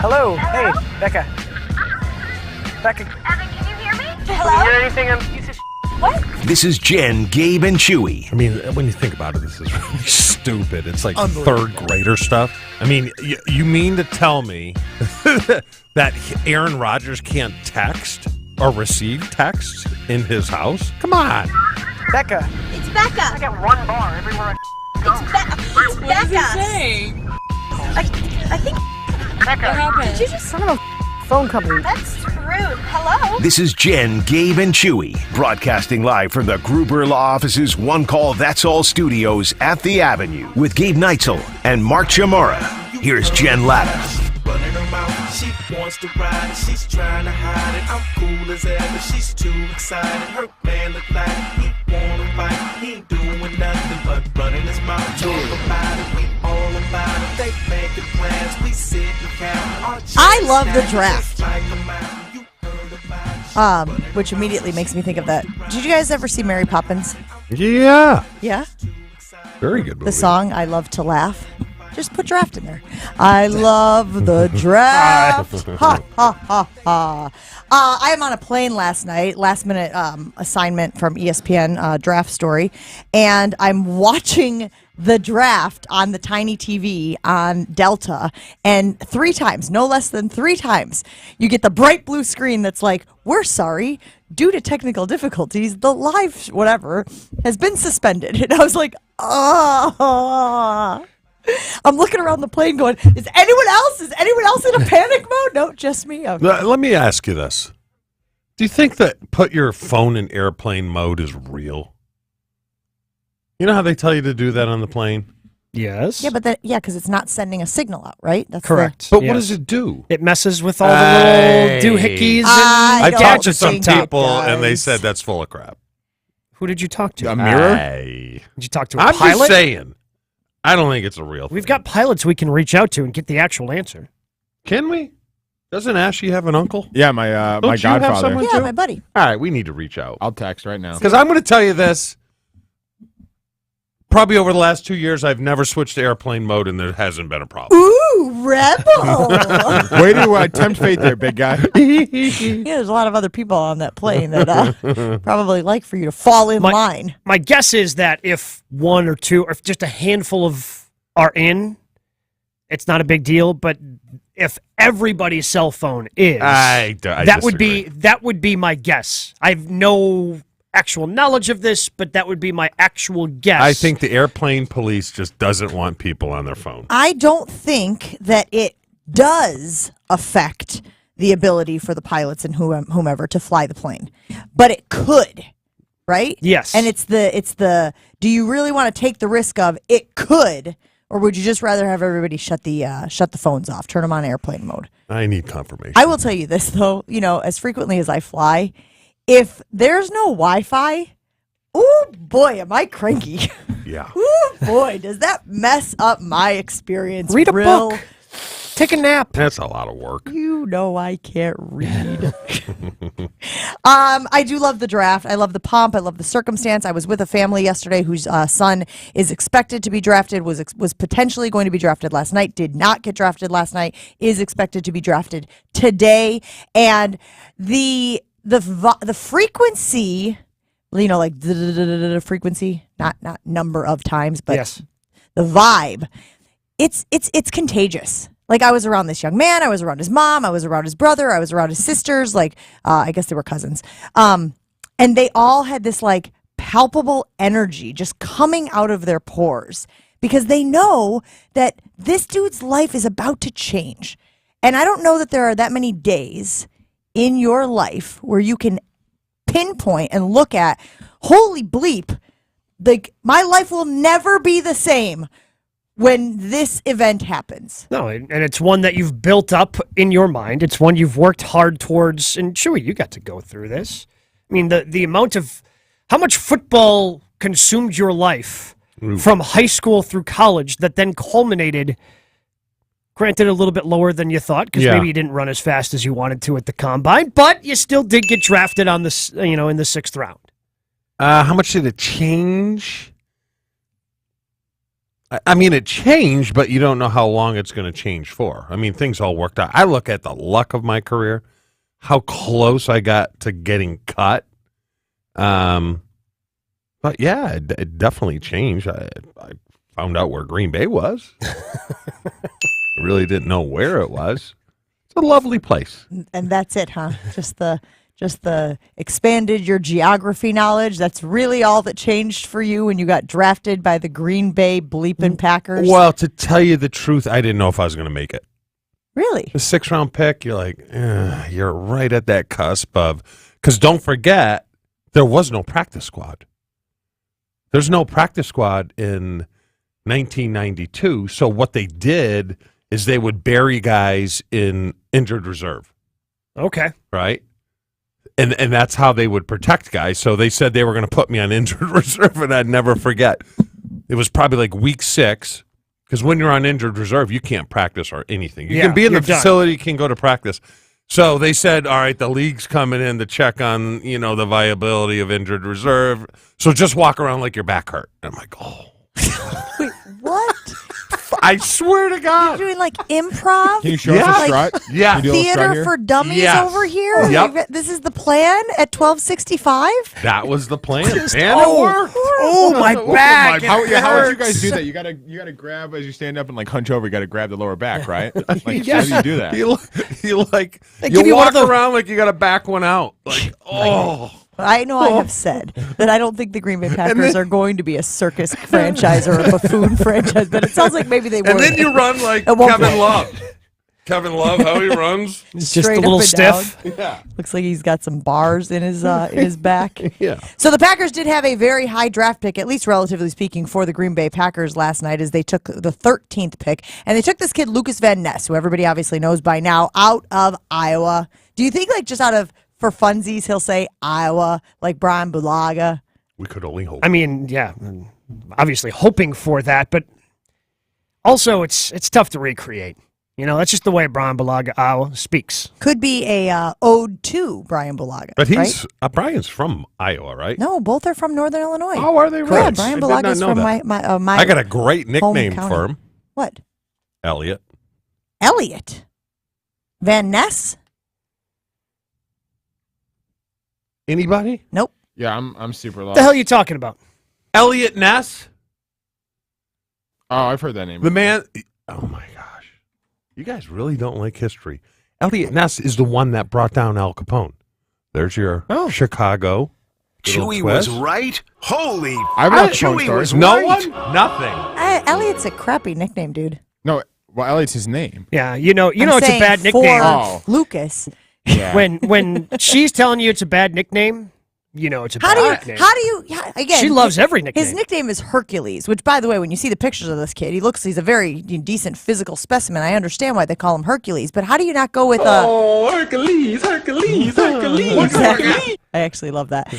Hello. Hey, Becca. Becca. Evan, can you hear me? Hello? Can you hear anything? I'm a piece of What? This is Jen, Gabe, and Chewy. I mean, when you think about it, this is really stupid. It's like third grader stuff. I mean, you mean to tell me that Aaron Rodgers can't text or receive texts in his house? Come on. Becca. It's Becca. I got one bar everywhere I go. It's Becca. What is he saying? I think Becca. What happened? you just. Son of a phone company. That's rude. Hello. This is Jen, Gabe, and Chewy, broadcasting live from the Gruber Law Office's One Call That's All studios at the Avenue with Gabe Neitzel and Mark Chamorro. Here's Jen Latta. Running her mouth, she wants to ride it, she's trying to hide it. I'm cool as ever, she's too excited. Her man look like he wanna fight, he ain't doing nothing but running his mouth. Talk about it, we all about it. They making plans, we sit and count. I love the draft. Which immediately makes me think of that. Did you guys ever see Mary Poppins? Yeah. Yeah? Very good movie. The song, I Love to Laugh. Just put draft in there. I love the draft. Ha, ha, ha, ha. I am on a plane last night, last minute assignment from ESPN, draft story, and I'm watching the draft on the tiny TV on Delta, and 3 times, no less than 3 times, you get the bright blue screen that's like, we're sorry, due to technical difficulties, the live whatever has been suspended. And I was like, oh. I'm looking around the plane going, is anyone else in a panic mode? No, just me. Okay. Let me ask you this. Do you think that put your phone in airplane mode is real? You know how they tell you to do that on the plane? Yes. Yeah, but because it's not sending a signal out, right? That's Correct. But Yes. what does it do? It messes with all the little doohickeys. I I don't talked to some think it people, and they does. said that's full of crap. Who did you talk to? A mirror? Hey. Did you talk to a I'm pilot? just saying. I don't think it's a real thing. We've got pilots we can reach out to and get the actual answer. Can we? Doesn't Ashley have an uncle? Yeah, my Don't my you have godfather. someone? Yeah, my buddy. All right, we need to reach out. I'll text right now. Because I'm going to tell you this. Probably over the last 2 years, I've never switched to airplane mode, and there hasn't been a problem. Ooh, rebel. Way to tempt fate there, big guy. Yeah, there's a lot of other people on that plane that probably like for you to fall in line. My guess is that if 1 or 2 or if just a handful of are in, it's not a big deal. But if everybody's cell phone is, I that disagree. would be my guess. I have no actual knowledge of this, but that would be my actual guess. I think the airplane police just doesn't want people on their phone. I don't think that it does affect the ability for the pilots and whomever to fly the plane, but it could, right? Yes. And it's the. Do you really want to take the risk of it could, or would you just rather have everybody shut the phones off, turn them on airplane mode? I need confirmation. I will tell you this though, as frequently as I fly, if there's no Wi-Fi, ooh boy, am I cranky. Yeah. Ooh boy, does that mess up my experience. Read a real book. Take a nap. That's a lot of work. You know I can't read. I do love the draft. I love the pomp. I love the circumstance. I was with a family yesterday whose son is expected to be drafted, was potentially going to be drafted last night, did not get drafted last night, is expected to be drafted today. And the frequency, like the frequency, not number of times, but Yes. the vibe, it's contagious. Like, I was around this young man, I was around his mom, I was around his brother, I was around his sisters, like, I guess they were cousins. And they all had this, like, palpable energy just coming out of their pores because they know that this dude's life is about to change. And I don't know that there are that many days in your life where you can pinpoint and look at, holy bleep, like, my life will never be the same when this event happens. No, and it's one that you've built up in your mind. It's one you've worked hard towards. And Chewy, you got to go through this. I mean, the amount of how much football consumed your life from high school through college that then culminated, granted a little bit lower than you thought because maybe you didn't run as fast as you wanted to at the combine, but you still did get drafted on this, in the 6th round. How much did it change? I mean, it changed, but you don't know how long it's going to change for. I mean, things all worked out. I look at the luck of my career, how close I got to getting cut. But yeah, it definitely changed. I found out where Green Bay was. I really didn't know where it was. It's a lovely place. And that's it, huh? Just the expanded your geography knowledge. That's really all that changed for you when you got drafted by the Green Bay bleeping Packers. Well, to tell you the truth, I didn't know if I was going to make it. Really? The 6th-round pick, you're like, you're right at that cusp of, because don't forget, there was no practice squad. There's no practice squad in 1992. So what they did is they would bury guys in injured reserve. Okay. Right? And that's how they would protect guys. So they said they were going to put me on injured reserve, and I'd never forget. It was probably like week 6, because when you're on injured reserve, you can't practice or anything. You can be in the facility, you can go to practice. So they said, all right, the league's coming in to check on, the viability of injured reserve. So just walk around like your back hurt. And I'm like, oh. Wait, what? I swear to God. You're doing like improv? Can you show us a strut? Yeah. Can you do a little strut Theater here? for dummies Yes. over here? Yep. This is the plan at 1265? That was the plan. And it worked. Oh, my back. How would you hurts. guys do that? You gotta grab as you stand up and like hunch over. You gotta grab the lower back, right? Like, how do you do that? You give you one walk of the- around like you got to back one out. Like, oh. I know I have said that I don't think the Green Bay Packers are going to be a circus franchise or a buffoon franchise, but it sounds like maybe they were. And then you run like At one Kevin point. Love. Kevin Love, how he runs. It's just a Straight little up and stiff. Yeah. Looks like he's got some bars in his back. Yeah. So the Packers did have a very high draft pick, at least relatively speaking, for the Green Bay Packers last night as they took the 13th pick. And they took this kid, Lucas Van Ness, who everybody obviously knows by now, out of Iowa. Do you think, like, just out of, for funsies, he'll say Iowa, like Brian Bulaga? We could only hope. I mean, yeah, obviously hoping for that, but also it's tough to recreate. That's just the way Brian Bulaga speaks. Could be a ode to Brian Bulaga. But right? Brian's from Iowa, right? No, both are from Northern Illinois. Oh, are they Yeah, right? Brian I did not Bulaga's know from that. my I got a great nickname county. for him. What? Elliot. Elliot. Van Ness? Anybody? Nope. Yeah, I'm super What lost. the hell are you talking about? Elliot Ness? Oh, I've heard that name. The man. Oh, my gosh. You guys really don't like history. Elliot Ness is the one that brought down Al Capone. There's your Chicago. little Chewy twist. was right. Holy, I've got phone Chewy stories. was No right. one? Nothing. Elliot's a crappy nickname, dude. No, well, Elliot's his name. Yeah, you know I'm it's a saying bad for nickname. Oh. Lucas. Yeah. When she's telling you it's a bad nickname, it's a How bad do you? nickname. How do you? Again, She loves every nickname. His nickname is Hercules, which, by the way, when you see the pictures of this kid, he's a very decent physical specimen. I understand why they call him Hercules, but how do you not go with Oh, Hercules, Hercules, Hercules, Exactly. Hercules. I actually love that.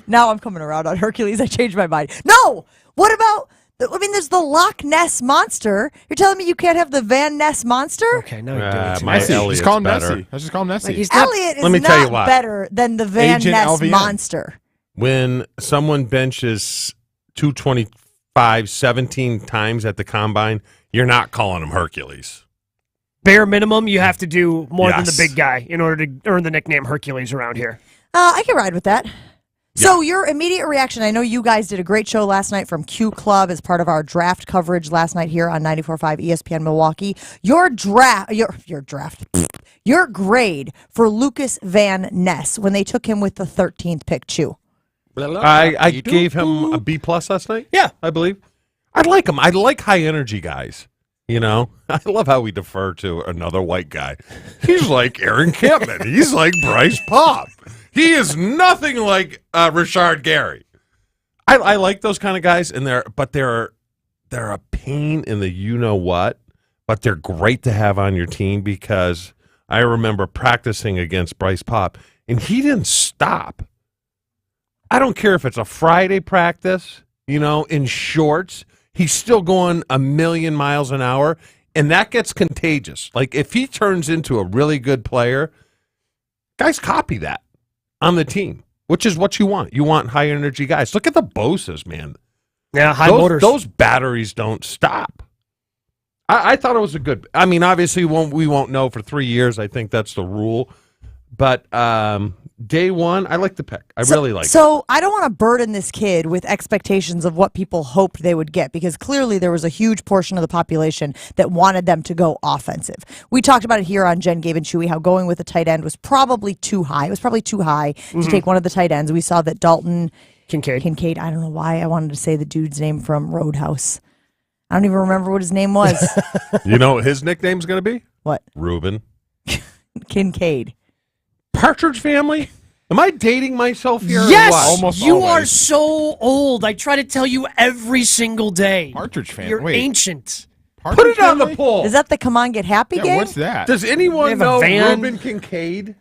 Now I'm coming around on Hercules. I changed my mind. No. What about? There's the Loch Ness monster. You're telling me you can't have the Van Ness monster? Okay, no, you're doing it. my Nessie. Elliot's Just call him better. Nessie. Let's just call him Nessie. He's not- Elliot is let me tell you not what. better than the Van Agent Ness LVN. monster. When someone benches 225 17 times at the combine, you're not calling him Hercules. bare minimum. You have to do more than the Yes. big guy in order to earn the nickname Hercules around here. I can ride with that. So your immediate reaction, I know you guys did a great show last night from Q Club as part of our draft coverage last night here on 94.5 ESPN Milwaukee. Your grade for Lucas Van Ness when they took him with the 13th pick, Chew. I gave him a B plus last night. Yeah. I believe. I like him. I like high energy guys. I love how we defer to another white guy. He's like Aaron Kempman. He's like Bryce Pop. He is nothing like Richard Gary. I like those kind of guys, and they're a pain in the you know what, but they're great to have on your team because I remember practicing against Bryce Pop, and he didn't stop. I don't care if it's a Friday practice, in shorts. He's still going 1,000,000 miles an hour, and that gets contagious. Like, if he turns into a really good player, guys copy that on the team, which is what you want. You want high-energy guys. Look at the Bosas, man. Yeah, high motors. Those batteries don't stop. I thought it was a good. I mean, obviously, we won't know for 3 years. I think that's the rule. But day one, I like the pick. I really like it. So I don't want to burden this kid with expectations of what people hoped they would get, because clearly there was a huge portion of the population that wanted them to go offensive. We talked about it here on Jen, Gabe, and Chewy, how going with a tight end was probably too high. It was probably too high to take one of the tight ends. We saw that Dalton Kincaid. I don't know why I wanted to say the dude's name from Roadhouse. I don't even remember what his name was. You know what his nickname's going to be? What? Reuben. Kincaid. Partridge Family? Am I dating myself here? Yes, Or what? Almost you always. are so old. I try to tell you every single day. Partridge Family. You're Wait, ancient. Partridge Put it on the Family? poll. Is that the Come On Get Happy Yeah, game? what's that? Does They anyone have a know van. Reuben Kincaid?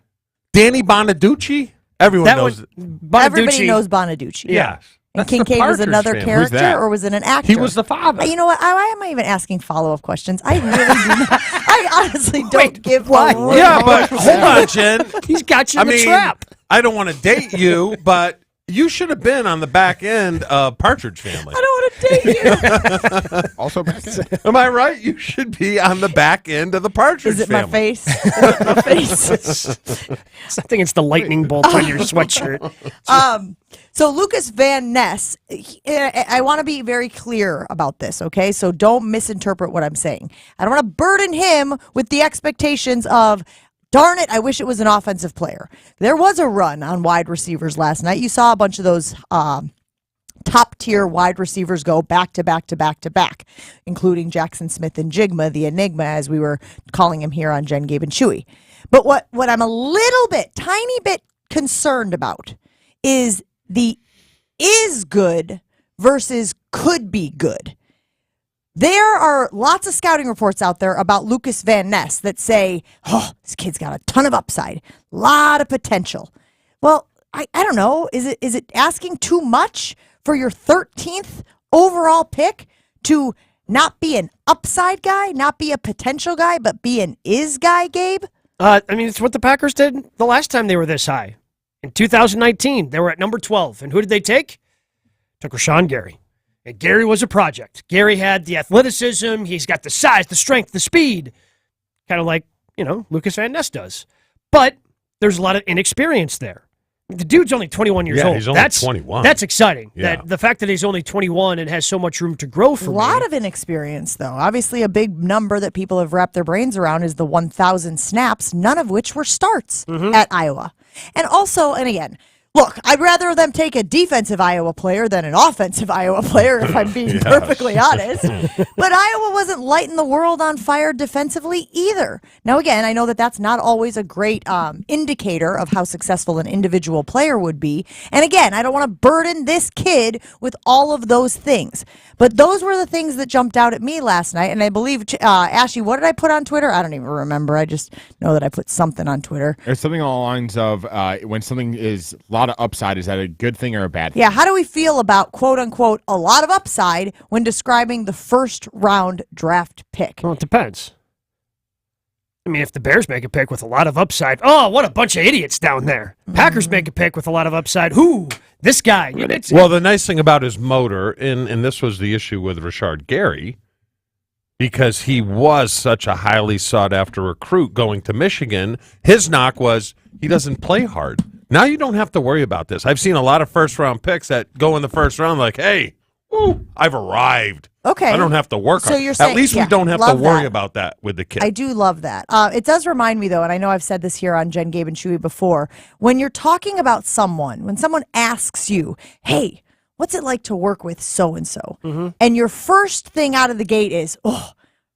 Danny Bonaducci? Everyone That knows. was Everybody Bonaducci. knows Bonaducci. Yes. And That's the Kincaid was Partridge another Family. Who's character, that? or was it an actor? He was the father. You know what? Why am I even asking follow-up questions? I really do not. I honestly don't Wait, give why? a rip. Yeah, but hold on, Jen. He's got you in I the mean, trap. I don't want to date you, but you should have been on the back end of Partridge Family. I don't want to date you. Also back in. Am I right? You should be on the back end of the Partridge Is it Family. my face? Is it my face? I think it's the lightning bolt on your sweatshirt. So Lucas Van Ness, I want to be very clear about this, okay? So don't misinterpret what I'm saying. I don't want to burden him with the expectations of, darn it, I wish it was an offensive player. There was a run on wide receivers last night. You saw a bunch of those top-tier wide receivers go back to back to back to back, including Jackson Smith and Jigma, the Enigma, as we were calling him here on Jen, Gabe, and Chewy. But what I'm a little bit, tiny bit concerned about is the is good versus could be good. There are lots of scouting reports out there about Lucas Van Ness that say, oh, this kid's got a ton of upside, a lot of potential. Well, I don't know. Is it asking too much for your 13th overall pick to not be an upside guy, not be a potential guy, but be an is guy, Gabe? I mean, it's what the Packers did the last time they were this high. In 2019, they were at number 12. And who did they take? Took Rashawn Gary. And Gary was a project. Gary had the athleticism. He's got the size, the strength, the speed. Kind of like, Lucas Van Ness does. But there's a lot of inexperience there. The dude's only 21 years Yeah, old. he's only 21. That's exciting. Yeah. That the fact that he's only 21 and has so much room to grow for A lot of inexperience, though. Obviously, a big number that people have wrapped their brains around is the 1,000 snaps, none of which were starts at Iowa. And also, and again, look, I'd rather them take a defensive Iowa player than an offensive Iowa player, if I'm being perfectly honest. But Iowa wasn't lighting the world on fire defensively either. Now, again, I know that that's not always a great indicator of how successful an individual player would be. And again, I don't want to burden this kid with all of those things. But those were the things that jumped out at me last night. And I believe, Ashley, what did I put on Twitter? I don't even remember. I just know that I put something on Twitter. There's something along the lines of when something is a lot of upside, is that a good thing or a bad thing? Yeah, how do we feel about, quote unquote, a lot of upside when describing the first round draft pick? Well, it depends. I mean, if the Bears make a pick with a lot of upside, oh, what a bunch of idiots down there. Packers make a pick with a lot of upside. Who? This guy. Well, the nice thing about his motor, and this was the issue with Rashard Gary, because he was such a highly sought-after recruit going to Michigan, his knock was he doesn't play hard. Now you don't have to worry about this. I've seen a lot of first-round picks that go in the first round like, hey, I've arrived. Okay. I don't have to work So hard. you're saying- At least we yeah, don't have to love worry that. about that with the kid. I do love that. It does remind me, though, and I know I've said this here on Jen, Gabe, and Chewy before, when you're talking about someone, when someone asks you, hey, what's it like to work with so-and-so? And your first thing out of the gate is, oh,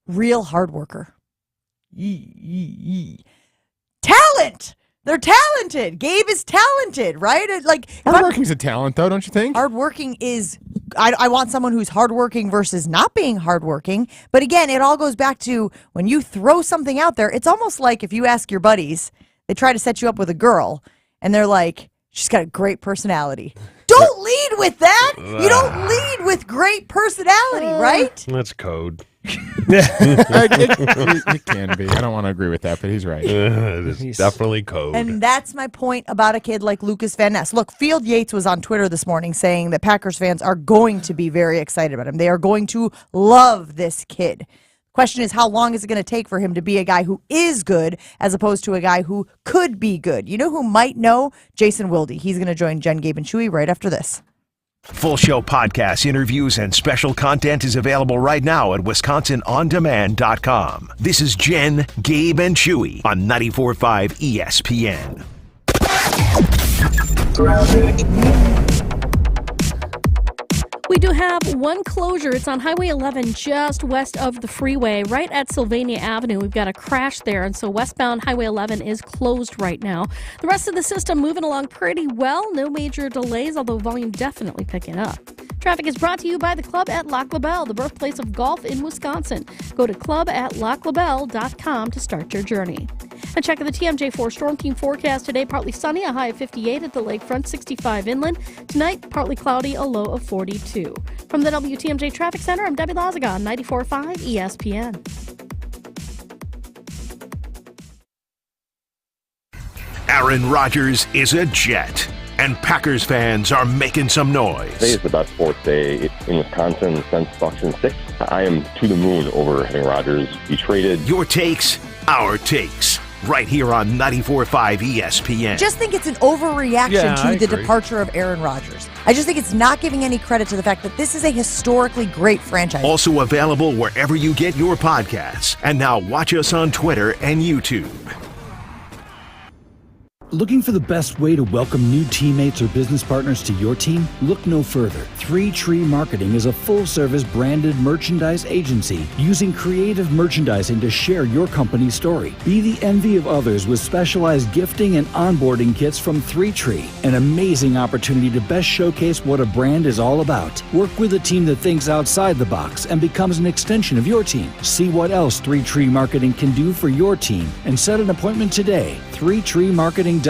real hard worker. Talent! They're talented. Gabe is talented, right? Hardworking's a talent, though, don't you think? Hardworking is, I want someone who's hardworking versus not being hardworking. But again, it all goes back to when you throw something out there, it's almost like if you ask your buddies, they try to set you up with a girl, and they're like, she's got a great personality. Don't lead with that. You don't lead with great personality, right? That's code. It can be. I don't want to agree with that, but he's right. It's definitely code. And that's my point about a kid like Lucas Van Ness. Look, Field Yates was on Twitter this morning saying that Packers fans are going to be very excited about him. They are going to love this kid. Question is, how long is it going to take for him to be a guy who is good as opposed to a guy who could be good? You know who might know? Jason Wilde. He's going to join Jen, Gabe, and Chewy right after this. Full show podcasts, interviews, and special content is available right now at WisconsinOnDemand.com. This is Jen, Gabe, and Chewy on 94.5 ESPN. We do have one closure. It's on Highway 11 just west of the freeway, right at Sylvania Avenue. We've got a crash there, and so westbound Highway 11 is closed right now. The rest of the system moving along pretty well. No major delays, although volume definitely picking up. Traffic is brought to you by the Club at Lac La Belle, the birthplace of golf in Wisconsin. Go to clubatlaclabelle.com to start your journey. And check the TMJ4 Storm Team forecast today. Partly sunny, a high of 58 at the lakefront, 65 inland. Tonight, partly cloudy, a low of 42. From the WTMJ Traffic Center, I'm Debbie Lazaga on 94.5 ESPN. Aaron Rodgers is a Jet, and Packers fans are making some noise. Today is the best sports day in Wisconsin since Bucks in 6. I am to the moon over having Rodgers be traded. Your takes, our takes, right here on 94.5 ESPN. Just think it's an overreaction I to the agree. departure of Aaron Rodgers. I just think it's not giving any credit to the fact that this is a historically great franchise. Also available wherever you get your podcasts. And now watch us on Twitter and YouTube. Looking for the best way to welcome new teammates or business partners to your team? Look no further. 3 Tree Marketing is a full-service branded merchandise agency using creative merchandising to share your company's story. Be the envy of others with specialized gifting and onboarding kits from 3 Tree, an amazing opportunity to best showcase what a brand is all about. Work with a team that thinks outside the box and becomes an extension of your team. See what else 3 Tree Marketing can do for your team and set an appointment today. 3treemarketing.com.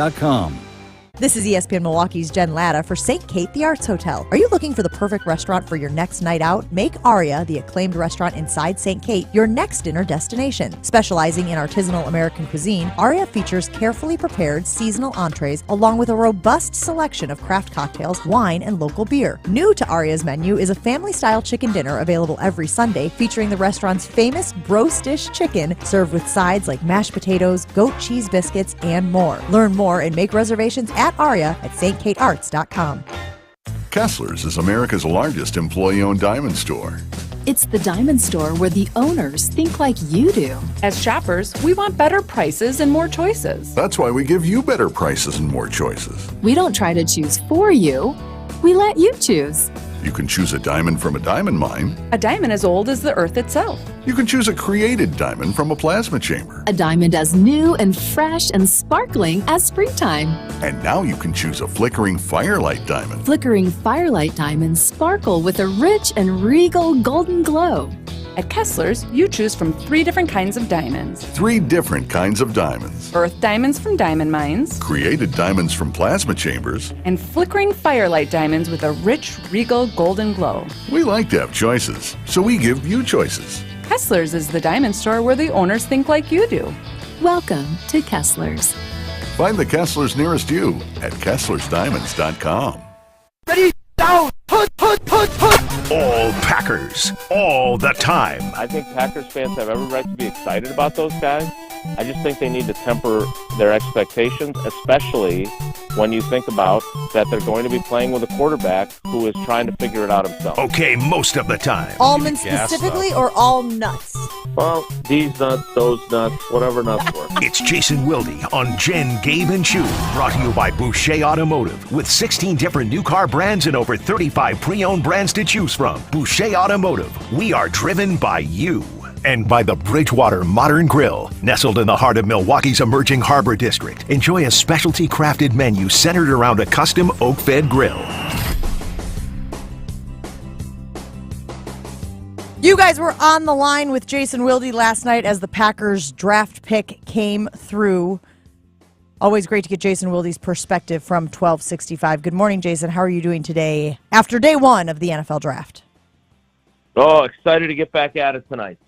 This is ESPN Milwaukee's Jen Latta for St. Kate the Arts Hotel. Are you looking for the perfect restaurant for your next night out? Make Aria, the acclaimed restaurant inside St. Kate, your next dinner destination. Specializing in artisanal American cuisine, Aria features carefully prepared seasonal entrees along with a robust selection of craft cocktails, wine, and local beer. New to Aria's menu is a family-style chicken dinner available every Sunday featuring the restaurant's famous bro-stish chicken served with sides like mashed potatoes, goat cheese biscuits, and more. Learn more and make reservations at Aria at stkatearts.com. Kessler's is America's largest employee-owned diamond store. It's the diamond store where the owners think like you do. As shoppers, we want better prices and more choices. That's why we give you better prices and more choices. We don't try to choose for you. We let you choose. You can choose a diamond from a diamond mine. A diamond as old as the earth itself. You can choose a created diamond from a plasma chamber. A diamond as new and fresh and sparkling as springtime. And now you can choose a flickering firelight diamond. Flickering firelight diamonds sparkle with a rich and regal golden glow. At Kessler's, you choose from 3 different kinds of diamonds. 3 different kinds of diamonds. Earth diamonds from diamond mines. Created diamonds from plasma chambers. And flickering firelight diamonds with a rich, regal golden glow. We like to have choices, so we give you choices. Kessler's is the diamond store where the owners think like you do. Welcome to Kessler's. Find the Kessler's nearest you at Kessler'sDiamonds.com. Ready, down, put. All Packers, all the time. I think Packers fans have every right to be excited about those guys. I just think they need to temper their expectations, especially when you think about that they're going to be playing with a quarterback who is trying to figure it out himself. Okay, most of the time. Almonds specifically or all nuts? Well, these nuts, those nuts, whatever nuts work. It's Jason Wilde on Jen, Gabe, and Chewy, brought to you by Boucher Automotive. With 16 different new car brands and over 35 pre-owned brands to choose from. Boucher Automotive, we are driven by you. And by the Bridgewater Modern Grill, nestled in the heart of Milwaukee's emerging harbor district. Enjoy a specialty crafted menu centered around a custom oak-fed grill. You guys were on the line with Jason Wilde last night as the Packers draft pick came through. Always great to get Jason Wilde's perspective from 1265. Good morning, Jason. How are you doing today after day 1 of the NFL draft? Oh, excited to get back at it tonight.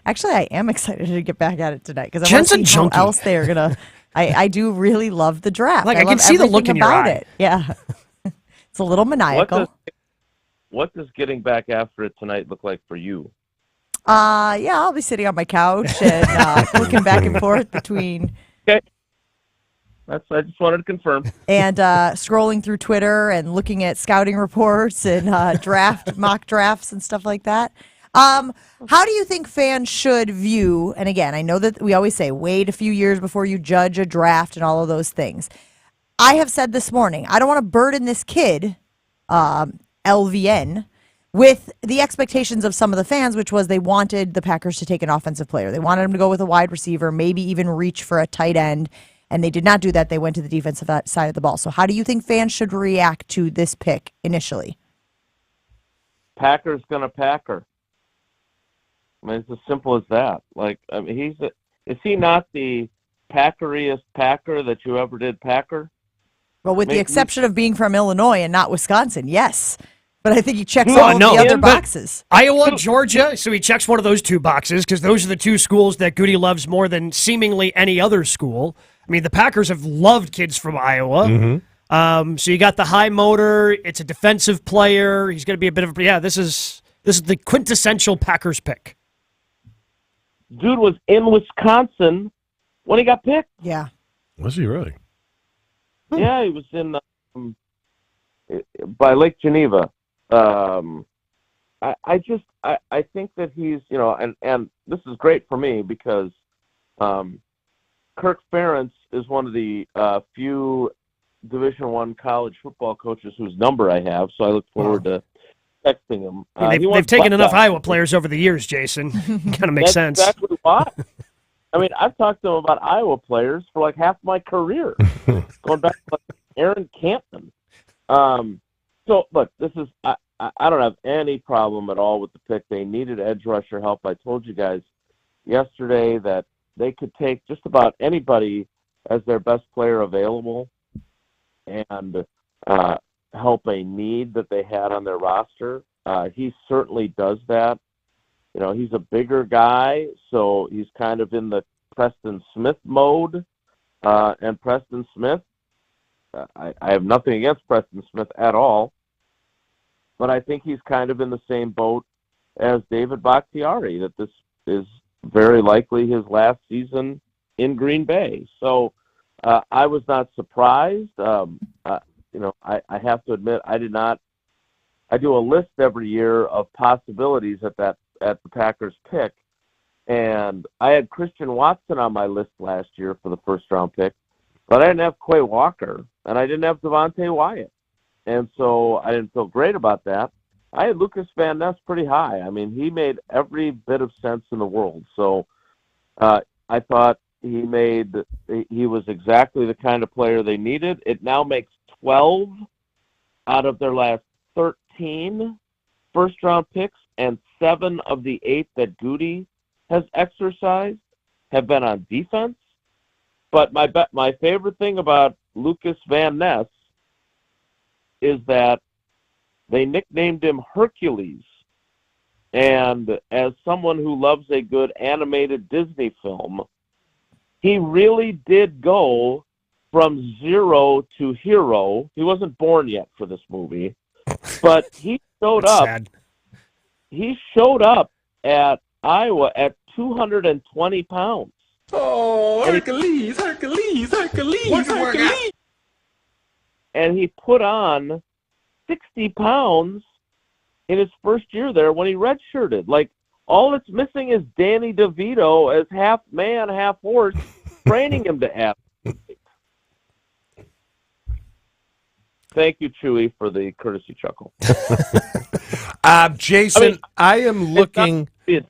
Actually, I am excited to get back at it tonight because I Jen's want a to see who junkie. else they're gonna. I do really love the draft. Like, I love can see the look everything in your about eye. it. Yeah, it's a little maniacal. What does getting back after it tonight look like for you? Yeah, I'll be sitting on my couch and looking back and forth between. Okay. I just wanted to confirm. And scrolling through Twitter and looking at scouting reports and mock drafts and stuff like that. How do you think fans should view, and again, I know that we always say wait a few years before you judge a draft and all of those things. I have said this morning, I don't want to burden this kid, LVN, with the expectations of some of the fans, which was they wanted the Packers to take an offensive player. They wanted him to go with a wide receiver, maybe even reach for a tight end, and they did not do that. They went to the defensive side of the ball. So how do you think fans should react to this pick initially? Packer's going to Packer. I mean, it's as simple as that. Like, I mean, is he not the Packeriest Packer that you ever did Packer? Well, with the exception of being from Illinois and not Wisconsin, yes. But I think he checks all of the other boxes. Iowa, Georgia, so he checks one of those two boxes because those are the two schools that Goody loves more than seemingly any other school. I mean, the Packers have loved kids from Iowa. Mm-hmm. So you got the high motor. It's a defensive player. He's going to be a bit of this is the quintessential Packers pick. Dude was in Wisconsin when he got picked. Yeah. Was he really? Yeah, he was in by Lake Geneva. I think that he's, and this is great for me because Kirk Ferentz is one of the few Division I college football coaches whose number I have, so I look forward to texting him. They've taken enough Iowa players over the years, Jason. Kind of makes sense. That's exactly why. I mean, I've talked to him about Iowa players for like half my career, going back to like Aaron Campman. So, look, this is I don't have any problem at all with the pick. They needed edge rusher help. I told you guys yesterday that they could take just about anybody as their best player available and help a need that they had on their roster. He certainly does that. He's a bigger guy, so he's kind of in the Preston Smith mode. And Preston Smith, I have nothing against Preston Smith at all, but I think he's kind of in the same boat as David Bakhtiari, that this is very likely his last season in Green Bay. So I was not surprised. I have to admit, I did not. I do a list every year of possibilities at the Packers pick, and I had Christian Watson on my list last year for the first round pick, but I didn't have Quay Walker and I didn't have Devontae Wyatt, and so I didn't feel great about that. I had Lucas Van Ness pretty high. I mean, he made every bit of sense in the world. So I thought he was exactly the kind of player they needed. It now makes 12 out of their last 13 first-round picks, and 7 of the 8 that Goody has exercised have been on defense. But my favorite thing about Lucas Van Ness is that they nicknamed him Hercules. And as someone who loves a good animated Disney film, he really did go from zero to hero. He wasn't born yet for this movie, but he showed up. Sad. He showed up at Iowa at 220 pounds. Oh, Hercules. And he put on 60 pounds in his first year there when he redshirted. Like, all that's missing is Danny DeVito as half man, half horse, training him to athlete. Thank you, Chewy, for the courtesy chuckle. Jason, I am looking. He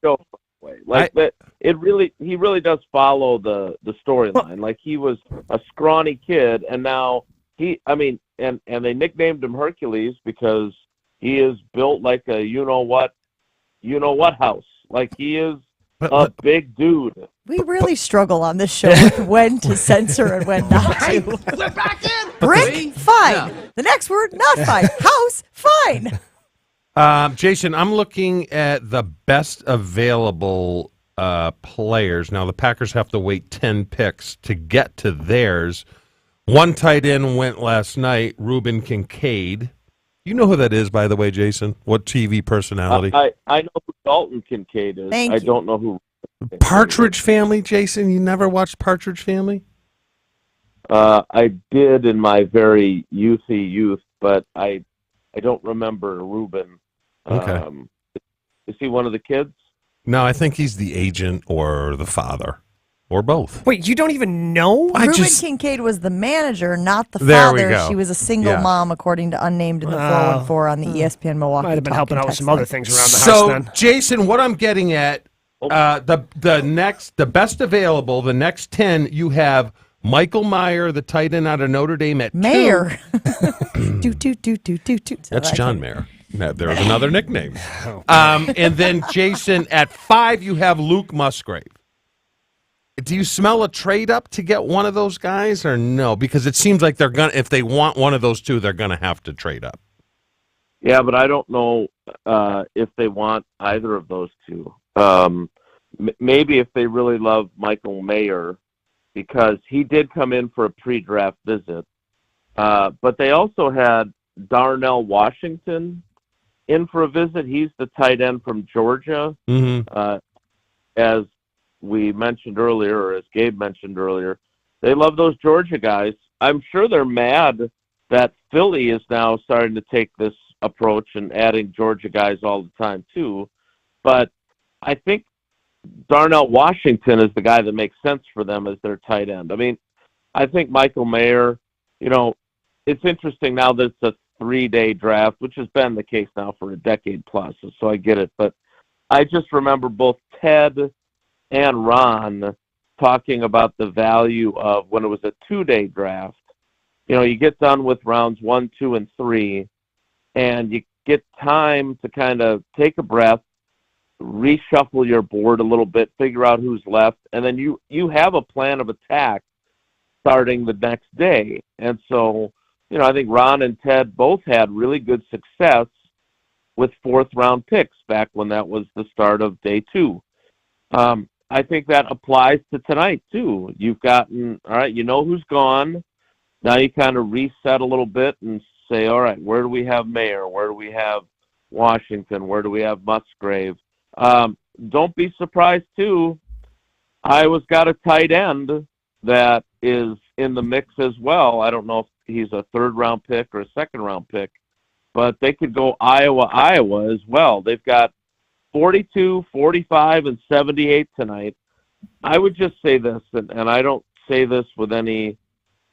really does follow the storyline. Like, he was a scrawny kid, and now and they nicknamed him Hercules because he is built like a you know what house. Like, he is a big dude. We really struggle on this show with when to censor and when not to. We're back in. Brick, fine. The next word, not fine. House, fine. Jason, I'm looking at the best available players. Now, the Packers have to wait 10 picks to get to theirs. One tight end went last night, Reuben Kincaid. You know who that is, by the way, Jason? What TV personality? I know who Dalton Kincaid is. Thank I you. don't know who. Partridge Family, Jason? You never watched Partridge Family? I did in my very youthy youth, but I don't remember Reuben. Okay. Is he one of the kids? No, I think he's the agent or the father, or both. Wait, you don't even know? Reuben Kincaid was the manager, not the There we father. go. She was a single Yeah. mom, according to Unnamed in the 414 on the ESPN Milwaukee. Might have been helping Talking out with text some line. other things around the house So, then. Jason, what I'm getting at, the best available, the next 10, you have Michael Mayer, the tight end out of Notre Dame at Mayor. 2. Do. That's John Mayer. There's another nickname. And then, Jason, at 5, you have Luke Musgrave. Do you smell a trade up to get one of those guys or no? Because it seems like they're gonna, if they want one of those two, they're gonna have to trade up. Yeah, but I don't know if they want either of those two. Maybe if they really love Michael Mayer, because he did come in for a pre-draft visit. But they also had Darnell Washington in for a visit. He's the tight end from Georgia. Mm-hmm. As we mentioned earlier, or as Gabe mentioned earlier, they love those Georgia guys. I'm sure they're mad that Philly is now starting to take this approach and adding Georgia guys all the time too. But I think Darnell Washington is the guy that makes sense for them as their tight end. I mean, I think Michael Mayer, it's interesting now that it's a 3-day draft, which has been the case now for a decade plus, so I get it. But I just remember both Ted and Ron talking about the value of when it was a 2-day draft. You get done with rounds 1, 2, and 3, and you get time to kind of take a breath, reshuffle your board a little bit, figure out who's left, and then you have a plan of attack starting the next day. And so, I think Ron and Ted both had really good success with 4th-round picks back when that was the start of day 2. I think that applies to tonight, too. You've gotten, all right, you know who's gone. Now you kind of reset a little bit and say, all right, where do we have Mayer? Where do we have Washington? Where do we have Musgrave? Don't be surprised, too. Iowa's got a tight end that is in the mix as well. I don't know if he's a 3rd-round pick or a 2nd-round pick, but they could go Iowa as well. They've got 42, 45, and 78 tonight. I would just say this, and I don't say this with any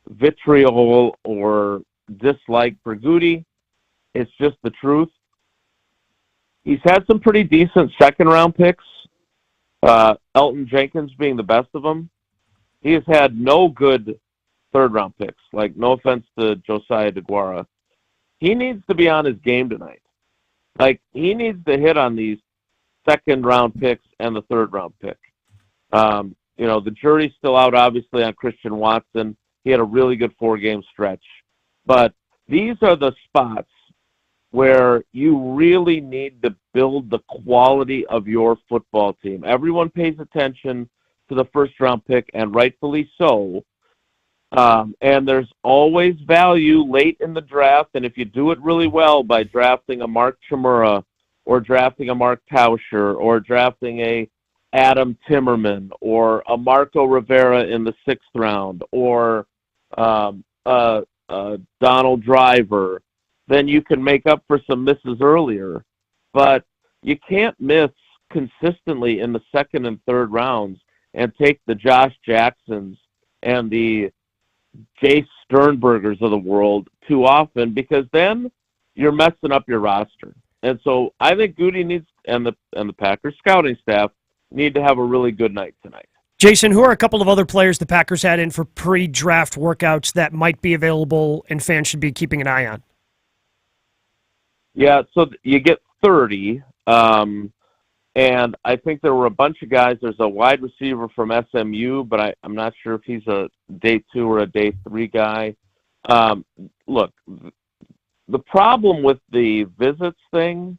vitriol or dislike for Goody. It's just the truth. He's had some pretty decent 2nd-round picks, Elton Jenkins being the best of them. He has had no good 3rd-round picks, like no offense to Josiah DeGuara. He needs to be on his game tonight. Like, he needs to hit on these 2nd-round picks and the 3rd-round pick. The jury's still out, obviously, on Christian Watson. He had a really good 4-game stretch. But these are the spots where you really need to build the quality of your football team. Everyone pays attention to the 1st-round pick, and rightfully so. And there's always value late in the draft, and if you do it really well by drafting a Mark Chmura or drafting a Mark Tauscher or drafting a Adam Timmerman or a Marco Rivera in the 6th round or Donald Driver, then you can make up for some misses earlier. But you can't miss consistently in the 2nd and 3rd rounds and take the Josh Jacksons and the Jace Sternbergers of the world too often, because then you're messing up your roster. And so I think Goody needs, and the Packers scouting staff need to have a really good night tonight. Jason, who are a couple of other players the Packers had in for pre-draft workouts that might be available and fans should be keeping an eye on? Yeah, so you get 30, and I think there were a bunch of guys. There's a wide receiver from SMU, but I'm not sure if he's a day 2 or a day 3 guy. Look, the problem with the visits thing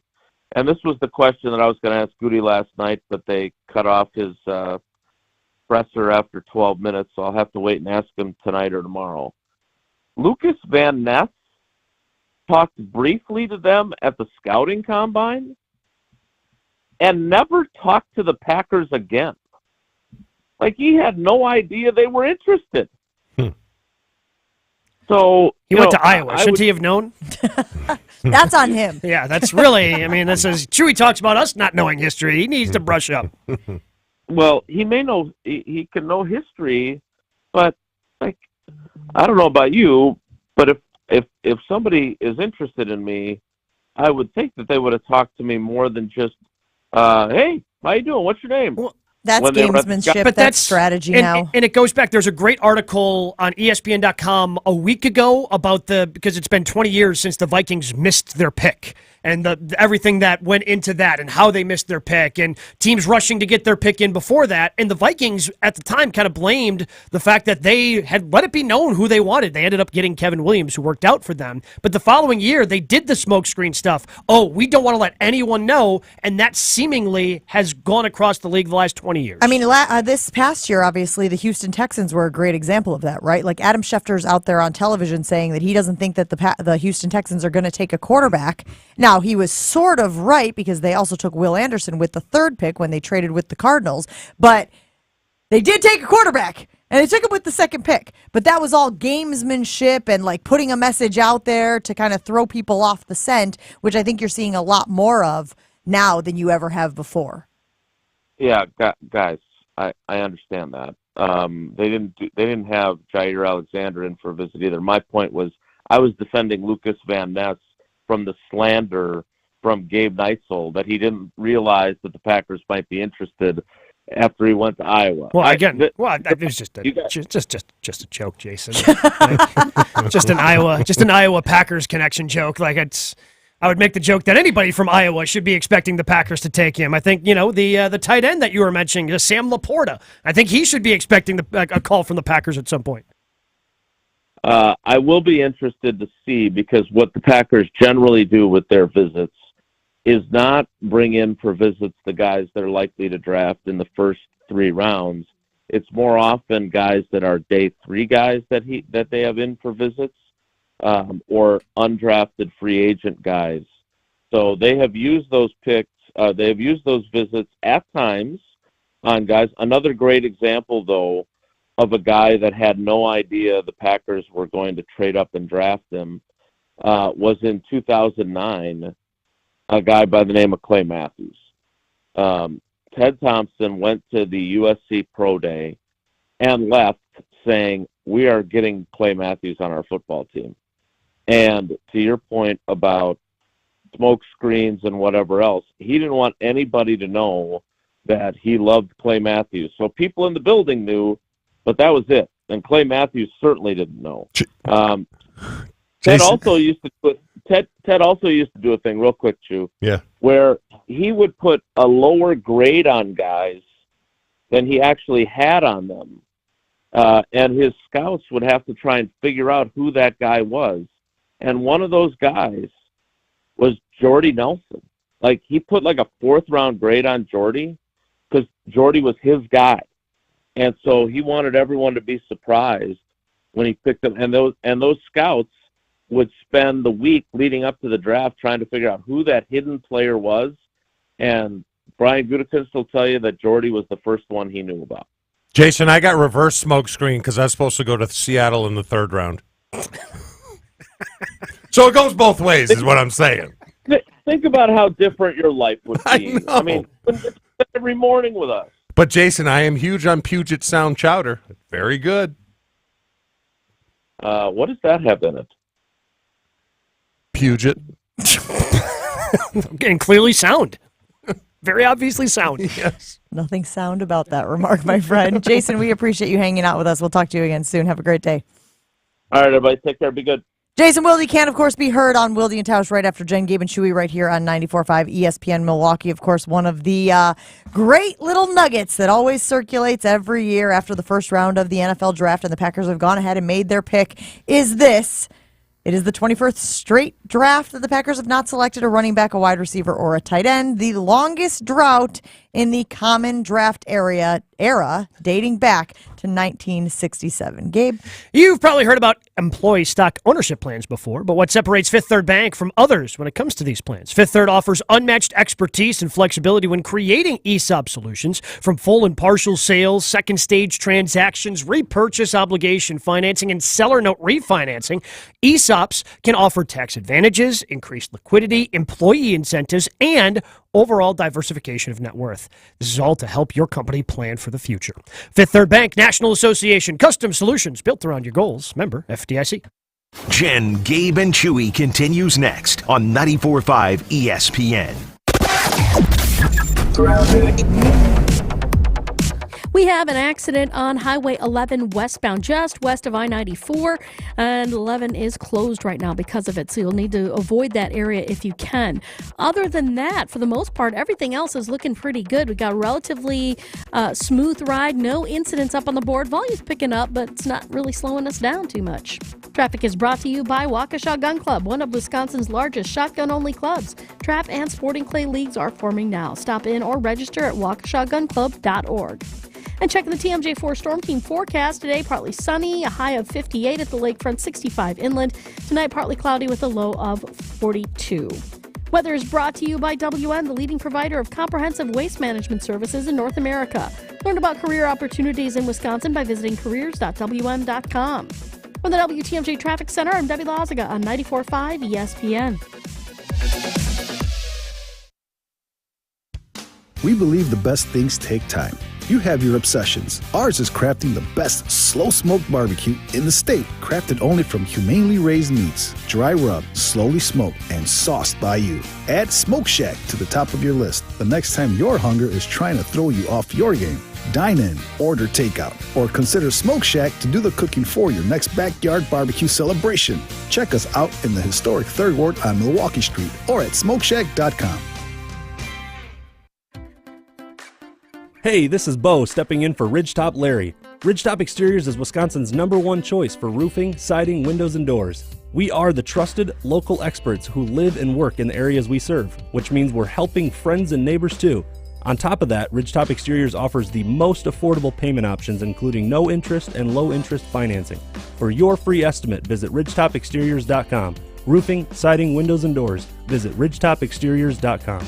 And this was the question that I was going to ask Goody last night, but they cut off his presser after 12 minutes, so I'll have to wait and ask him tonight or tomorrow. Lucas Van Ness talked briefly to them at the scouting combine and never talked to the Packers again. Like, he had no idea they were interested. So he went to Iowa. Shouldn't he have known? That's on him. Yeah, that's really, I mean, this is, Chewy talks about us not knowing history. He needs to brush up. Well, he may know, he can know history, but, like, I don't know about you, but if somebody is interested in me, I would think that they would have talked to me more than just, hey, how you doing? What's your name? Well, that's gamesmanship. But that's strategy now. And it goes back. There's a great article on ESPN.com a week ago about because it's been 20 years since the Vikings missed their pick and everything that went into that and how they missed their pick and teams rushing to get their pick in before that. And the Vikings at the time kind of blamed the fact that they had let it be known who they wanted. They ended up getting Kevin Williams, who worked out for them. But the following year, they did the smokescreen stuff. Oh, we don't want to let anyone know. And that seemingly has gone across the league the last 20 years. I mean, this past year, obviously, the Houston Texans were a great example of that, right? Like Adam Schefter's out there on television saying that he doesn't think that the Houston Texans are going to take a quarterback. Now, he was sort of right because they also took Will Anderson with the third pick when they traded with the Cardinals, but they did take a quarterback. And they took him with the second pick. But that was all gamesmanship and like putting a message out there to kind of throw people off the scent, which I think you're seeing a lot more of now than you ever have before. Yeah, guys, I understand that. They didn't have Jair Alexander in for a visit either. My point was I was defending Lucas Van Ness from the slander from Gabe Neitzel that he didn't realize that the Packers might be interested after he went to Iowa. Well, it was just a joke, Jason. just an Iowa Packers connection joke. Like I would make the joke that anybody from Iowa should be expecting the Packers to take him. I think, the tight end that you were mentioning, Sam Laporta, I think he should be expecting a call from the Packers at some point. I will be interested to see, because what the Packers generally do with their visits is not bring in for visits the guys they're likely to draft in the first 3 rounds. It's more often guys that are day 3 guys that they have in for visits. Or undrafted free agent guys. So they have used those picks, they have used those visits at times on guys. Another great example, though, of a guy that had no idea the Packers were going to trade up and draft him was in 2009, a guy by the name of Clay Matthews. Ted Thompson went to the USC Pro Day and left saying, we are getting Clay Matthews on our football team. And to your point about smoke screens and whatever else, he didn't want anybody to know that he loved Clay Matthews. So people in the building knew, but that was it. And Clay Matthews certainly didn't know. Ted also used to do a thing, real quick, Chew. Yeah. Where he would put a lower grade on guys than he actually had on them. And his scouts would have to try and figure out who that guy was. And one of those guys was Jordy Nelson. Like, he put like a 4th-round grade on Jordy because Jordy was his guy. And so he wanted everyone to be surprised when he picked him. And those scouts would spend the week leading up to the draft trying to figure out who that hidden player was. And Brian Gutekunst will tell you that Jordy was the first one he knew about. Jason, I got reverse smoke screen because I was supposed to go to Seattle in the 3rd round. So it goes both ways, is what I'm saying. Think about how different your life would be. I mean, every morning with us. But, Jason, I am huge on Puget Sound chowder. Very good. What does that have in it? Puget. And clearly sound. Very obviously sound. Yes. Nothing sound about that remark, my friend. Jason, we appreciate you hanging out with us. We'll talk to you again soon. Have a great day. All right, everybody. Take care. Be good. Jason Wilde can, of course, be heard on Wilde and Tausch right after Jen, Gabe, and Chewy right here on 94.5 ESPN Milwaukee. Of course, one of the great little nuggets that always circulates every year after the first round of the NFL draft and the Packers have gone ahead and made their pick is this. It is the 21st straight draft that the Packers have not selected a running back, a wide receiver, or a tight end. The longest drought in the common draft era dating back to 1967. Gabe? You've probably heard about employee stock ownership plans before, but what separates Fifth Third Bank from others when it comes to these plans? Fifth Third offers unmatched expertise and flexibility when creating ESOP solutions, from full and partial sales, second stage transactions, repurchase obligation financing, and seller note refinancing. ESOPs can offer tax advantages, increased liquidity, employee incentives, and overall diversification of net worth. This is all to help your company plan for the future. Fifth Third Bank, National Association, custom solutions built around your goals. Member FDIC. Jen, Gabe, and Chewy continues next on 94.5 ESPN. We have an accident on Highway 11 westbound, just west of I-94, and 11 is closed right now because of it, so you'll need to avoid that area if you can. Other than that, for the most part, everything else is looking pretty good. We got a relatively smooth ride, no incidents up on the board. Volume's picking up, but it's not really slowing us down too much. Traffic is brought to you by Waukesha Gun Club, one of Wisconsin's largest shotgun-only clubs. Trap and sporting clay leagues are forming now. Stop in or register at waukeshagunclub.org. And checking the TMJ4 Storm Team forecast today, partly sunny, a high of 58 at the lakefront, 65 inland. Tonight, partly cloudy with a low of 42. Weather is brought to you by WM, the leading provider of comprehensive waste management services in North America. Learn about career opportunities in Wisconsin by visiting careers.wm.com. From the WTMJ Traffic Center, I'm Debbie Lazaga on 94.5 ESPN. We believe the best things take time. You have your obsessions. Ours is crafting the best slow-smoked barbecue in the state, crafted only from humanely raised meats, dry rubbed, slowly smoked, and sauced by you. Add Smoke Shack to the top of your list the next time your hunger is trying to throw you off your game. Dine in, order takeout, or consider Smoke Shack to do the cooking for your next backyard barbecue celebration. Check us out in the historic 3rd Ward on Milwaukee Street or at smokeshack.com. Hey, this is Bo stepping in for Ridgetop Larry. Ridgetop Exteriors is Wisconsin's #1 choice for roofing, siding, windows, and doors. We are the trusted local experts who live and work in the areas we serve, which means we're helping friends and neighbors too. On top of that, Ridgetop Exteriors offers the most affordable payment options, including no interest and low interest financing. For your free estimate, visit ridgetopexteriors.com. Roofing, siding, windows, and doors. Visit ridgetopexteriors.com.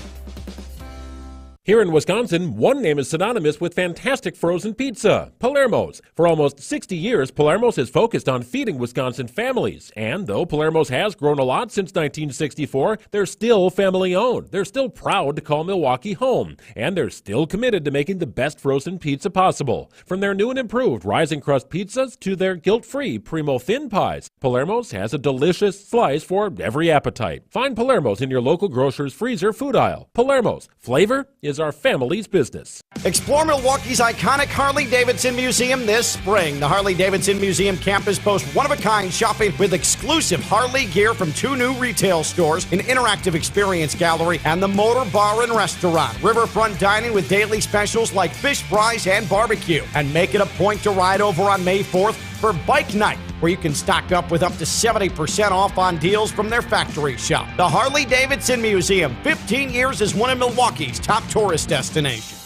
Here in Wisconsin, one name is synonymous with fantastic frozen pizza, Palermo's. For almost 60 years, Palermo's has focused on feeding Wisconsin families. And though Palermo's has grown a lot since 1964, they're still family-owned. They're still proud to call Milwaukee home. And they're still committed to making the best frozen pizza possible. From their new and improved rising crust pizzas to their guilt-free Primo thin pies, Palermo's has a delicious slice for every appetite. Find Palermo's in your local grocer's freezer food aisle. Palermo's. Flavor is our family's business. Explore Milwaukee's iconic Harley-Davidson Museum this spring. The Harley-Davidson Museum campus boasts one-of-a-kind shopping with exclusive Harley gear from 2 new retail stores, an interactive experience gallery, and the Motor Bar and Restaurant. Riverfront dining with daily specials like fish fries and barbecue. And make it a point to ride over on May 4th for Bike Night, where you can stock up with up to 70% off on deals from their factory shop. The Harley-Davidson Museum, 15 years as one of Milwaukee's top tourist destinations.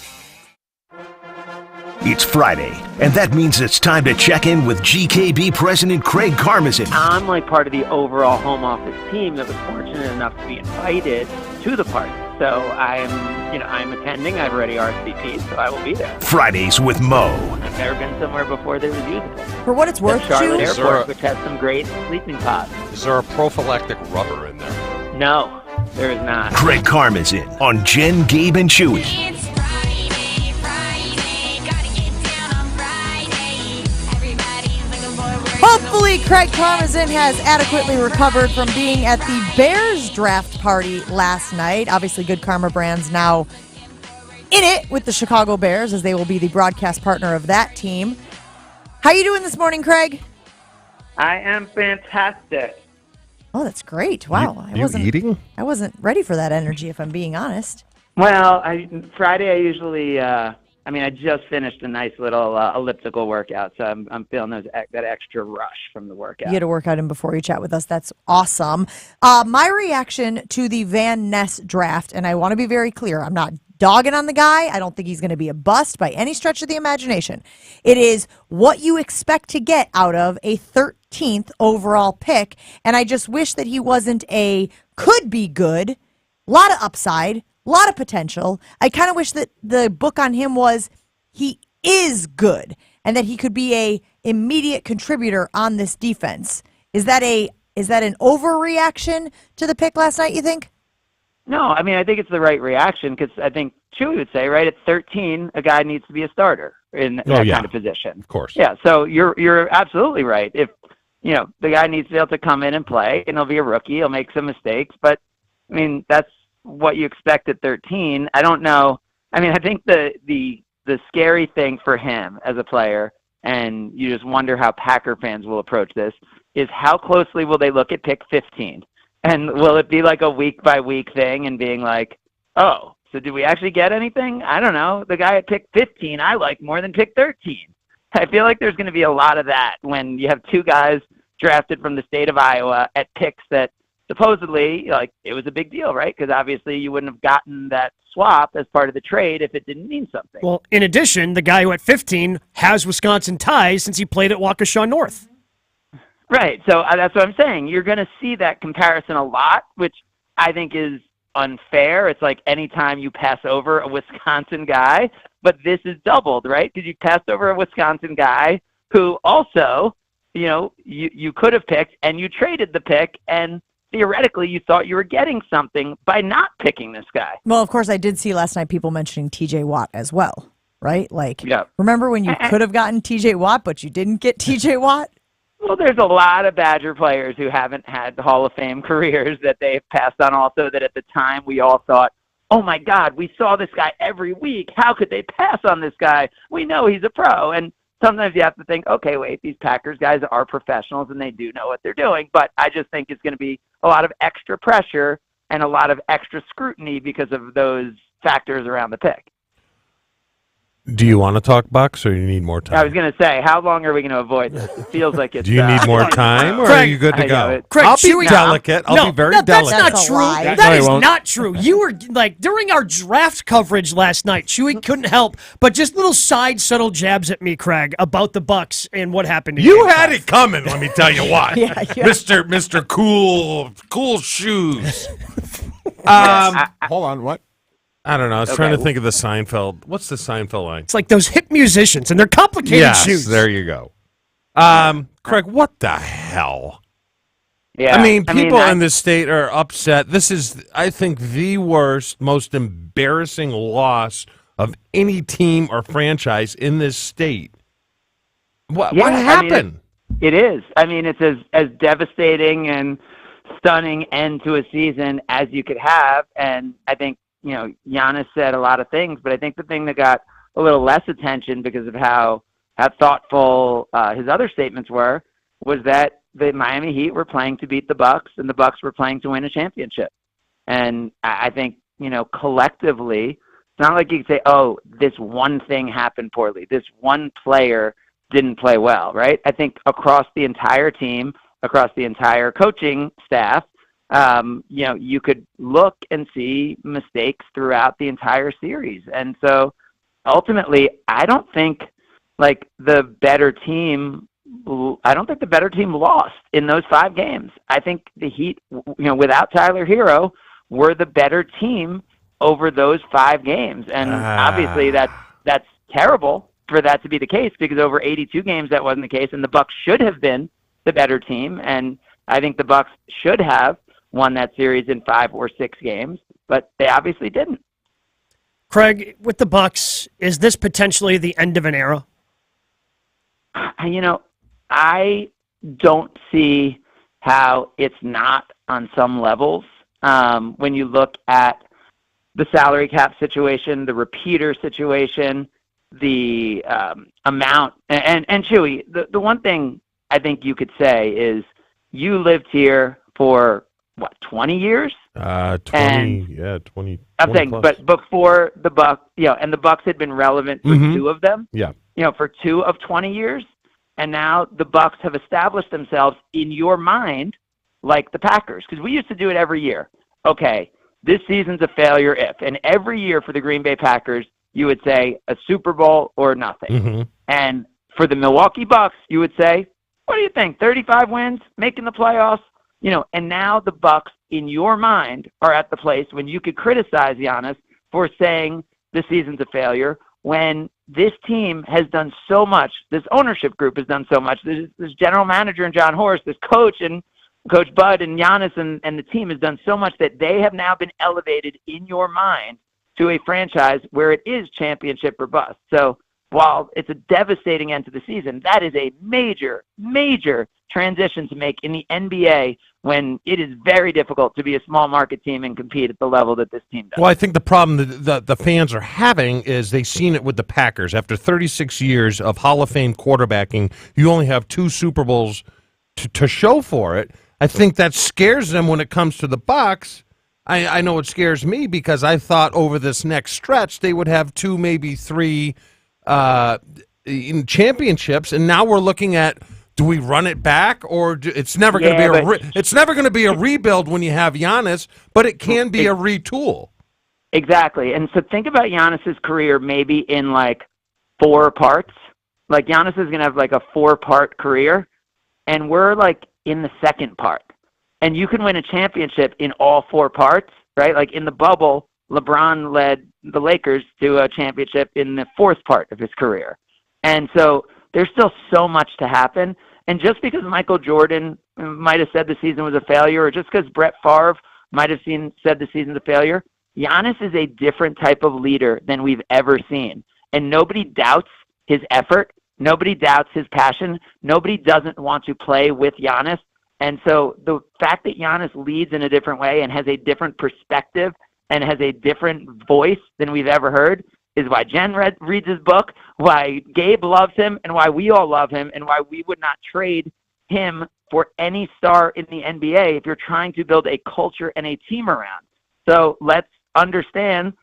It's Friday, and that means it's time to check in with GKB President Craig Karmazin. I'm like part of the overall home office team that was fortunate enough to be invited to the party. So I'm attending. I've already RSVP'd, so I will be there. Fridays with Mo. I've never been somewhere before that was usable. For what it's worth, Charlotte Airport, which has some great sleeping pods. Is there a prophylactic rubber in there? No, there is not. Craig Karmazin on Jen, Gabe, and Chewy. Hopefully, Craig Karmazin has adequately recovered from being at the Bears draft party last night. Obviously, Good Karma Brands now in it with the Chicago Bears, as they will be the broadcast partner of that team. How you doing this morning, Craig? I am fantastic. Oh, that's great. Wow. You eating? I wasn't ready for that energy, if I'm being honest. Well, Friday I usually I mean, I just finished a nice little elliptical workout, so I'm feeling that extra rush from the workout. You had to work out him before you chat with us. That's awesome. My reaction to the Van Ness draft, and I want to be very clear, I'm not dogging on the guy. I don't think he's going to be a bust by any stretch of the imagination. It is what you expect to get out of a 13th overall pick, and I just wish that he wasn't a could be good, a lot of upside, a lot of potential. I kind of wish that the book on him was he is good and that he could be a immediate contributor on this defense. Is that an overreaction to the pick last night, you think? No, I mean, I think it's the right reaction because I think Chewy would say, right, at 13, a guy needs to be a starter in that kind of position. Of course. Yeah, so you're absolutely right. If, the guy needs to be able to come in and play, and he'll be a rookie, he'll make some mistakes, but, I mean, that's what you expect at 13. I don't know. I mean, I think the scary thing for him as a player, and you just wonder how Packer fans will approach this, is how closely will they look at pick 15? And will it be like a week-by-week thing and being like, oh, so did we actually get anything? I don't know. The guy at pick 15 I like more than pick 13. I feel like there's going to be a lot of that when you have two guys drafted from the state of Iowa at picks that supposedly, it was a big deal, right? Because obviously you wouldn't have gotten that swap as part of the trade if it didn't mean something. Well, in addition, the guy who at 15 has Wisconsin ties since he played at Waukesha North. Right. So that's what I'm saying. You're going to see that comparison a lot, which I think is unfair. It's like anytime you pass over a Wisconsin guy, but this is doubled, right? Because you passed over a Wisconsin guy who also, you could have picked and you traded the pick, and theoretically you thought you were getting something by not picking this guy. Well, of course, I did see last night people mentioning TJ Watt as well, right? Remember when you could have gotten TJ Watt, but you didn't get TJ Watt? Well, there's a lot of Badger players who haven't had Hall of Fame careers that they've passed on also that at the time we all thought, oh, my God, we saw this guy every week. How could they pass on this guy? We know he's a pro. And sometimes you have to think, okay, wait, these Packers guys are professionals and they do know what they're doing. But I just think it's going to be a lot of extra pressure and a lot of extra scrutiny because of those factors around the pick. Do you want to talk Bucks, or you need more time? I was going to say, how long are we going to avoid this? It feels like it's... Do you need more time, or Craig, are you good to go? Craig, I'll be delicate. I'll be very delicate. That's not true. That is not true. You were, during our draft coverage last night, Chewy couldn't help but just little side subtle jabs at me, Craig, about the Bucks and what happened to you. Had it coming, let me tell you what. Yeah. Mr. Cool Shoes. Hold on, what? I don't know. I was trying to think of the Seinfeld. What's the Seinfeld line? It's like those hip musicians, and they're complicated shoes. There you go. Craig, what the hell? Yeah, I mean, people in this state are upset. This is, I think, the worst, most embarrassing loss of any team or franchise in this state. What happened? It is. I mean, it's as devastating and stunning end to a season as you could have, and I think, Giannis said a lot of things, but I think the thing that got a little less attention because of how thoughtful his other statements were was that the Miami Heat were playing to beat the Bucks, and the Bucks were playing to win a championship. And I think, collectively, it's not like you can say, oh, this one thing happened poorly. This one player didn't play well, right? I think across the entire team, across the entire coaching staff, you could look and see mistakes throughout the entire series. And so ultimately, I don't think the better team lost in those 5 games. I think the Heat, without Tyler Hero, were the better team over those 5 games. And obviously that's terrible for that to be the case, because over 82 games that wasn't the case, and the Bucks should have been the better team. And I think the Bucks should have won that series in 5 or 6 games, but they obviously didn't. Craig, with the Bucks, is this potentially the end of an era? I don't see how it's not on some levels. When you look at the salary cap situation, the repeater situation, the amount, and Chewy, the one thing I think you could say is you lived here for what, 20 years? 20, And 20. I'm 20 saying, plus. but before the Bucks, and the Bucks had been relevant for Mhm. two of them. Yeah. For 2 of 20 years, and now the Bucks have established themselves in your mind like the Packers, because we used to do it every year. Okay, this season's a failure if, and every year for the Green Bay Packers, you would say a Super Bowl or nothing. Mhm. And for the Milwaukee Bucks, you would say, what do you think, 35 wins, making the playoffs? And now the Bucks, in your mind, are at the place when you could criticize Giannis for saying the season's a failure, when this team has done so much, this ownership group has done so much, this general manager and John Horst, this coach and Coach Bud and Giannis and the team has done so much that they have now been elevated in your mind to a franchise where it is championship or bust. So while it's a devastating end to the season, that is a major, major transition to make in the NBA when it is very difficult to be a small market team and compete at the level that this team does. Well, I think the problem that the fans are having is they've seen it with the Packers. After 36 years of Hall of Fame quarterbacking, you only have 2 Super Bowls to show for it. I think that scares them when it comes to the Bucks. I know it scares me because I thought over this next stretch they would have 2, maybe 3 championships, and now we're looking at, do we run it back, or it's never going to be it's never going to be a rebuild when you have Giannis, but it can be a retool. Exactly. And so think about Giannis's career maybe in like 4 parts. Like Giannis is going to have like a 4-part career, and we're like in the 2nd part. And you can win a championship in all 4 parts, right? Like in the bubble, LeBron led the Lakers to a championship in the 4th part of his career. And so there's still so much to happen. And just because Michael Jordan might have said the season was a failure, or just because Brett Favre might have said the season's a failure, Giannis is a different type of leader than we've ever seen. And nobody doubts his effort. Nobody doubts his passion. Nobody doesn't want to play with Giannis. And so the fact that Giannis leads in a different way and has a different perspective and has a different voice than we've ever heard is why Jen reads his book, why Gabe loves him, and why we all love him, and why we would not trade him for any star in the NBA if you're trying to build a culture and a team around. So let's understand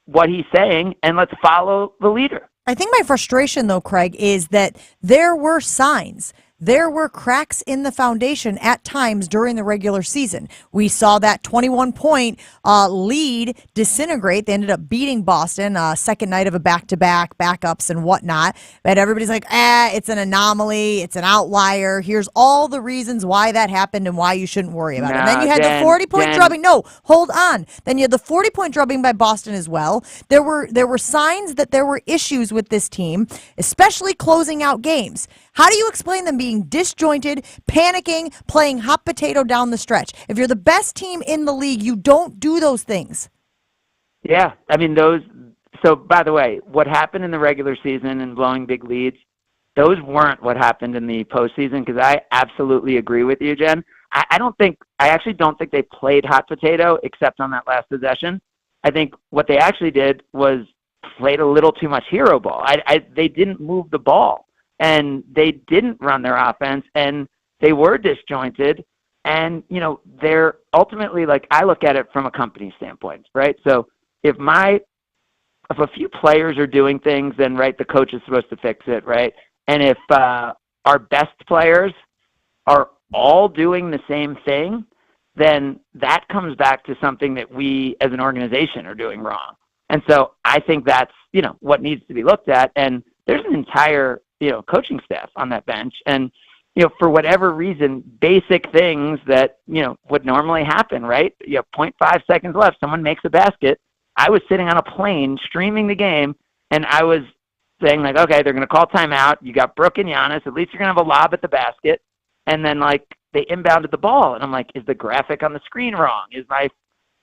what he's saying, and let's follow the leader. I think my frustration, though, Craig, is that there were signs. There were cracks in the foundation at times during the regular season. We saw that 21-point lead disintegrate. They ended up beating Boston, second night of a back-to-back, backups and whatnot. But everybody's like, it's an anomaly. It's an outlier. Here's all the reasons why that happened and why you shouldn't worry about it. And then you had the 40-point drubbing. No, hold on. Then you had the 40-point drubbing by Boston as well. There were signs that there were issues with this team, especially closing out games. How do you explain them being disjointed, panicking, playing hot potato down the stretch? If you're the best team in the league, you don't do those things. Yeah, I mean, so by the way, what happened in the regular season and blowing big leads, those weren't what happened in the postseason, because I absolutely agree with you, Jen. I actually don't think they played hot potato except on that last possession. I think what they actually did was played a little too much hero ball. They didn't move the ball. And they didn't run their offense, and they were disjointed. And, they're ultimately, like, I look at it from a company standpoint, right? So if a few players are doing things, then, right, the coach is supposed to fix it, right? And if our best players are all doing the same thing, then that comes back to something that we as an organization are doing wrong. And so I think that's, what needs to be looked at. And there's an entire coaching staff on that bench. And, for whatever reason, basic things that, would normally happen, right? 0.5 seconds left, someone makes a basket. I was sitting on a plane streaming the game, and I was saying, like, okay, they're going to call timeout. You got Brooke and Giannis. At least you're going to have a lob at the basket. And then, like, they inbounded the ball. And I'm like, is the graphic on the screen wrong? Is my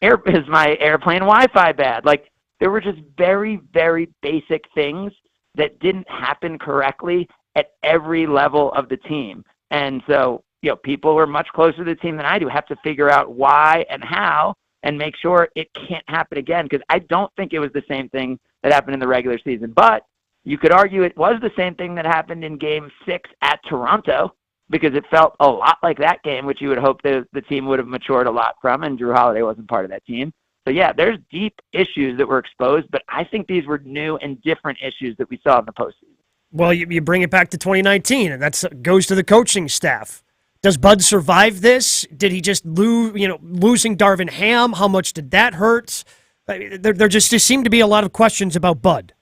airplane Wi-Fi bad? Like, there were just very, very basic things that didn't happen correctly at every level of the team. And so, people who are much closer to the team than I do have to figure out why and how and make sure it can't happen again, because I don't think it was the same thing that happened in the regular season. But you could argue it was the same thing that happened in Game 6 at Toronto, because it felt a lot like that game, which you would hope the team would have matured a lot from, and Drew Holiday wasn't part of that team. So, yeah, there's deep issues that were exposed, but I think these were new and different issues that we saw in the postseason. Well, you bring it back to 2019, and that goes to the coaching staff. Does Bud survive this? Did he just losing Darvin Ham? How much did that hurt? I mean, there just seem to be a lot of questions about Bud.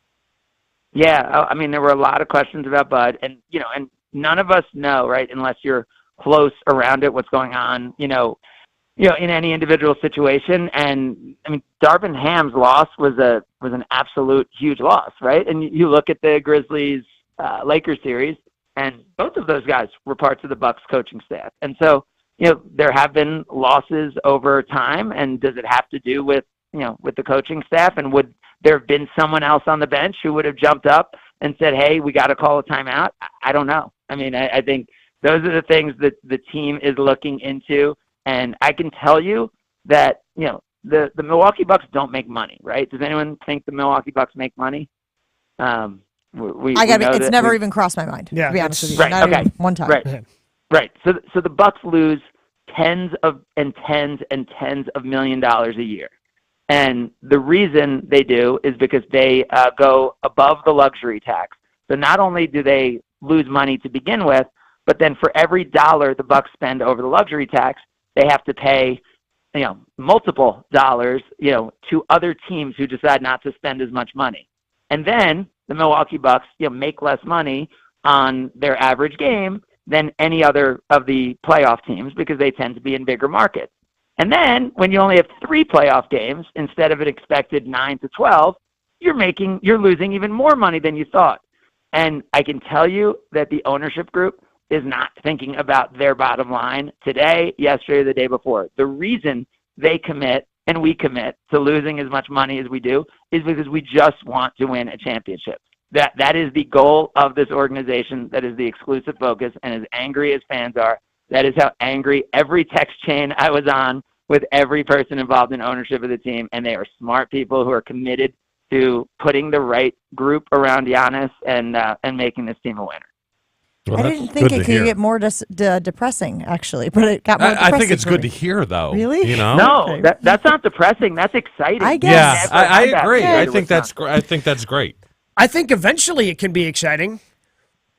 Yeah, I mean, there were a lot of questions about Bud, and none of us know, right, unless you're close around it, what's going on, in any individual situation. And I mean, Darvin Ham's loss was an absolute huge loss, right? And you look at the Grizzlies Lakers series, and both of those guys were parts of the Bucks coaching staff. And so, there have been losses over time, and does it have to do with the coaching staff? And would there have been someone else on the bench who would have jumped up and said, hey, we got to call a timeout? I don't know. I mean, I think those are the things that the team is looking into. And I can tell you that, the Milwaukee Bucks don't make money, right? Does anyone think the Milwaukee Bucks make money? It's never even crossed my mind, to be honest with you. Right, Not okay. even one time. Right. So the Bucks lose tens of millions of dollars a year. And the reason they do is because they go above the luxury tax. So not only do they lose money to begin with, but then for every dollar the Bucks spend over the luxury tax, they have to pay, multiple dollars, to other teams who decide not to spend as much money. And then the Milwaukee Bucks, make less money on their average game than any other of the playoff teams because they tend to be in bigger markets. And then when you only have 3 playoff games instead of an expected 9 to 12, you're losing even more money than you thought. And I can tell you that the ownership group is not thinking about their bottom line today, yesterday, or the day before. The reason they commit and we commit to losing as much money as we do is because we just want to win a championship. That is the goal of this organization. That is the exclusive focus. And as angry as fans are, that is how angry every text chain I was on with every person involved in ownership of the team. And they are smart people who are committed to putting the right group around Giannis and making this team a winner. Well, I didn't think it could get more depressing, actually, but it got more depressing. I think it's good to hear, though. Really? No, Okay. that's not depressing. That's exciting. I guess. Yeah, I agree. I think that's great. I think eventually it can be exciting.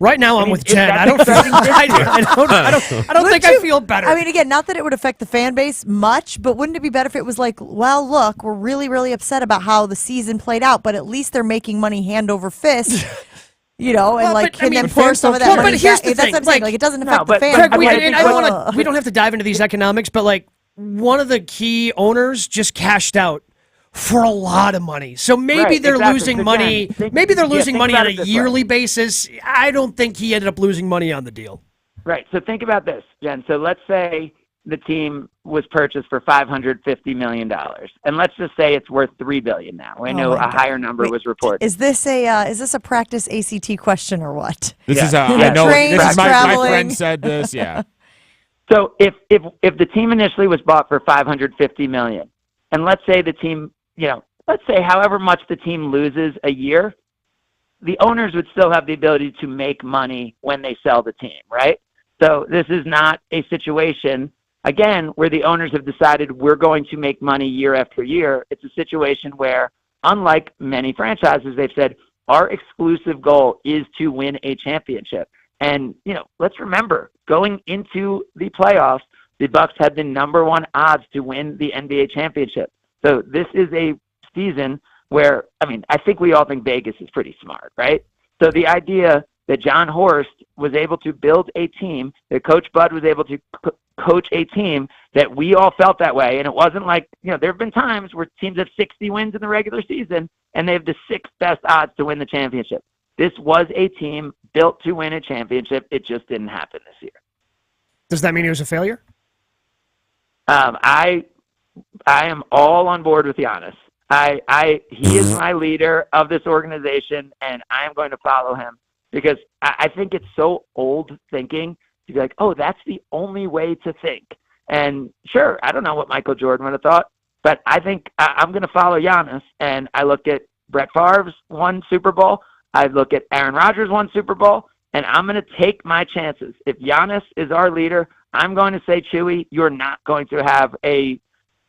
Right now, I'm with Jen. that's I don't think I feel better. I mean, again, not that it would affect the fan base much, but wouldn't it be better if it was like, well, look, we're really, really upset about how the season played out, but at least they're making money hand over fist. And then pour some of that money but here's back. the That's thing. what I'm saying. Like, it doesn't affect the fans. Craig, we don't have to dive into these economics, but one of the key owners just cashed out for a lot of money. So maybe they're losing money. Maybe they're losing money on a yearly basis. I don't think he ended up losing money on the deal. Right. So think about this, Jen. So let's say the team was purchased for $550 million. And let's just say it's worth $3 billion now. I know a higher number was reported. Is this a practice ACT question or what? This is I know. This is my friend said this. Yeah. So if the team initially was bought for $550 million, and let's say the team, let's say however much the team loses a year, the owners would still have the ability to make money when they sell the team, right? So this is not a situation, again, where the owners have decided we're going to make money year after year. It's a situation where, unlike many franchises, they've said our exclusive goal is to win a championship. And, let's remember, going into the playoffs, the Bucks had the number 1 odds to win the NBA championship. So this is a season where, I think we all think Vegas is pretty smart, right? So the idea that John Horst was able to build a team, that Coach Bud was able to coach a team, that we all felt that way. And it wasn't like, there have been times where teams have 60 wins in the regular season and they have the 6th best odds to win the championship. This was a team built to win a championship. It just didn't happen this year. Does that mean he was a failure? I am all on board with Giannis. He is my leader of this organization, and I am going to follow him because I think it's so old thinking to be like, oh, that's the only way to think. And sure, I don't know what Michael Jordan would have thought, but I think I'm going to follow Giannis. And I look at Brett Favre's 1 Super Bowl. I look at Aaron Rodgers' 1 Super Bowl. and I'm going to take my chances. If Giannis is our leader, I'm going to say, Chewy, you're not going to have a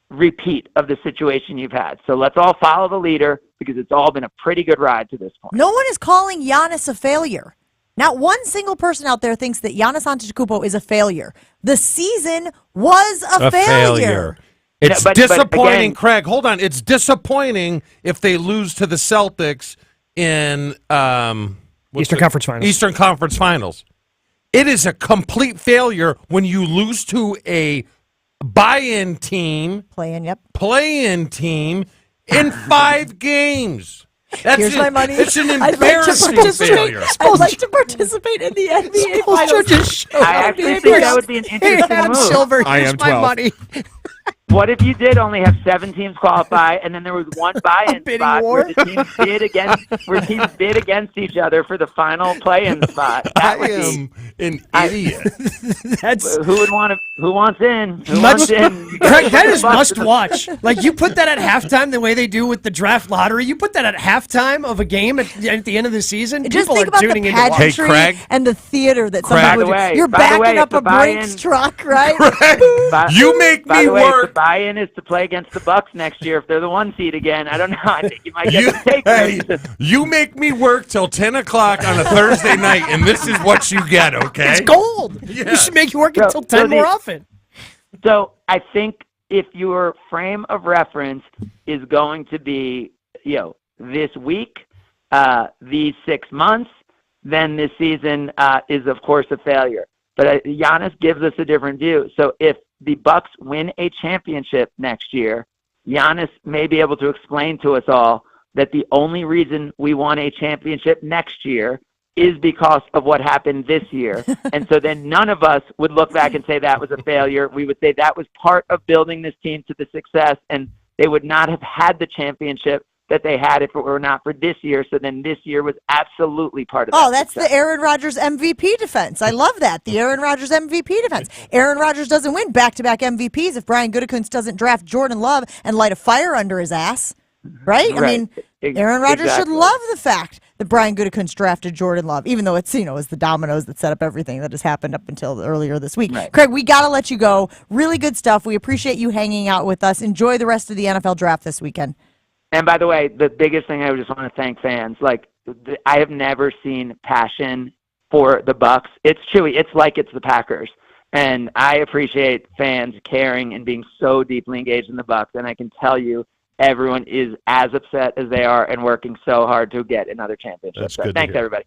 repeat of the situation you've had. So let's all follow the leader because it's all been a pretty good ride to this point. No one is calling Giannis a failure. Not one single person out there thinks that Giannis Antetokounmpo is a failure. The season was a failure. It's but disappointing, again, Craig. Hold on. It's disappointing if they lose to the Celtics in Eastern Conference Finals. Eastern Conference Finals. It is a complete failure when you lose to a buy-in team, play-in team in 5 games. Here's my money. It's an I'd like to embarrassing participate. failure. I'd like to participate in the NBA Finals. I actually think that would be an interesting move. Silver, I here's am my 12. money. What if you did only have 7 teams qualify, and then there was one buy-in bidding spot war? where the teams bid against each other for the final play-in spot? That would am an idiot. That's who wants in? Who much, wants in? Craig, that is must watch. Like, you put that at halftime the way they do with the draft lottery. You put that at halftime of a game at the end of the season. Just people think are about the tuning into watch. pageantry Craig. and the theater that Craig. somebody would By the way- do. You're by the backing way, up if a the buy-in- Brinks truck, right? You make By me the way, if the work. buy-in is to play against the Bucks next year if they're the 1 seed again. I don't know. I think you might get You, some takers. you make me work till 10 o'clock on a Thursday night, and this is what you get, okay? It's gold. Yeah. You should make you work So- until 10 so more the- often. So I think if your frame of reference is going to be, this week, these 6 months, then this season is, of course, a failure. But Giannis gives us a different view. So if the Bucks win a championship next year, Giannis may be able to explain to us all that the only reason we won a championship next year is because of what happened this year. And so then none of us would look back and say that was a failure. We would say that was part of building this team to the success, and they would not have had the championship that they had if it were not for this year. So then this year was absolutely part of that. Oh, that's the Aaron Rodgers MVP defense. I love that. The Aaron Rodgers MVP defense. Aaron Rodgers doesn't win back-to-back MVPs if Brian Gutekunst doesn't draft Jordan Love and light a fire under his ass. Right? I mean, Aaron Rodgers should love the fact that Brian Gutekunst drafted Jordan Love, even though it's, it's the dominoes that set up everything that has happened up until earlier this week. Right. Craig, we got to let you go. Really good stuff. We appreciate you hanging out with us. Enjoy the rest of the NFL draft this weekend. And by the way, the biggest thing I just want to thank fans. Like, I have never seen passion for the Bucks. It's Chewy. It's like it's the Packers. And I appreciate fans caring and being so deeply engaged in the Bucks. And I can tell you, everyone is as upset as they are and working so hard to get another championship. That's So good to thanks, hear. everybody.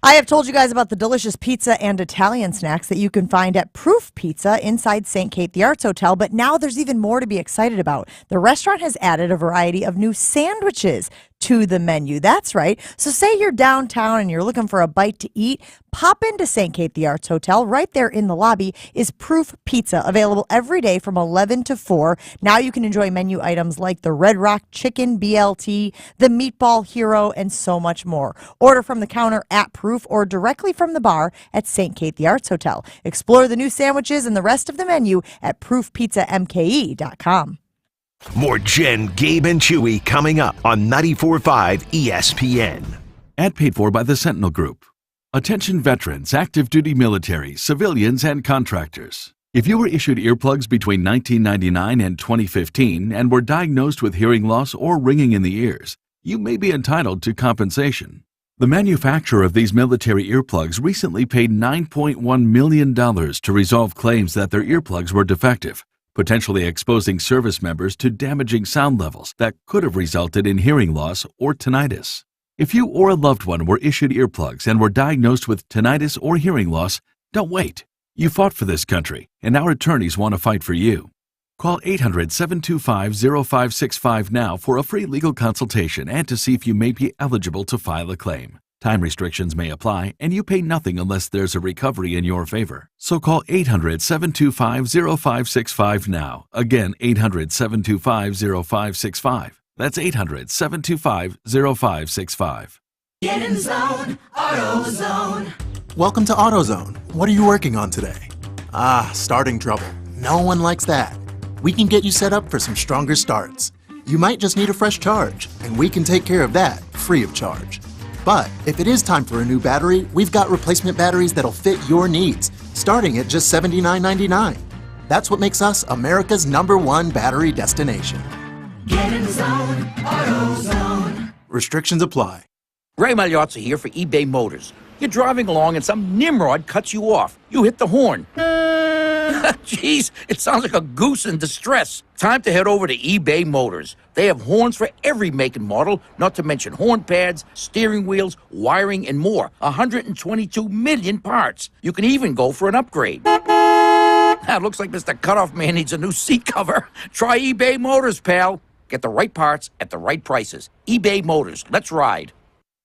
I have told you guys about the delicious pizza and Italian snacks that you can find at Proof Pizza inside St. Kate the Arts Hotel, but now there's even more to be excited about. The restaurant has added a variety of new sandwiches to the menu. That's right. So say you're downtown and you're looking for a bite to eat, pop into St. Kate the Arts Hotel. Right there in the lobby is Proof Pizza, available every day from 11 to 4. Now you can enjoy menu items like the Red Rock Chicken BLT, the Meatball Hero, and so much more. Order from the counter at Proof or directly from the bar at St. Kate the Arts Hotel. Explore the new sandwiches and the rest of the menu at proofpizzamke.com. More Jen, Gabe, and Chewy coming up on 94.5 ESPN. Ad paid for by the Sentinel Group. Attention veterans, active duty military, civilians, and contractors. If you were issued earplugs between 1999 and 2015 and were diagnosed with hearing loss or ringing in the ears, you may be entitled to compensation. The manufacturer of these military earplugs recently paid $9.1 million to resolve claims that their earplugs were defective, potentially exposing service members to damaging sound levels that could have resulted in hearing loss or tinnitus. If you or a loved one were issued earplugs and were diagnosed with tinnitus or hearing loss, don't wait. You fought for this country, and our attorneys want to fight for you. Call 800-725-0565 now for a free legal consultation and to see if you may be eligible to file a claim. Time restrictions may apply, and you pay nothing unless there's a recovery in your favor. So call 800-725-0565 now. Again, 800-725-0565. That's 800-725-0565. Get in zone, AutoZone. Welcome to AutoZone. What are you working on today? Starting trouble. No one likes that. We can get you set up for some stronger starts. You might just need a fresh charge, and we can take care of that free of charge. But if it is time for a new battery, we've got replacement batteries that'll fit your needs, starting at just $79.99. That's what makes us America's #1 battery destination. Get in the zone, AutoZone. Restrictions apply. Ray Magliozzi here for eBay Motors. You're driving along and some nimrod cuts you off. You hit the horn. Jeez, it sounds like a goose in distress. Time to head over to eBay Motors. They have horns for every make and model, not to mention horn pads, steering wheels, wiring, and more. 122 million parts. You can even go for an upgrade. Now, it looks like Mr. Cutoff Man needs a new seat cover. Try eBay Motors, pal. Get the right parts at the right prices. eBay Motors. Let's ride.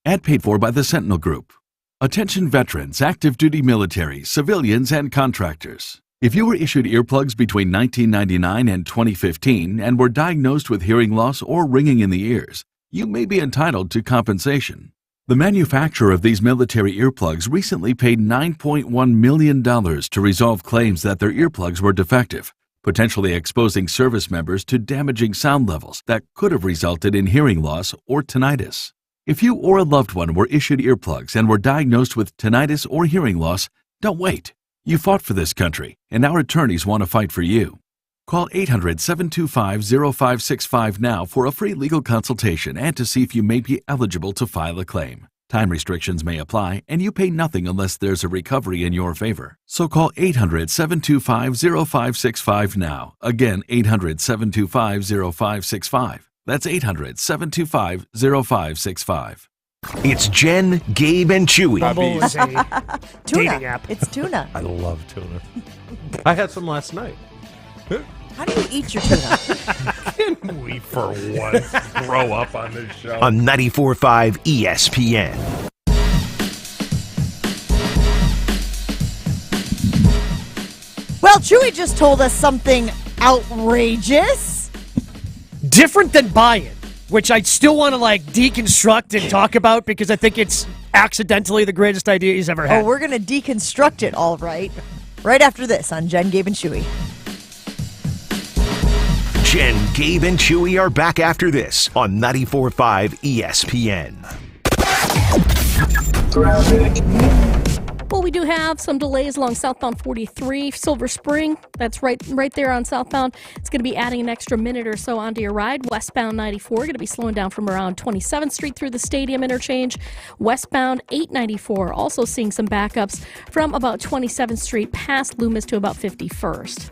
Ad paid for by the Sentinel Group. Attention veterans, active duty military, civilians, and contractors. If you were issued earplugs between 1999 and 2015 and were diagnosed with hearing loss or ringing in the ears, you may be entitled to compensation. The manufacturer of these military earplugs recently paid $9.1 million to resolve claims that their earplugs were defective, potentially exposing service members to damaging sound levels that could have resulted in hearing loss or tinnitus. If you or a loved one were issued earplugs and were diagnosed with tinnitus or hearing loss, don't wait. You fought for this country, and our attorneys want to fight for you. Call 800-725-0565 now for a free legal consultation and to see if you may be eligible to file a claim. Time restrictions may apply, and you pay nothing unless there's a recovery in your favor. So call 800-725-0565 now. Again, 800-725-0565. That's 800-725-0565. It's Jen, Gabe, and Chewy. Bumble is a Tuna. dating app. It's tuna. I love tuna. I had some last night. How do you eat your tuna? Can we, for once, grow up on this show? On 94.5 ESPN. Well, Chewy just told us something outrageous. Different than buy-in, which I still want to deconstruct and talk about because I think it's accidentally the greatest idea he's ever had. Oh, we're going to deconstruct it all right. Right after this on Jen, Gabe, and Chewy. Jen, Gabe, and Chewy are back after this on 94.5 ESPN. Well, we do have some delays along southbound 43, Silver Spring. That's right there on southbound. It's going to be adding an extra minute or so onto your ride. Westbound 94 going to be slowing down from around 27th Street through the Stadium interchange. Westbound 894 also seeing some backups from about 27th Street past Loomis to about 51st.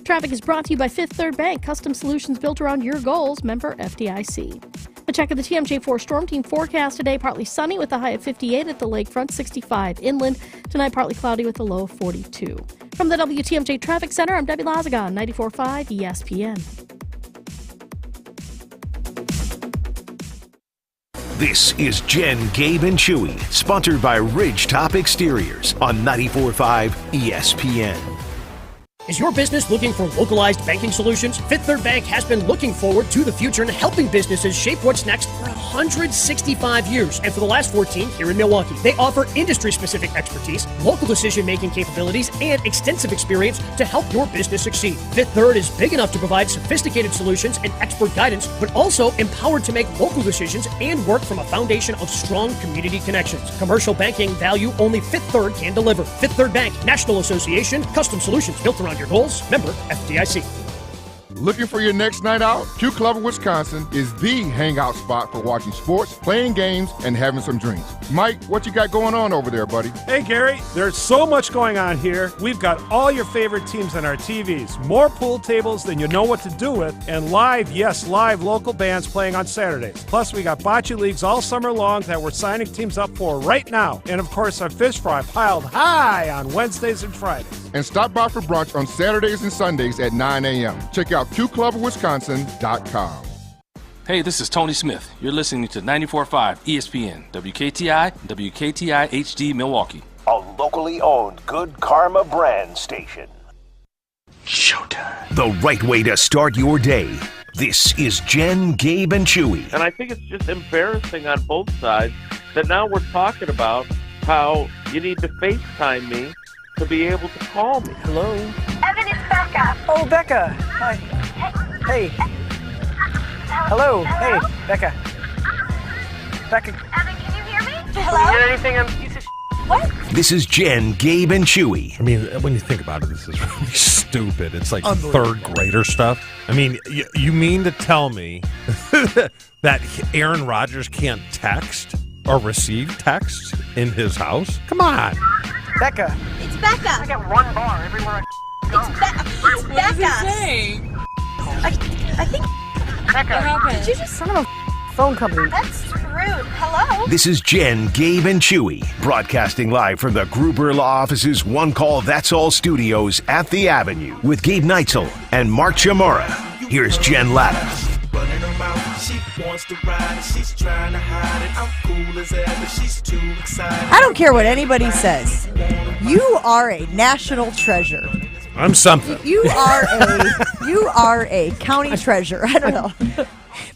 Traffic is brought to you by Fifth Third Bank, custom solutions built around your goals, member FDIC. A check of the TMJ4 Storm Team forecast today, partly sunny with a high of 58 at the lakefront, 65 inland. Tonight, partly cloudy with a low of 42. From the WTMJ Traffic Center, I'm Debbie Lazaga, 94.5 ESPN. This is Jen, Gabe, and Chewy, sponsored by Ridgetop Exteriors on 94.5 ESPN. Is your business looking for localized banking solutions? Fifth Third Bank has been looking forward to the future and helping businesses shape what's next for 165 years. And for the last 14 here in Milwaukee. They offer industry-specific expertise, local decision-making capabilities, and extensive experience to help your business succeed. Fifth Third is big enough to provide sophisticated solutions and expert guidance, but also empowered to make local decisions and work from a foundation of strong community connections. Commercial banking value only Fifth Third can deliver. Fifth Third Bank, National Association, custom solutions built around your goals, member FDIC. Looking for your next night out? Q Club of Wisconsin is the hangout spot for watching sports, playing games, and having some drinks. Mike, what you got going on over there, buddy? Hey, Gary, there's so much going on here. We've got all your favorite teams on our TVs, more pool tables than you know what to do with, and live local bands playing on Saturdays. Plus, we got bocce leagues all summer long that we're signing teams up for right now. And, of course, our fish fry piled high on Wednesdays and Fridays. And stop by for brunch on Saturdays and Sundays at 9 a.m. Check out QClubOfWisconsin.com. Hey, this is Tony Smith. You're listening to 94.5 ESPN, WKTI, WKTI HD Milwaukee. A locally owned Good Karma brand station. Showtime. The right way to start your day. This is Jen, Gabe, and Chewy. And I think it's just embarrassing on both sides that now we're talking about how you need to FaceTime me to be able to call me. Hello? Evan, it's Becca. Oh, Becca. Hi. Hey. Hello. Hey, Becca. Becca. Evan, can you hear me? Hello? You hear anything? I'm piece of What? This is Jen, Gabe, and Chewy. I mean, when you think about it, this is really stupid. It's like third grader stuff. I mean, you mean to tell me that Aaron Rodgers can't text or receive texts in his house? Come on. Becca. It's Becca. I got one bar everywhere I go. It's Becca. I think. Becca. What happened? Did you just son of a phone company? That's rude. Hello? This is Jen, Gabe, and Chewy, broadcasting live from the Gruber Law Office's One Call That's All studios at the Avenue with Gabe Neitzel and Mark Chamorro. Here's Jen Latta. Running her mouth, she wants to ride, she's trying to hide it. I'm cool as ever, she's too excited. I don't care what anybody says. You are a national treasure. I'm something. You are a county treasure. I don't know.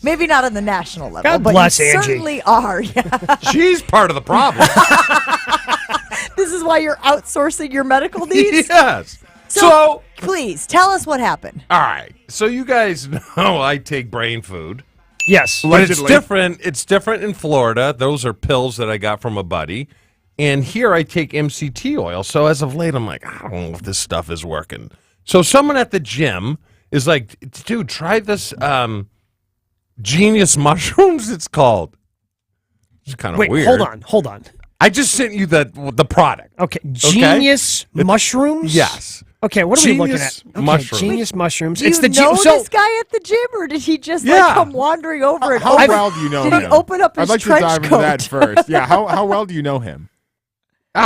Maybe not on the national level, God but bless you Angie. certainly are. Yeah. She's part of the problem. This is why you're outsourcing your medical needs? Yes. So, please, tell us what happened. All right. So you guys know I take brain food. Yes. But it's different. It's different in Florida. Those are pills that I got from a buddy. And here I take MCT oil. So as of late, I'm like, I don't know if this stuff is working. So someone at the gym is like, dude, try this Genius Mushrooms, it's called. It's kind of Wait, weird. hold on. I just sent you the product. Okay, Genius Mushrooms? Yes. Okay, what are we looking Genius at? Okay, Mushrooms. Genius Mushrooms. Do you know this guy at the gym, or did he just like come wandering over and How open, well do you know did him? he open up his I'd like to trench dive into coat? that first. Yeah, how well do you know him?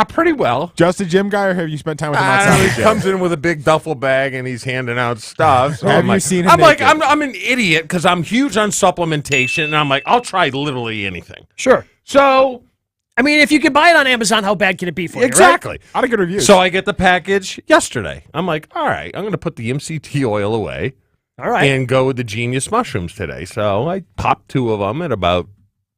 Pretty well. Just a gym guy, or have you spent time with him outside the He gym? comes in with a big duffel bag and he's handing out stuff. So Have I'm you like, seen him I'm like, naked? I'm an idiot because I'm huge on supplementation, and I'm like, I'll try literally anything. Sure. So, I mean, if you can buy it on Amazon, how bad can it be for you? exactly. Right? I had a good review. So I get the package yesterday. I'm like, all right, I'm going to put the MCT oil away. All right. And go with the Genius Mushrooms today. So I popped 2 of them at about,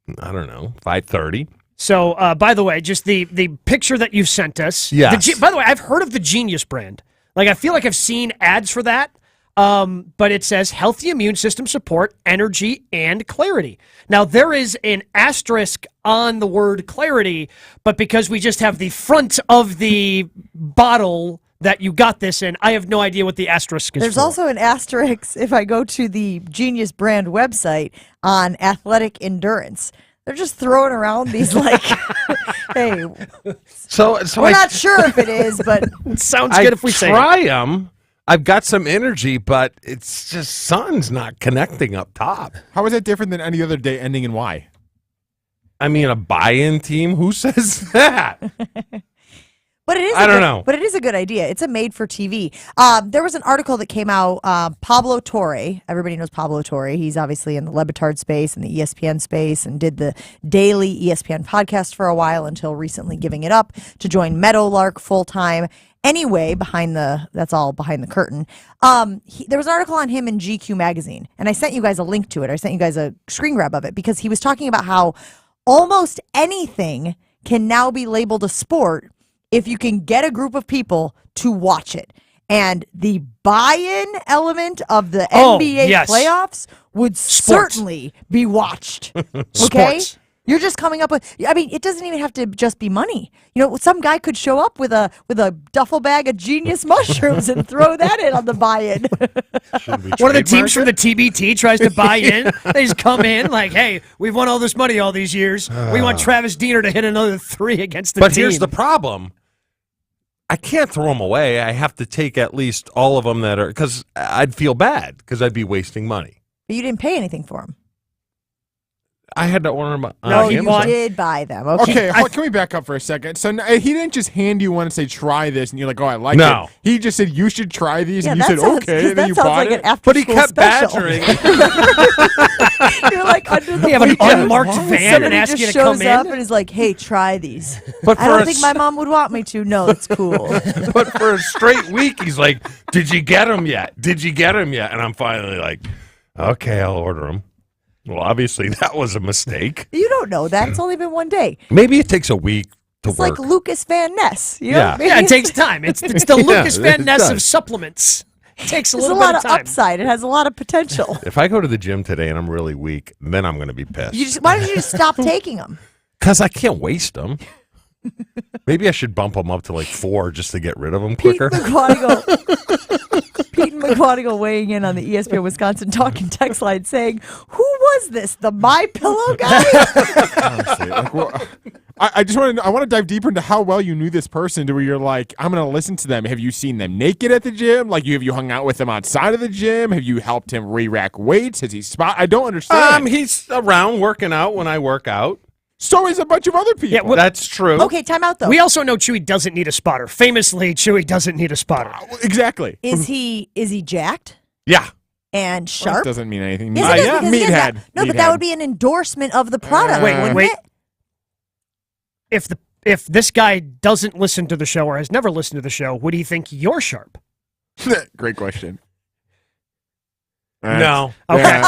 5:30. So, by the way, just the picture that you've sent us. Yes. By the way, I've heard of the Genius brand. Like, I feel like I've seen ads for that. But it says healthy immune system support, energy, and clarity. Now, there is an asterisk on the word clarity, but because we just have the front of the bottle that you got this in, I have no idea what the asterisk is There's for. also an asterisk if I go to the Genius brand website on athletic endurance. They're just throwing around these like, hey, So we're not sure if it is, but it sounds good if we say it. try them. I've got some energy, but it's just sun's not connecting up top. How is that different than any other day ending in Y? I mean, a buy-in team? Who says that? But it is. I don't know. But it is a good idea. It's a made for TV. There was an article that came out. Pablo Torre. Everybody knows Pablo Torre. He's obviously in the Le Batard space and the ESPN space, and did the daily ESPN podcast for a while until recently giving it up to join Meadowlark full time. Anyway, that's all behind the curtain. There was an article on him in GQ magazine, and I sent you guys a link to it. I sent you guys a screen grab of it because he was talking about how almost anything can now be labeled a sport if you can get a group of people to watch it. And the buy-in element of the NBA playoffs would certainly be watched. Okay? Sports. You're just coming up with, I mean, it doesn't even have to just be money. You know, some guy could show up with a duffel bag of Genius Mushrooms and throw that in on the buy-in. One of the teams from the TBT tries to buy in. They just come in like, hey, we've won all this money all these years. We want Travis Diener to hit another 3 against the team. But here's the problem. I can't throw them away. I have to take at least all of them that are, because I'd feel bad because I'd be wasting money. But you didn't pay anything for them. I had to order them. No, you did buy them. Okay, can we back up for a second? So he didn't just hand you one and say, try this, and you're like, oh, I like No. it. He just said, you should try these, Yeah, and you that said, sounds- okay, and then that you sounds bought like it. an after But he school kept special. badgering. You're like under the You have an window. unmarked van and Somebody ask just you to shows come up in? and is like, hey, try these. But I for don't a think s- my mom would want me to. No, it's cool. But for a straight week, he's like, did you get them yet? Did you get them yet? And I'm finally like, okay, I'll order them. Well, obviously, that was a mistake. You don't know that. It's only been one day. Maybe it takes a week to It's work. like Lucas Van Ness. You know? Yeah. Maybe Yeah, it it's- takes time. It's the Yeah, Lucas Van it Ness of does. supplements. It takes a There's a little lot bit of of time. upside. It has a lot of potential. If I go to the gym today and I'm really weak, then I'm going to be pissed. Why don't you just stop taking them? Because I can't waste them. Maybe I should bump them up to like 4 just to get rid of them quicker. Pete and McGonigal weighing in on the ESPN Wisconsin talking text line saying, "Who was this? The My Pillow guy?" Honestly, I just want to. I want to dive deeper into how well you knew this person, to where you're like, I'm going to listen to them. Have you seen them naked at the gym? Like, have you hung out with them outside of the gym? Have you helped him re-rack weights? Has he spot? I don't understand. He's around working out when I work out. So is a bunch of other people. Yeah, that's true. Okay, time out though. We also know Chewy doesn't need a spotter. Famously, Chewy doesn't need a spotter. Exactly. Is he jacked Yeah. and sharp? That doesn't mean anything. Yes, it is, because he is Meathead. that. No, but that would be an endorsement of the product. Wait. If this guy doesn't listen to the show or has never listened to the show, would he think you're sharp? Great question. No. Okay.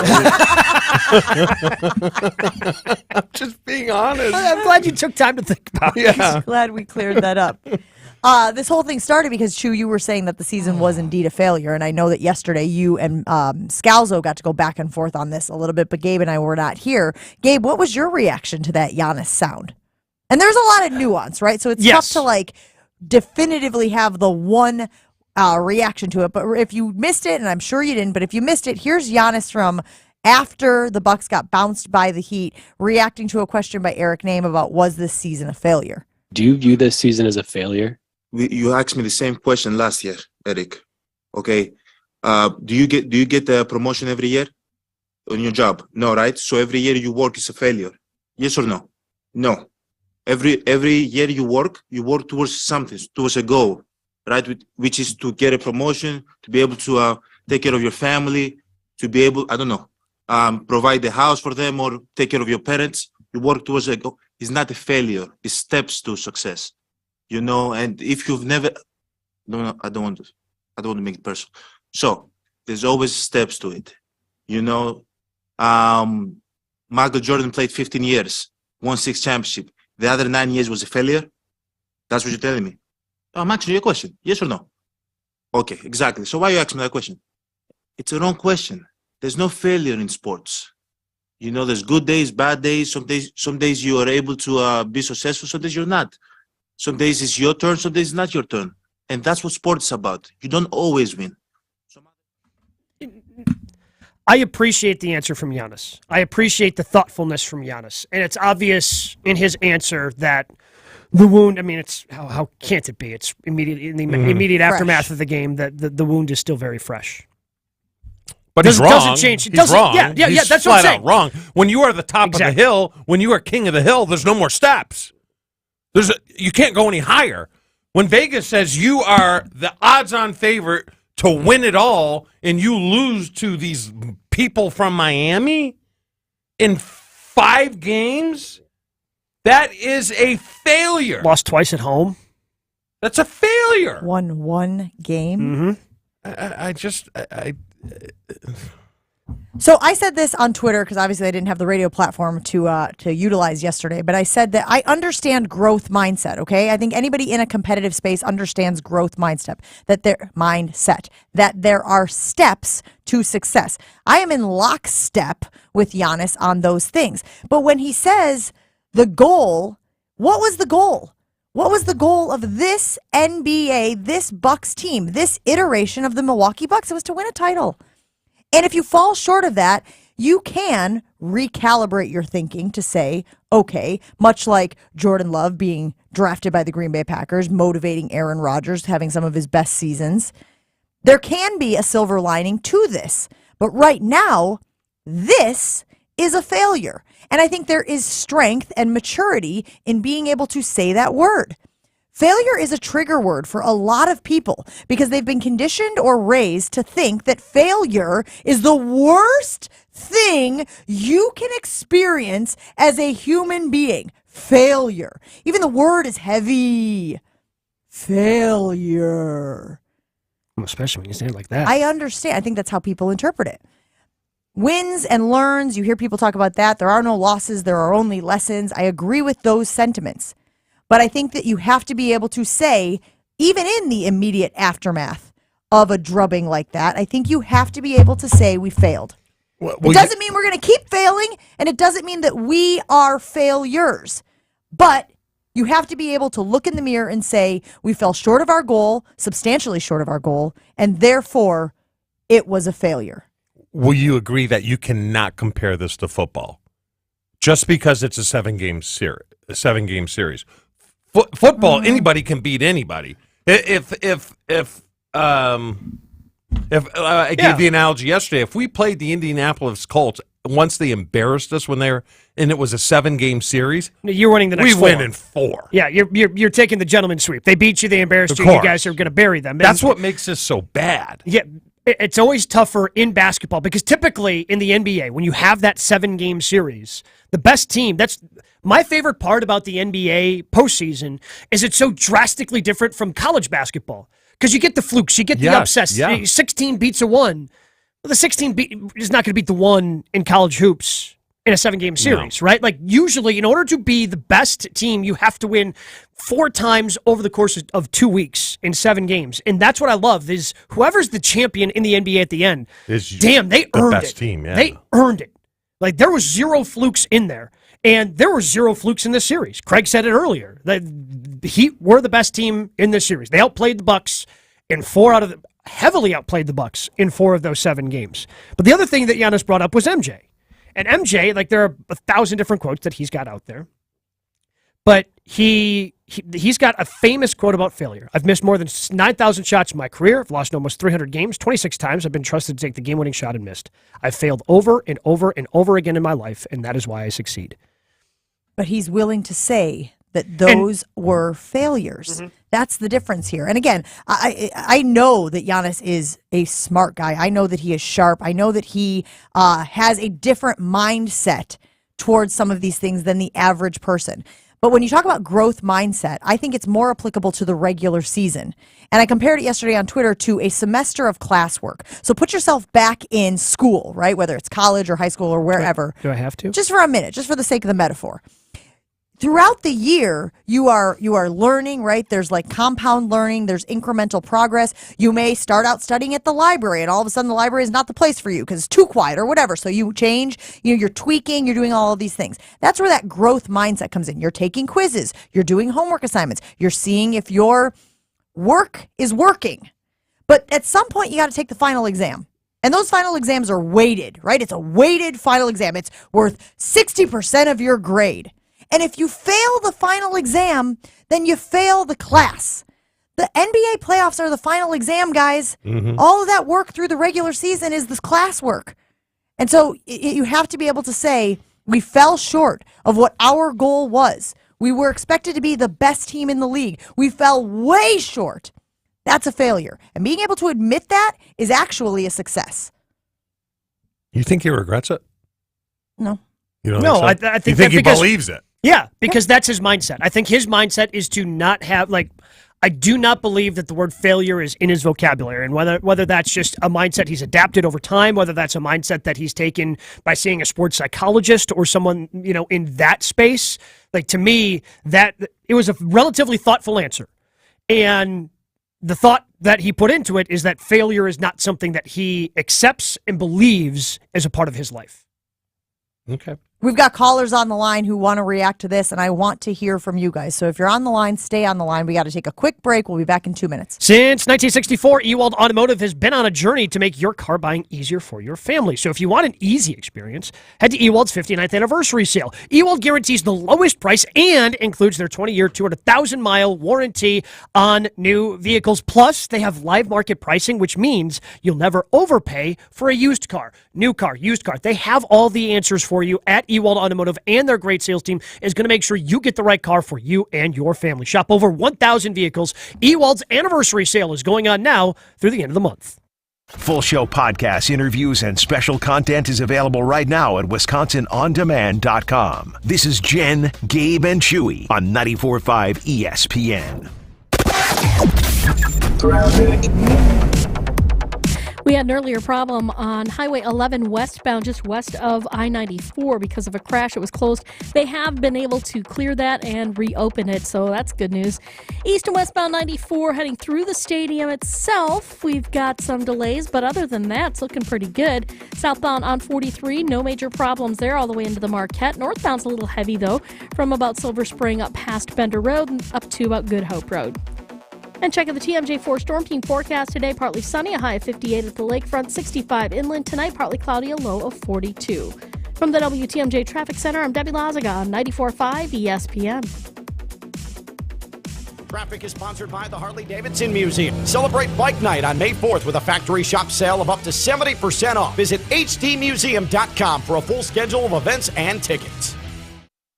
I'm just being honest. I'm glad you took time to think about it. Yeah. Glad we cleared that up. This whole thing started because, Chew, you were saying that the season was indeed a failure, and I know that yesterday you and Scalzo got to go back and forth on this a little bit, but Gabe and I were not here. Gabe, what was your reaction to that Giannis sound? And there's a lot of nuance, right? So it's tough to, like, definitively have the one reaction to it. But if you missed it, and I'm sure you didn't, but if you missed it, here's Giannis from after the Bucks got bounced by the Heat, reacting to a question by Eric Name about, was this season a failure? Do you view this season as a failure? You asked me the same question last year, Eric. Okay, do you get the promotion every year on your job? No, right? So every year you work is a failure. Yes or no? No. Every year you work towards something, towards a goal, right? Which is to get a promotion, to be able to take care of your family, to be able, I don't know, provide the house for them or take care of your parents. You work towards a goal. It's not a failure. It's steps to success. You know, and if you've never, no, I don't want to make it personal. So there's always steps to it. You know, Michael Jordan played 15 years, won 6 championships. The other 9 years was a failure. That's what you're telling me. I'm asking you a question. Yes or no? Okay, exactly. So why are you asking me that question? It's a wrong question. There's no failure in sports. You know, there's good days, bad days. Some days you are able to be successful. Some days you're not. Some days it's your turn. Some days it's not your turn. And that's what sports is about. You don't always win. I appreciate the answer from Giannis. I appreciate the thoughtfulness from Giannis. And it's obvious in his answer that the wound, I mean, it's how can't it be? It's immediate in the immediate aftermath of the game that the wound is still very fresh. But he's wrong. Doesn't change. It doesn't, wrong. Yeah, He's that's what I'm saying. Out wrong. When you are the top of the hill, when you are king of the hill, there's no more steps. You can't go any higher. When Vegas says you are the odds-on favorite to win it all, and you lose to these people from Miami in 5 games, that is a failure. Lost twice at home. That's a failure. Won 1 game. Mm-hmm. So I said this on Twitter because obviously I didn't have the radio platform to utilize yesterday, but I said that I understand growth mindset, okay? I think anybody in a competitive space understands growth mindset, that there are steps to success. I am in lockstep with Giannis on those things. But when he says the goal, what was the goal? What was the goal of this NBA, this Bucks team, this iteration of the Milwaukee Bucks? It was to win a title. And if you fall short of that, you can recalibrate your thinking to say, okay, much like Jordan Love being drafted by the Green Bay Packers, motivating Aaron Rodgers, having some of his best seasons, there can be a silver lining to this. But right now, this is a failure. And I think there is strength and maturity in being able to say that word. Failure is a trigger word for a lot of people because they've been conditioned or raised to think that failure is the worst thing you can experience as a human being. Failure. Even the word is heavy. Failure. Especially when you say it like that. I understand. I think that's how people interpret it. Wins and learns, you hear people talk about that. There are no losses. There are only lessons. I agree with those sentiments. But I think that you have to be able to say, even in the immediate aftermath of a drubbing like that, I think you have to be able to say we failed. It doesn't mean we're going to keep failing, and it doesn't mean that we are failures. But you have to be able to look in the mirror and say, we fell short of our goal, substantially short of our goal, and therefore it was a failure. Will you agree that you cannot compare this to football? Just because it's a 7-game series. Football, anybody can beat anybody. If I gave the analogy yesterday, if we played the Indianapolis Colts once they embarrassed us when and it was a 7-game series, you're winning the next we 4. win in 4. Yeah, you're taking the gentleman's sweep. They beat you, they embarrassed Of you. course. You guys are going to bury them. That's what makes this so bad. Yeah, it's always tougher in basketball because typically in the NBA, when you have that 7-game series, the best team, that's my favorite part about the NBA postseason, is it's so drastically different from college basketball. Because you get the flukes, you get the upsets. Yeah. 16 beats a 1. Well, the 16 is not going to beat the 1 in college hoops in a 7-game series, right? Like usually, in order to be the best team, you have to win 4 times over the course of 2 weeks in 7 games. And that's what I love is whoever's the champion in the NBA at the end, they earned best it. Team, yeah. They earned it. Like there was 0 flukes in there. And there were 0 flukes in this series. Craig said it earlier. The Heat were the best team in this series. They outplayed the Bucks in 4 out of the heavily outplayed the Bucks in 4 of those 7 games. But the other thing that Giannis brought up was MJ. And MJ, like there are 1,000 different quotes that he's got out there. But he's got a famous quote about failure. I've missed more than 9,000 shots in my career. I've lost almost 300 games. 26 times I've been trusted to take the game-winning shot and missed. I've failed over and over and over again in my life, and that is why I succeed. But he's willing to say that those were failures. That's the difference here. And again, I know that Giannis is a smart guy. I know that he is sharp. I know that he has a different mindset towards some of these things than the average person. But when you talk about growth mindset, I think it's more applicable to the regular season. And I compared it yesterday on Twitter to a semester of classwork. So put yourself back in school, right? Whether it's college or high school or wherever. Do I have to? Just for a minute, just for the sake of the metaphor. Throughout the year, you are learning, right? There's like compound learning. There's incremental progress. You may start out studying at the library, and all of a sudden the library is not the place for you because it's too quiet or whatever. So you change. You're tweaking. You're doing all of these things. That's where that growth mindset comes in. You're taking quizzes. You're doing homework assignments. You're seeing if your work is working. But at some point, you got to take the final exam. And those final exams are weighted, right? It's a weighted final exam. It's worth 60% of your grade. And if you fail the final exam, then you fail the class. The NBA playoffs are the final exam, guys. All of that work through the regular season is this class work. And so you have to be able to say, we fell short of what our goal was. We were expected to be the best team in the league. We fell way short. That's a failure. And being able to admit that is actually a success. You think he regrets it? No. You don't No, think so? I think you think that he because- believes it? Yeah, because that's his mindset. I think his mindset is to not have, like, I do not believe that the word failure is in his vocabulary. And whether that's just a mindset he's adapted over time, whether that's a mindset that he's taken by seeing a sports psychologist or someone, in that space, like, to me, that it was a relatively thoughtful answer. And the thought that he put into it is that failure is not something that he accepts and believes as a part of his life. Okay. We've got callers on the line who want to react to this, and I want to hear from you guys. So if you're on the line, stay on the line. We got to take a quick break. We'll be back in 2 minutes. Since 1964, Ewald Automotive has been on a journey to make your car buying easier for your family. So if you want an easy experience, head to Ewald's 59th anniversary sale. Ewald guarantees the lowest price and includes their 20-year, 200,000-mile warranty on new vehicles. Plus, they have live market pricing, which means you'll never overpay for a used car. New car, used car. They have all the answers for you at Ewald Automotive, and their great sales team is going to make sure you get the right car for you and your family. Shop over 1,000 vehicles. Ewald's anniversary sale is going on now through the end of the month. Full show podcasts, interviews, and special content is available right now at WisconsinOnDemand.com. This is Jen, Gabe, and Chewy on 94.5 ESPN. We had an earlier problem on Highway 11 westbound, just west of I-94 because of a crash. It was closed. They have been able to clear that and reopen it, so that's good news. East and westbound 94 heading through the stadium itself. We've got some delays, but other than that, it's looking pretty good. Southbound on 43, no major problems there all the way into the Marquette. Northbound's a little heavy, though, from about Silver Spring up past Bender Road and up to about Good Hope Road. And check out the TMJ4 Storm Team forecast today. Partly sunny, a high of 58 at the lakefront, 65 inland. Tonight, partly cloudy, a low of 42. From the WTMJ Traffic Center, I'm Debbie Lazaga on 94.5 ESPN. Traffic is sponsored by the Harley-Davidson Museum. Celebrate Bike Night on May 4th with a factory shop sale of up to 70% off. Visit hdmuseum.com for a full schedule of events and tickets.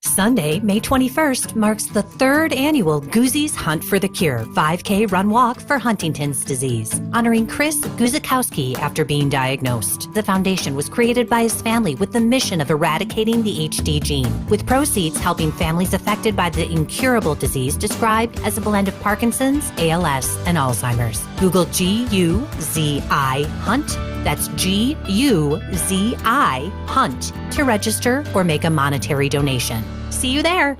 Sunday, May 21st, marks the third annual Goosey's Hunt for the Cure 5K run-walk for Huntington's disease, honoring Chris Guzikowski after being diagnosed. The foundation was created by his family with the mission of eradicating the HD gene, with proceeds helping families affected by the incurable disease described as a blend of Parkinson's, ALS, and Alzheimer's. Google G-U-Z-I Hunt. That's G-U-Z-I Hunt to register or make a monetary donation. See you there.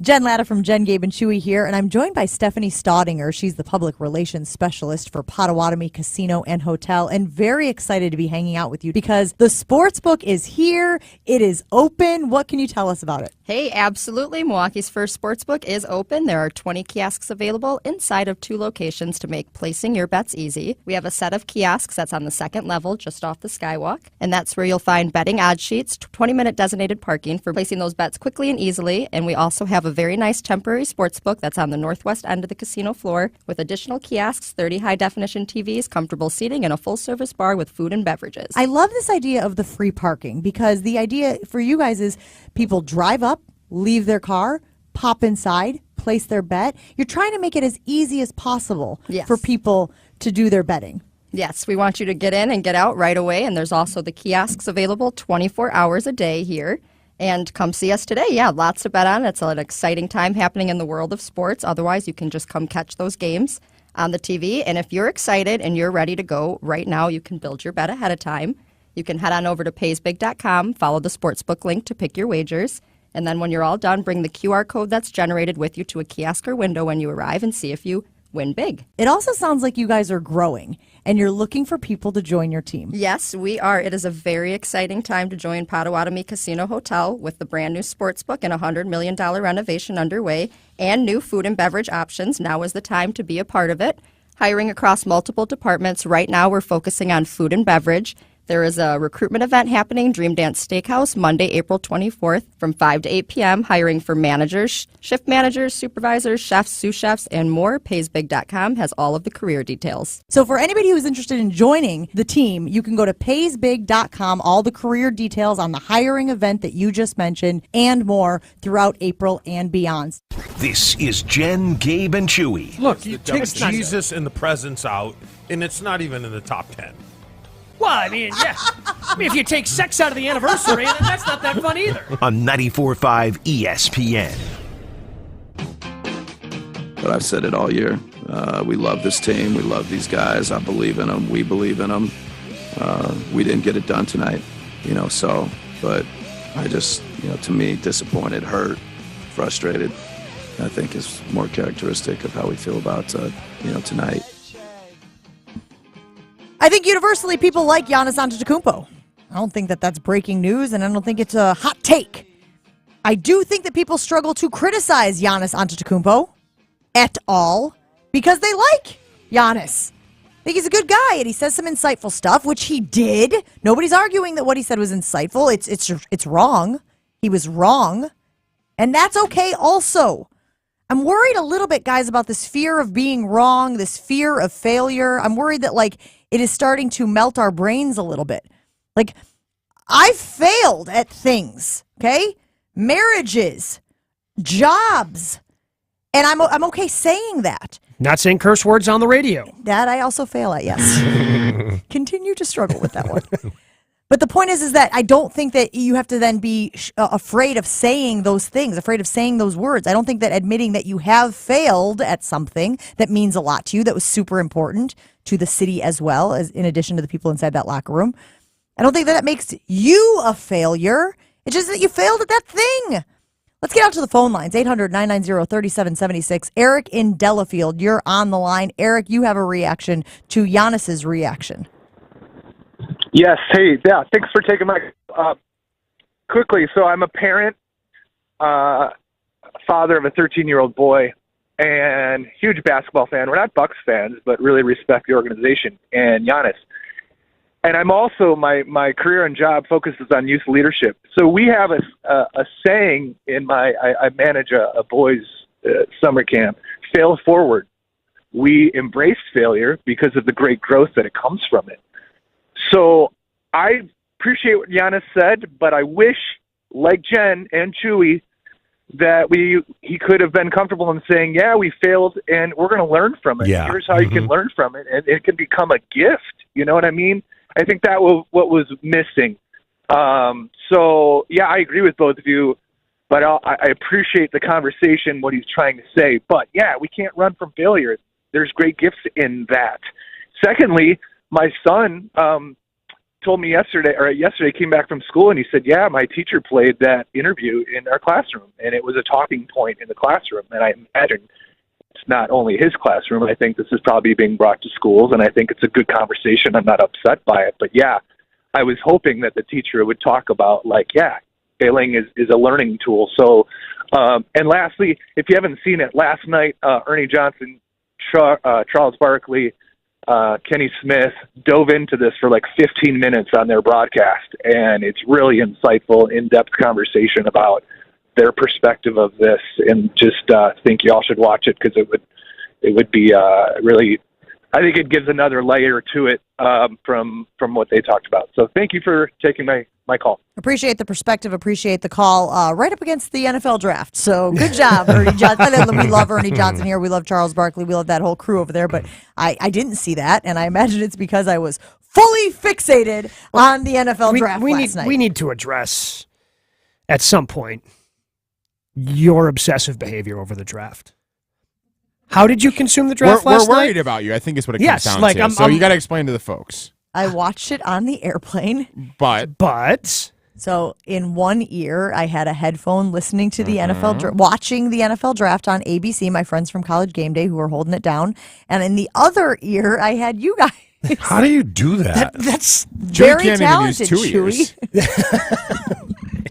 Jen Latta from Jen, Gabe, and Chewy here, and I'm joined by Stephanie Staudinger. She's the public relations specialist for Potawatomi Casino and Hotel, and very excited to be hanging out with you because the Sportsbook is here. It is open. What can you tell us about it? Hey, absolutely. Milwaukee's first Sportsbook is open. There are 20 kiosks available inside of 2 locations to make placing your bets easy. We have a set of kiosks that's on the second level just off the skywalk, and that's where you'll find betting odds sheets, 20-minute designated parking for placing those bets quickly and easily, and we also have a very nice temporary sports book that's on the northwest end of the casino floor with additional kiosks, 30 high-definition TVs, comfortable seating, and a full-service bar with food and beverages. I love this idea of the free parking because the idea for you guys is people drive up, leave their car, pop inside, place their bet. You're trying to make it as easy as possible for people to do their betting. Yes, we want you to get in and get out right away, and there's also the kiosks available 24 hours a day here. And come see us today. Yeah, lots to bet on. It's an exciting time happening in the world of sports. Otherwise, you can just come catch those games on the TV. And if you're excited and you're ready to go right now, you can build your bet ahead of time. You can head on over to paysbig.com, follow the sportsbook link to pick your wagers. And then when you're all done, bring the QR code that's generated with you to a kiosk or window when you arrive and see if you win big. It also sounds like you guys are growing and you're looking for people to join your team. Yes, we are. It is a very exciting time to join Potawatomi Casino Hotel with the brand new sportsbook and a $100 million renovation underway and new food and beverage options. Now is the time to be a part of it. Hiring across multiple departments. Right now we're focusing on food and beverage. There is a recruitment event happening, Dream Dance Steakhouse, Monday, April 24th from 5 to 8 p.m., hiring for managers, shift managers, supervisors, chefs, sous chefs, and more. Paysbig.com has all of the career details. So for anybody who's interested in joining the team, you can go to paysbig.com, all the career details on the hiring event that you just mentioned, and more throughout April and beyond. This is Jen, Gabe, and Chewy. Look, you take Jesus and the presents out, and it's not even in the top 10. Well, I mean, yeah. I mean, if you take sex out of the anniversary, then that's not that fun either. On 94.5 ESPN. But I've said it all year. We love this team. We love these guys. I believe in them. We believe in them. We didn't get it done tonight, but I just, to me, disappointed, hurt, frustrated, I think is more characteristic of how we feel about, tonight. I think universally people like Giannis Antetokounmpo. I don't think that that's breaking news, and I don't think it's a hot take. I do think that people struggle to criticize Giannis Antetokounmpo at all because they like Giannis. I think he's a good guy, and he says some insightful stuff, which he did. Nobody's arguing that what he said was insightful. It's wrong. He was wrong, and that's okay also. I'm worried a little bit, guys, about this fear of being wrong, this fear of failure. I'm worried that, it is starting to melt our brains a little bit. I've failed at things, okay? Marriages, jobs, and I'm okay saying that. Not saying curse words on the radio. That I also fail at, yes. Continue to struggle with that one. But the point is that I don't think that you have to then be afraid of saying those things, afraid of saying those words. I don't think that admitting that you have failed at something that means a lot to you, that was super important to the city as well, as in addition to the people inside that locker room, I don't think that makes you a failure. It's just that you failed at that thing. Let's get out to the phone lines, 800-990-3776. Eric in Delafield, you're on the line. Eric, you have a reaction to Giannis's reaction. Yes. Hey, yeah, thanks for taking my quickly. So I'm a parent, father of a 13-year-old boy, and huge basketball fan. We're not Bucks fans, but really respect the organization and Giannis. And I'm also, my career and job focuses on youth leadership. So we have a saying in I manage a boys' summer camp, fail forward. We embrace failure because of the great growth that it comes from it. So I appreciate what Giannis said, but I wish, like Jen and Chewy, that he could have been comfortable in saying, yeah, we failed, and we're going to learn from it. Yeah. Here's how you can learn from it, and it can become a gift. You know what I mean? I think that was what was missing. So, yeah, I agree with both of you, but I appreciate the conversation, what he's trying to say. But, yeah, we can't run from failure. There's great gifts in that. Secondly, my son told me yesterday came back from school, and he said, yeah, my teacher played that interview in our classroom, and it was a talking point in the classroom. And I imagine it's not only his classroom. I think this is probably being brought to schools, and I think it's a good conversation. I'm not upset by it. But, yeah, I was hoping that the teacher would talk about, like, yeah, failing is a learning tool. So, and lastly, if you haven't seen it, last night, Ernie Johnson, Charles Barkley, Kenny Smith dove into this for like 15 minutes on their broadcast, and it's really insightful, in-depth conversation about their perspective of this, and just think you all should watch it because it would be really, I think it gives another layer to it from what they talked about. So thank you for taking my call. Appreciate the perspective, appreciate the call. Right up against the NFL draft. So good job, Ernie Johnson. We love Ernie Johnson here. We love Charles Barkley. We love that whole crew over there. But I didn't see that, and I imagine it's because I was fully fixated on the NFL draft last night. We need to address, at some point, your obsessive behavior over the draft. How did you consume the draft last night? We're worried about you, I think is what it comes down to. So you got to explain to the folks. I watched it on the airplane. But so in one ear, I had a headphone listening to the NFL, watching the NFL draft on ABC, my friends from College Game Day who were holding it down. And in the other ear, I had you guys. How do you do that? That's very talented, Chewy.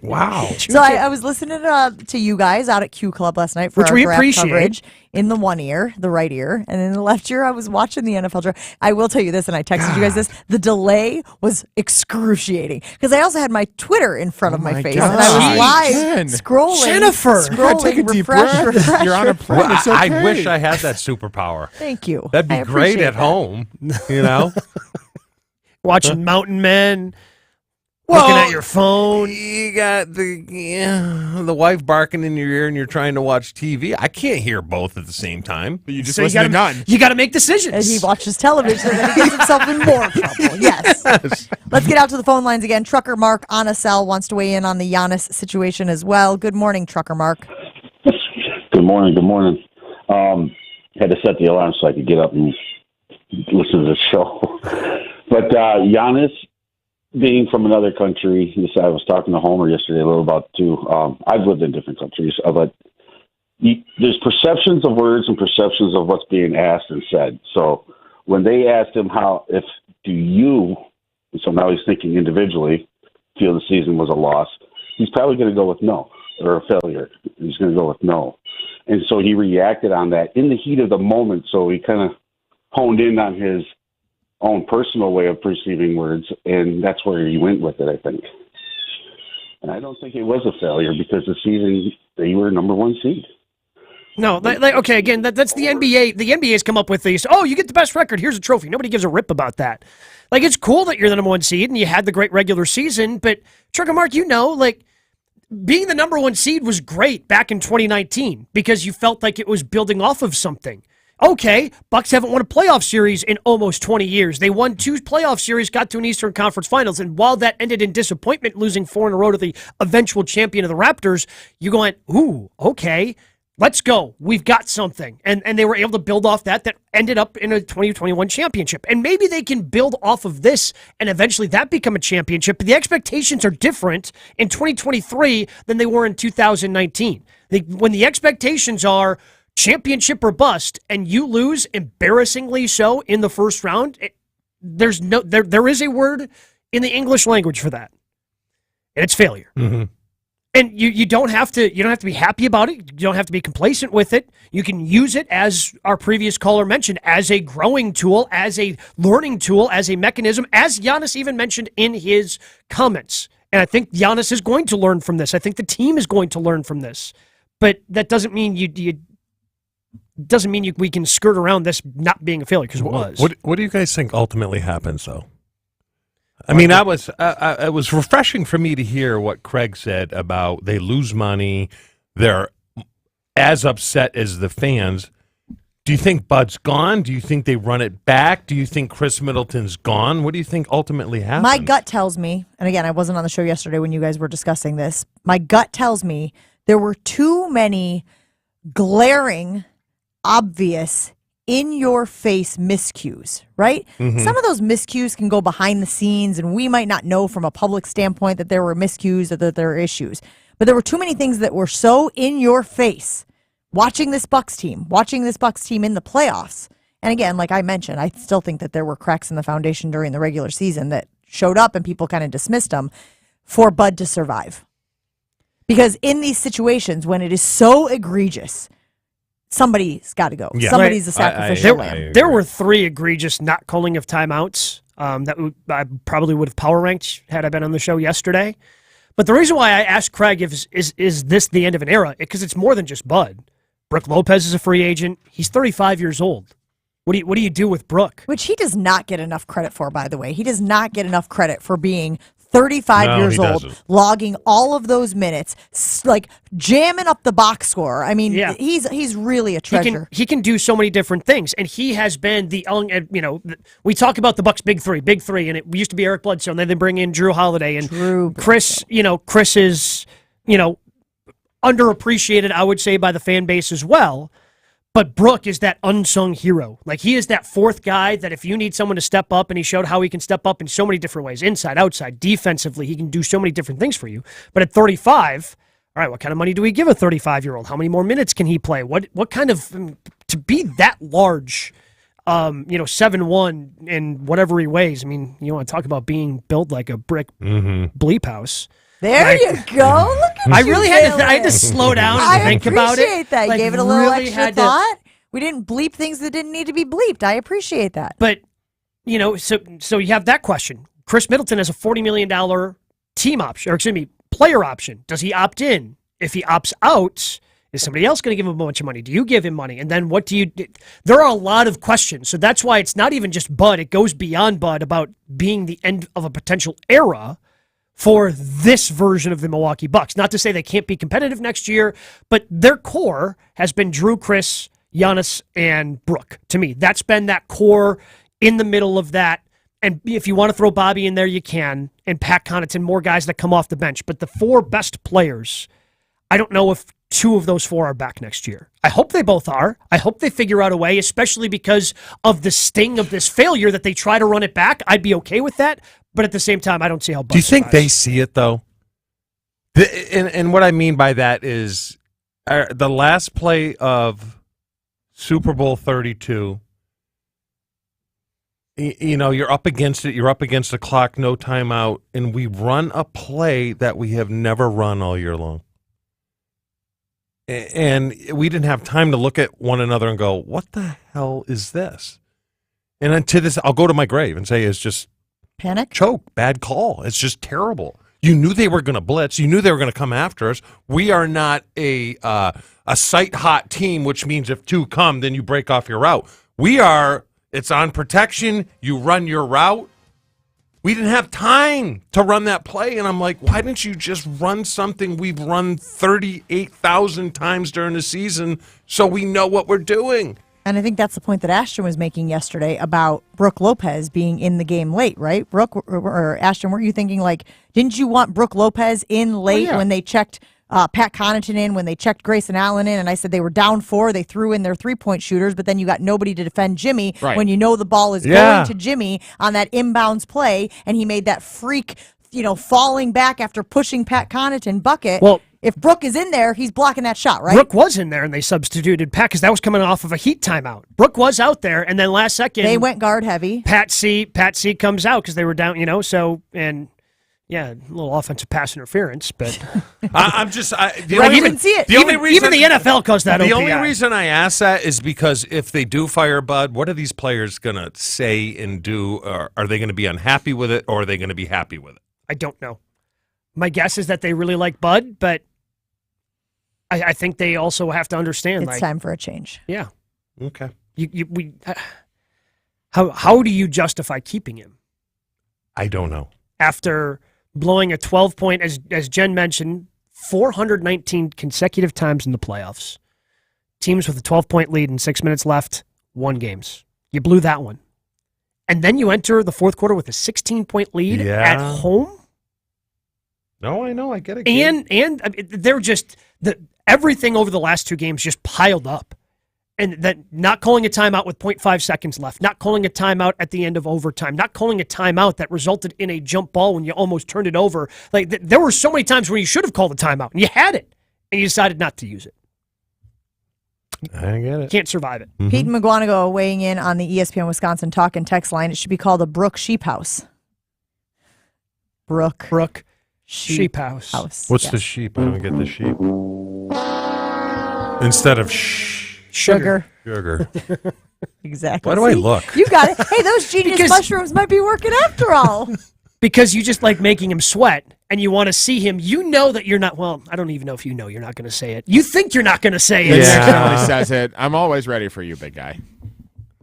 Wow. So I was listening to you guys out at Q Club last night for which our we draft appreciate. coverage in the one ear, the right ear, and in the left ear I was watching the NFL draft. I will tell you this, and I texted you guys this, the delay was excruciating because I also had my Twitter in front of my face, and I was live scrolling. Jennifer! Scrolling, refresh. You're on a plane. It's okay. I wish I had that superpower. Thank you. That'd be great at home, you know? Watching Mountain Men. Looking at your phone. You got the wife barking in your ear and you're trying to watch TV. I can't hear both at the same time. But you just listen to none. You got to make decisions. And he watches television and he gets himself in more trouble. Yes. Let's get out to the phone lines again. Trucker Mark on a cell wants to weigh in on the Giannis situation as well. Good morning, Trucker Mark. Good morning. Good morning. Had to set the alarm so I could get up and listen to the show. But Giannis, being from another country, I was talking to Homer yesterday a little about too. I've lived in different countries, but there's perceptions of words and perceptions of what's being asked and said. So when they asked him so now he's thinking individually, feel the season was a loss, he's probably going to go with no, or a failure. He's going to go with no. And so he reacted on that in the heat of the moment. So he kind of honed in on his own personal way of perceiving words, and that's where he went with it, I think. And I don't think it was a failure because the season they were number one seed. No, okay, again, that's the NBA. The NBA's come up with these, you get the best record, here's a trophy. Nobody gives a rip about that. Like, it's cool that you're the number one seed and you had the great regular season, but, Trucker Mark, being the number one seed was great back in 2019 because you felt like it was building off of something. Okay, Bucks haven't won a playoff series in almost 20 years. They won 2 playoff series, got to an Eastern Conference Finals, and while that ended in disappointment, losing 4 in a row to the eventual champion of the Raptors, you're going, ooh, okay, let's go. We've got something. And they were able to build off that ended up in a 2021 championship. And maybe they can build off of this and eventually that become a championship. But the expectations are different in 2023 than they were in 2019. When the expectations are championship or bust, and you lose embarrassingly so in the first round, there is a word in the English language for that, and it's failure. Mm-hmm. And you don't have to be happy about it. You don't have to be complacent with it. You can use it, as our previous caller mentioned, as a growing tool, as a learning tool, as a mechanism, as Giannis even mentioned in his comments. And I think Giannis is going to learn from this. I think the team is going to learn from this. But that doesn't mean we can skirt around this not being a failure, because it was. What do you guys think ultimately happens, though? I mean, it was refreshing for me to hear what Craig said about they lose money, they're as upset as the fans. Do you think Bud's gone? Do you think they run it back? Do you think Chris Middleton's gone? What do you think ultimately happens? My gut tells me, and again, I wasn't on the show yesterday when you guys were discussing this, my gut tells me there were too many glaring, obvious, in-your-face miscues, right? Mhm. Some of those miscues can go behind the scenes, and we might not know from a public standpoint that there were miscues or that there were issues. But there were too many things that were so in your face. Watching this Bucks team in the playoffs. And again, like I mentioned, I still think that there were cracks in the foundation during the regular season that showed up and people kind of dismissed them, for Bud to survive. Because in these situations, when it is so egregious, somebody's got to go. Yeah. Somebody's a sacrificial lamb. There were 3 egregious not calling of timeouts that I probably would have power ranked had I been on the show yesterday. But the reason why I asked Craig is this the end of an era? Because it's more than just Bud. Brooke Lopez is a free agent. He's 35 years old. What do you do with Brooke? Which he does not get enough credit for, by the way. He does not get enough credit for being 35 years old, doesn't. logging all of those minutes, like jamming up the box score. I mean, he's really a treasure. He can do so many different things, and he has been we talk about the Bucks' big three, and it used to be Eric Bledsoe, and then they bring in Drew Holiday, and Chris is, underappreciated, I would say, by the fan base as well. But Brooke is that unsung hero. Like, he is that fourth guy that if you need someone to step up, and he showed how he can step up in so many different ways, inside, outside, defensively, he can do so many different things for you. But at 35, all right, what kind of money do we give a 35-year-old? How many more minutes can he play? What kind of, to be that large, 7'1" in whatever he weighs, I mean, you want to talk about being built like a brick bleep house. There you go. Look at I you, really Taylor. I had to slow down and think about it. I appreciate that. Like, Gave it a little really extra had to- thought. We didn't bleep things that didn't need to be bleeped. I appreciate that. But, so you have that question. Chris Middleton has a $40 million team option, or excuse me, player option. Does he opt in? If he opts out, is somebody else going to give him a bunch of money? Do you give him money? And then what do you do? There are a lot of questions. So that's why it's not even just Bud. It goes beyond Bud about being the end of a potential era for this version of the Milwaukee Bucks. Not to say they can't be competitive next year, but their core has been Drew, Chris, Giannis, and Brooke. To me, that's been that core in the middle of that. And if you want to throw Bobby in there, you can. And Pat Connaughton, more guys that come off the bench. But the 4 best players, I don't know if 2 of those 4 are back next year. I hope they both are. I hope they figure out a way, especially because of the sting of this failure, that they try to run it back. I'd be okay with that. But at the same time, I don't see how Bucks Do you think survives. they see it, though? And what I mean by that is the last play of Super Bowl 32, you're up against it. You're up against the clock, no timeout, and we run a play that we have never run all year long. And we didn't have time to look at one another and go, what the hell is this? And then to this, I'll go to my grave and say it's just panic, choke, bad call. It's just terrible. You knew they were going to blitz. You knew they were going to come after us. We are not a sight hot team, which means if 2 come, then you break off your route. We are. It's on protection. You run your route. We didn't have time to run that play, and I'm like, why didn't you just run something we've run 38,000 times during the season so we know what we're doing? And I think that's the point that Ashton was making yesterday about Brooke Lopez being in the game late, right? Brooke or Ashton, weren't you thinking didn't you want Brooke Lopez in late when they checked Pat Connaughton in, when they checked Grayson Allen in? And I said they were down 4. They threw in their 3-point shooters, but then you got nobody to defend Jimmy when you know the ball is going to Jimmy on that inbounds play, and he made that freak, falling back after pushing Pat Connaughton bucket. Well, if Brooke is in there, he's blocking that shot, right? Brooke was in there, and they substituted Pat because that was coming off of a Heat timeout. Brooke was out there, and then last second they went guard heavy. Pat C comes out because they were down, a little offensive pass interference, but I'm just didn't see it. Even the NFL calls that. The only reason I ask that is because if they do fire Bud, what are these players going to say and do? Or are they going to be unhappy with it, or are they going to be happy with it? I don't know. My guess is that they really like Bud, but I think they also have to understand it's time for a change. Yeah. Okay. How do you justify keeping him? I don't know. After blowing a 12-point, as Jen mentioned, 419 consecutive times in the playoffs. Teams with a 12-point lead and 6 minutes left won games. You blew that one. And then you enter the fourth quarter with a 16-point lead at home? No, I know. I get it. And they're just everything over the last 2 games just piled up. And that not calling a timeout with 0.5 seconds left, not calling a timeout at the end of overtime, not calling a timeout that resulted in a jump ball when you almost turned it over. There were so many times where you should have called a timeout, and you had it, and you decided not to use it. I get it. Can't survive it. Mm-hmm. Pete McGuanago weighing in on the ESPN Wisconsin talk and text line. It should be called a Brooke Sheep House. Brooke Sheep House. What's the sheep? I don't get the sheep. Instead of sugar. Exactly. Why do I look? You got it. Hey, those genius mushrooms might be working after all. Because you just like making him sweat and you want to see him. You know that you're not, well, I don't even know if you know you're not going to say it. You think you're not going to say it. Yeah, he says it. I'm always ready for you, big guy.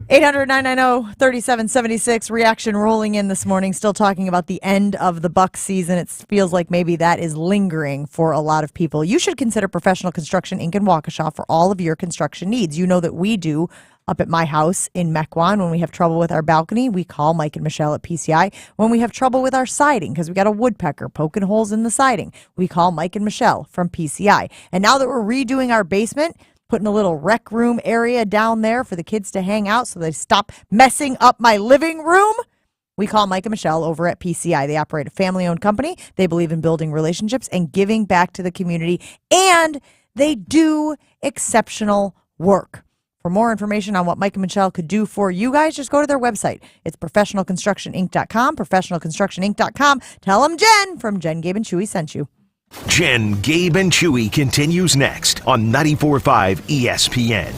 800-990-3776. Reaction rolling in this morning. Still talking about the end of the Bucs season. It feels like maybe that is lingering for a lot of people. You should consider Professional Construction Inc. in Waukesha for all of your construction needs. You know that we do up at my house in Mequon. When we have trouble with our balcony, we call Mike and Michelle at PCI. When we have trouble with our siding, because we got a woodpecker poking holes in the siding, we call Mike and Michelle from PCI. And now that we're redoing our basement, putting a little rec room area down there for the kids to hang out so they stop messing up my living room, we call Mike and Michelle over at PCI. They operate a family-owned company. They believe in building relationships and giving back to the community, and they do exceptional work. For more information on what Mike and Michelle could do for you guys, just go to their website. It's professionalconstructioninc.com, professionalconstructioninc.com. Tell them Jen from Jen, Gabe, and Chewy sent you. Jen, Gabe, and Chewy continues next on 94.5 ESPN.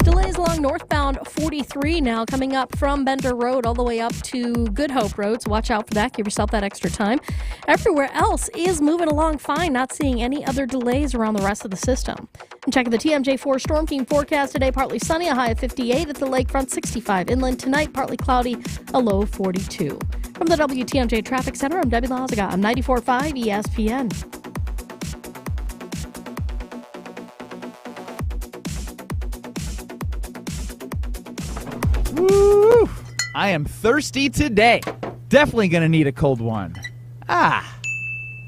Delays along northbound 43 now coming up from Bender Road all the way up to Good Hope Road. So watch out for that. Give yourself that extra time. Everywhere else is moving along fine. Not seeing any other delays around the rest of the system. And checking the TMJ4 Storm Team forecast today. Partly sunny, a high of 58 at the lakefront, 65 inland. Tonight, partly cloudy, a low of 42. From the WTMJ Traffic Center, I'm Debbie Lazaga on 94.5 ESPN. Woo! I am thirsty today. Definitely gonna need a cold one.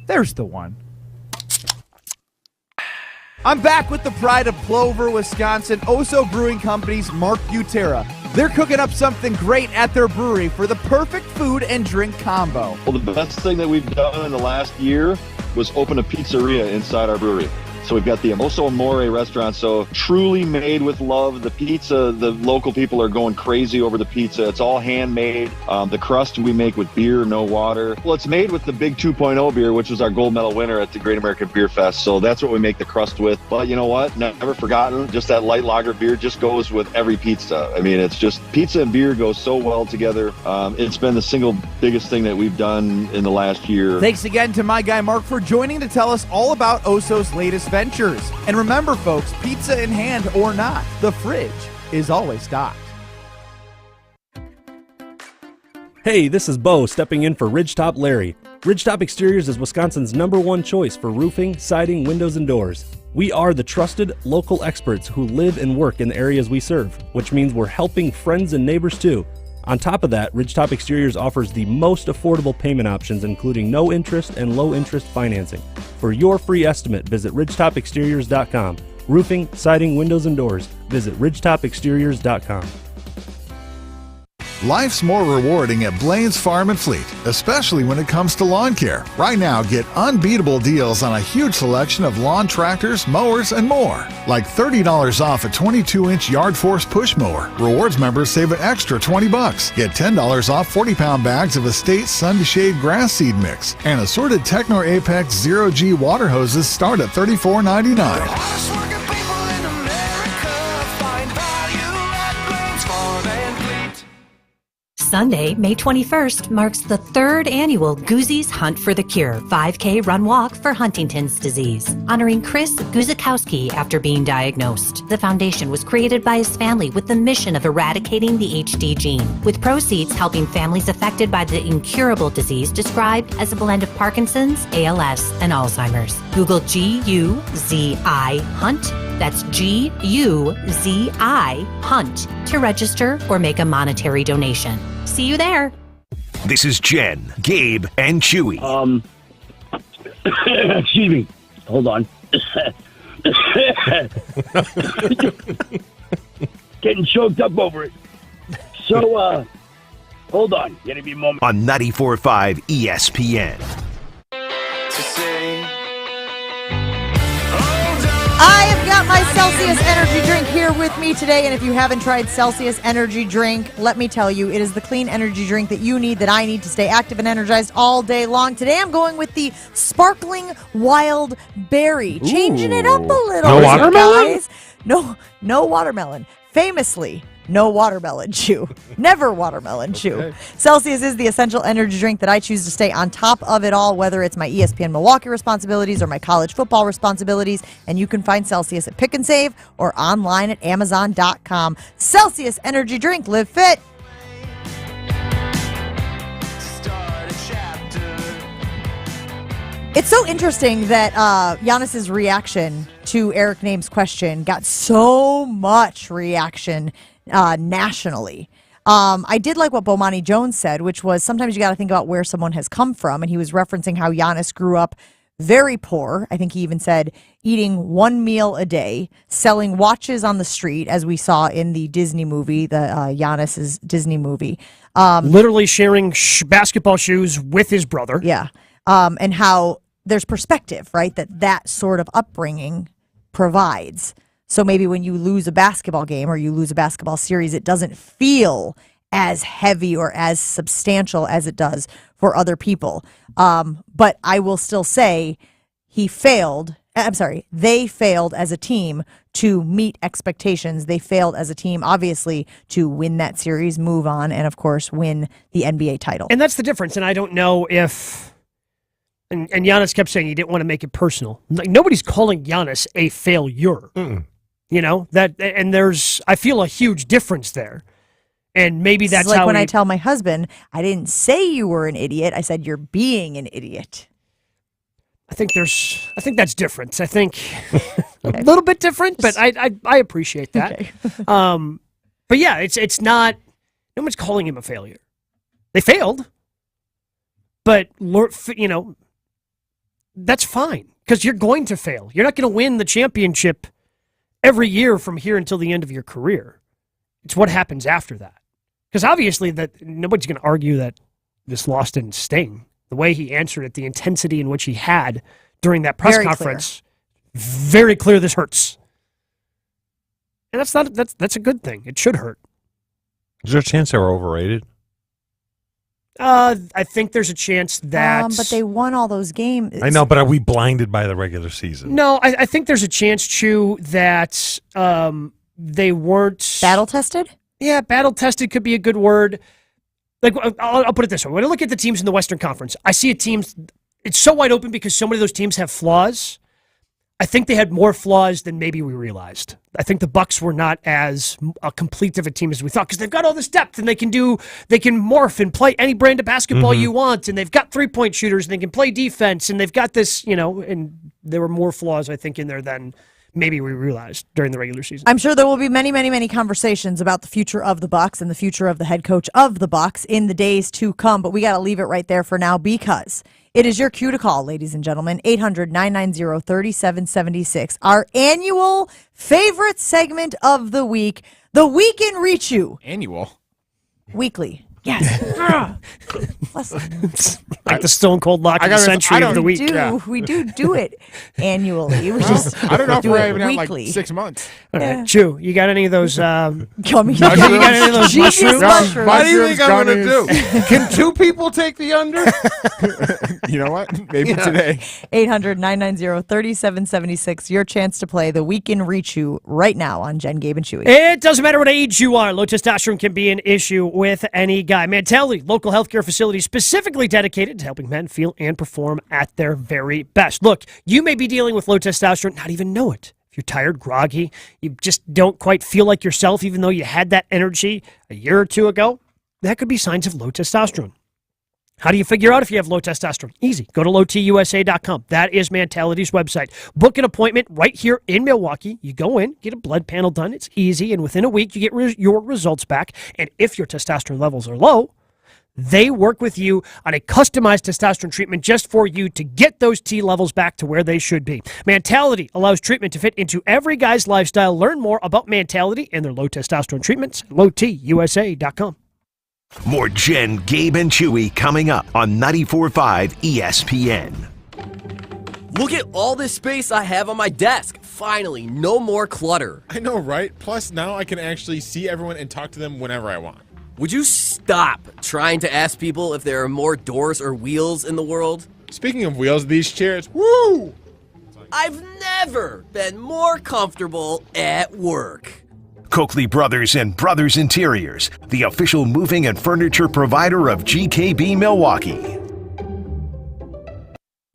There's the one. I'm back with the pride of Plover, Wisconsin, Oso Brewing Company's Mark Butera. They're cooking up something great at their brewery for the perfect food and drink combo. Well, the best thing that we've done in the last year was open a pizzeria inside our brewery. So we've got the Oso Amore restaurant, so truly made with love. The pizza, the local people are going crazy over the pizza. It's all handmade. The crust we make with beer, no water. Well, it's made with the Big 2.0 beer, which was our gold medal winner at the Great American Beer Fest. So that's what we make the crust with. But you know what? Never forgotten. Just that light lager beer just goes with every pizza. I mean, it's just pizza and beer go so well together. It's been the single biggest thing that we've done in the last year. Thanks again to my guy Mark for joining to tell us all about Oso's latest ventures. And remember, folks, pizza in hand or not, the fridge is always stocked. Hey, this is Bo stepping in for Ridgetop Larry. Ridgetop Exteriors is Wisconsin's #1 choice for roofing, siding, windows, and doors. We are the trusted local experts who live and work in the areas we serve, which means we're helping friends and neighbors too. On top of that, Ridgetop Exteriors offers the most affordable payment options, including no interest and low interest financing. For your free estimate, visit ridgetopexteriors.com. Roofing, siding, windows, and doors. Visit ridgetopexteriors.com. Life's more rewarding at Blaine's Farm and Fleet, especially when it comes to lawn care. Right now, get unbeatable deals on a huge selection of lawn tractors, mowers, and more. Like $30 off a 22-inch Yard Force push mower. Rewards members save an extra $20. Get $10 off 40-pound bags of Estate Sun to Shade grass seed mix. And assorted Technor Apex Zero G water hoses start at $34.99. Sunday, May 21st, marks the third annual Goosey's Hunt for the Cure 5K run walk for Huntington's disease, honoring Chris Guzikowski after being diagnosed. The foundation was created by his family with the mission of eradicating the HD gene, with proceeds helping families affected by the incurable disease described as a blend of Parkinson's, ALS, and Alzheimer's. Google GUZI Hunt. That's GUZI Hunt to register or make a monetary donation. See you there. This is Jen, Gabe, and Chewy. Excuse me. Hold on. Getting choked up over it. So, hold on. Give me a moment. On 94.5 ESPN. I have got my Celsius energy drink here with me today, and if you haven't tried Celsius energy drink, let me tell you, it is the clean energy drink that you need, that I need to stay active and energized all day long. Today I'm going with the sparkling wild berry, changing it up a little. No watermelon? Guys. No watermelon. Famously, no watermelon chew. Never watermelon chew. Celsius is the essential energy drink that I choose to stay on top of it all, whether it's my ESPN Milwaukee responsibilities or my college football responsibilities. And you can find Celsius at Pick and Save or online at Amazon.com. Celsius energy drink. Live fit. It's so interesting that Giannis's reaction to Eric Name's question got so much reaction nationally. I did like what Bomani Jones said, which was sometimes you got to think about where someone has come from. And he was referencing how Giannis grew up very poor. I think he even said eating one meal a day, selling watches on the street, as we saw in the Disney movie, the Giannis's Disney movie. Literally sharing basketball shoes with his brother. Yeah. And how there's perspective, right? That sort of upbringing provides. So maybe when you lose a basketball game or you lose a basketball series, it doesn't feel as heavy or as substantial as it does for other people. But I will still say they failed as a team to meet expectations. They failed as a team, obviously, to win that series, move on, and of course, win the NBA title. And that's the difference. And I don't know if... And Giannis kept saying he didn't want to make it personal. Like, nobody's calling Giannis a failure. You know, I feel a huge difference there. And maybe that's like how when I tell my husband, I didn't say you were an idiot. I said you're being an idiot. I think that's different. I think a little bit different, but I appreciate that. Okay. But yeah, it's not, no one's calling him a failure. They failed, but you know, that's fine because you're going to fail. You're not going to win the championship every year from here until the end of your career. It's what happens after that. Because obviously that nobody's going to argue that this loss didn't sting. The way he answered it, the intensity in which he had during that press conference, very clear this hurts. And that's a good thing. It should hurt. Is there a chance they were overrated? I think there's a chance that... but they won all those games. I know, but are we blinded by the regular season? No, I think there's a chance, Chew, that they weren't... Battle-tested? Yeah, battle-tested could be a good word. Like, I'll put it this way. When I look at the teams in the Western Conference, I see a team... It's so wide open because so many of those teams have flaws. I think they had more flaws than maybe we realized. I think the Bucks were not as complete of a team as we thought because they've got all this depth and they can morph and play any brand of basketball you want, and they've got 3-point shooters and they can play defense, and they've got this, and there were more flaws, I think, in there than maybe we realized during the regular season. I'm sure there will be many, many, many conversations about the future of the Bucks and the future of the head coach of the Bucks in the days to come, but we got to leave it right there for now because it is your cue to call, ladies and gentlemen, 800-990-3776. Our annual favorite segment of the week, the Week in Reach You. Annual? Weekly. Yes. Like the Stone Cold Lock of the Century of the Week. We do it annually. We just I don't know if do we're it even at weekly. like 6 months. All right, Chew, you got any of those? Gummy you got any of those Genius mushrooms? mushrooms. What do you think I'm going to do? Can 2 people take the under? You know what? Maybe today. 800-990-3776. Your chance to play the Week in Reach You right now on Jen, Gabe, and Chewy. It doesn't matter what age you are. Low testosterone can be an issue with any guy. Mentality, local healthcare facility specifically dedicated to helping men feel and perform at their very best. Look, you may be dealing with low testosterone, not even know it. If you're tired, groggy, you just don't quite feel like yourself, even though you had that energy a year or two ago, that could be signs of low testosterone. How do you figure out if you have low testosterone? Easy. Go to lowtusa.com. That is Mentality's website. Book an appointment right here in Milwaukee. You go in, get a blood panel done. It's easy, and within a week, you get your results back. And if your testosterone levels are low, they work with you on a customized testosterone treatment just for you to get those T levels back to where they should be. Mentality allows treatment to fit into every guy's lifestyle. Learn more about Mentality and their low testosterone treatments at lowtusa.com. More Jen, Gabe, and Chewy coming up on 94.5 ESPN. Look at all this space I have on my desk. Finally, no more clutter. I know, right? Plus, now I can actually see everyone and talk to them whenever I want. Would you stop trying to ask people if there are more doors or wheels in the world? Speaking of wheels, these chairs, woo! I've never been more comfortable at work. Coakley Brothers and Brothers Interiors, the official moving and furniture provider of GKB Milwaukee.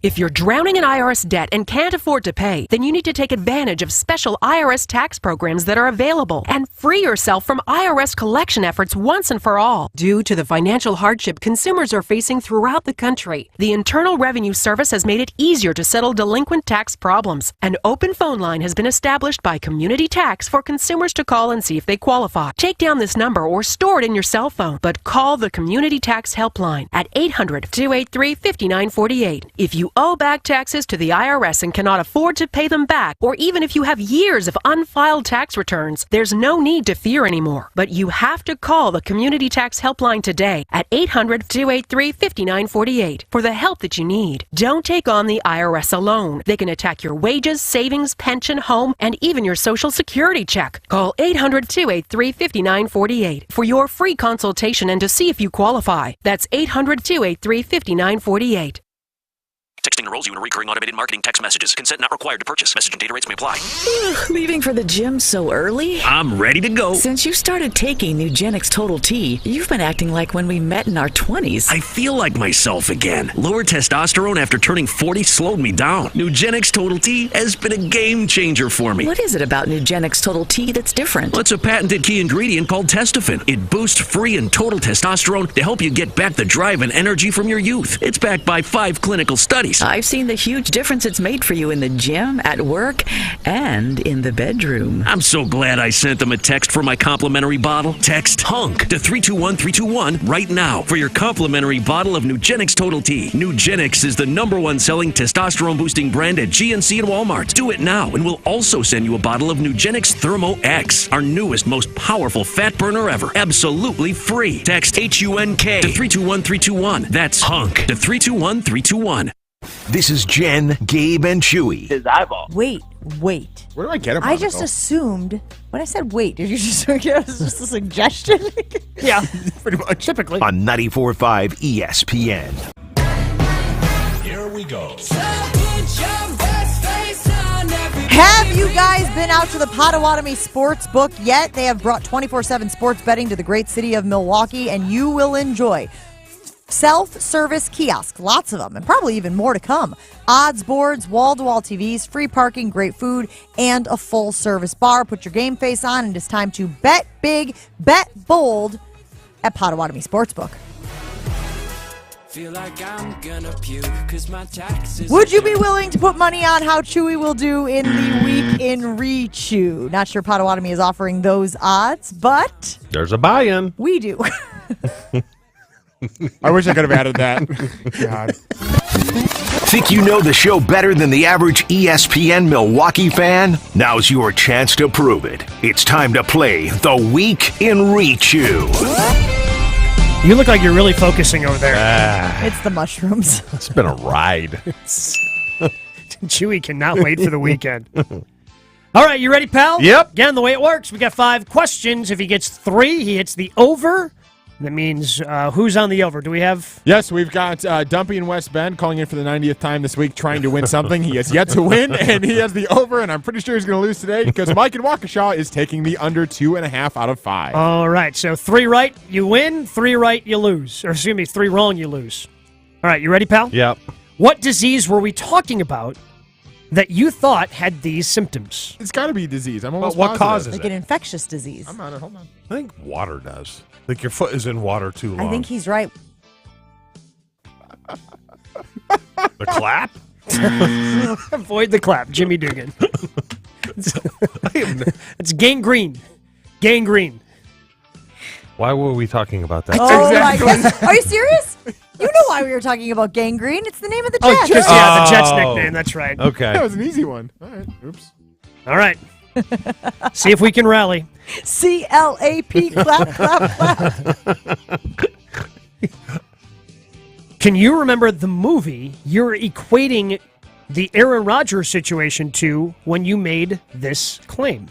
If you're drowning in IRS debt and can't afford to pay, then you need to take advantage of special IRS tax programs that are available and free yourself from IRS collection efforts once and for all. Due to the financial hardship consumers are facing throughout the country, the Internal Revenue Service has made it easier to settle delinquent tax problems. An open phone line has been established by Community Tax for consumers to call and see if they qualify. Take down this number or store it in your cell phone, but call the Community Tax Helpline at 800-283-5948. If you owe back taxes to the IRS and cannot afford to pay them back, or even if you have years of unfiled tax returns, there's no need to fear anymore. But you have to call the Community Tax Helpline today at 800-283-5948 for the help that you need. Don't take on the IRS alone. They can attack your wages, savings, pension, home, and even your Social Security check. Call 800-283-5948 for your free consultation and to see if you qualify. That's 800-283-5948. Texting enrolls you in recurring automated marketing text messages. Consent not required to purchase. Message and data rates may apply. Leaving for the gym so early? I'm ready to go. Since you started taking Nugenix Total T, you've been acting like when we met in our 20s. I feel like myself again. Lower testosterone after turning 40 slowed me down. Nugenix Total T has been a game changer for me. What is it about Nugenix Total T that's different? Well, it's a patented key ingredient called Testofen. It boosts free and total testosterone to help you get back the drive and energy from your youth. It's backed by 5 clinical studies. I've seen the huge difference it's made for you in the gym, at work, and in the bedroom. I'm so glad I sent them a text for my complimentary bottle. Text HUNK to 321-321 right now for your complimentary bottle of Nugenix Total T. Nugenix is the #1 selling testosterone boosting brand at GNC and Walmart. Do it now and we'll also send you a bottle of Nugenix Thermo X, our newest, most powerful fat burner ever. Absolutely free. Text HUNK to 321-321. That's HUNK to 321-321. This is Jen, Gabe, and Chewy. His eyeball. Wait. Where do I get him? I just assumed when I said wait, did you just think it was just a suggestion? Yeah, pretty much. Typically. On 94.5 ESPN. Here we go. Have you guys been out to the Potawatomi Sportsbook yet? They have brought 24/7 sports betting to the great city of Milwaukee, and you will enjoy Self-service kiosk, lots of them, and probably even more to come. Odds boards, wall-to-wall TVs, free parking, great food, and a full-service bar. Put your game face on, and it's time to bet big, bet bold at Potawatomi Sportsbook. Feel like I'm gonna puke 'cause my taxes. Would you be willing to put money on how Chewy will do in the week in Rechew? Not sure Potawatomi is offering those odds, but There's a buy-in. we do. I wish I could have added that. God. Think you know the show better than the average ESPN Milwaukee fan? Now's your chance to prove it. It's time to play the Week in Rechew. You look like you're really focusing over there. It's the mushrooms. It's been a ride. Chewy cannot wait for the weekend. All right, you ready, pal? Yep. Again, the way it works, we got 5 questions. If he gets 3, he hits the over. That means who's on the over? Do we have? Yes, we've got Dumpy in West Bend calling in for the 90th time this week trying to win something. He has yet to win, and he has the over, and I'm pretty sure he's going to lose today because Mike in Waukesha is taking the under 2.5 out of 5. All right, so 3 right, you win. 3 right, you lose. Or excuse me, 3 wrong, you lose. All right, you ready, pal? Yep. What disease were we talking about that you thought had these symptoms? It's got to be disease. I'm almost what positive. causes Like an infectious disease. I'm on it. Hold on. I think water does. Like your foot is in water too long. I think he's right. The clap? Avoid the clap, Jimmy Dugan. It's gangrene. Gangrene. Why were we talking about that? Oh my God. Are you serious? You know why we were talking about gangrene. It's the name of the Jets. Oh, just, yeah, the Jets nickname. That's right. Okay. That was an easy one. All right. Oops. All right. See if we can rally. CLAP, clap, clap, clap. Can you remember the movie you're equating the Aaron Rodgers situation to when you made this claim?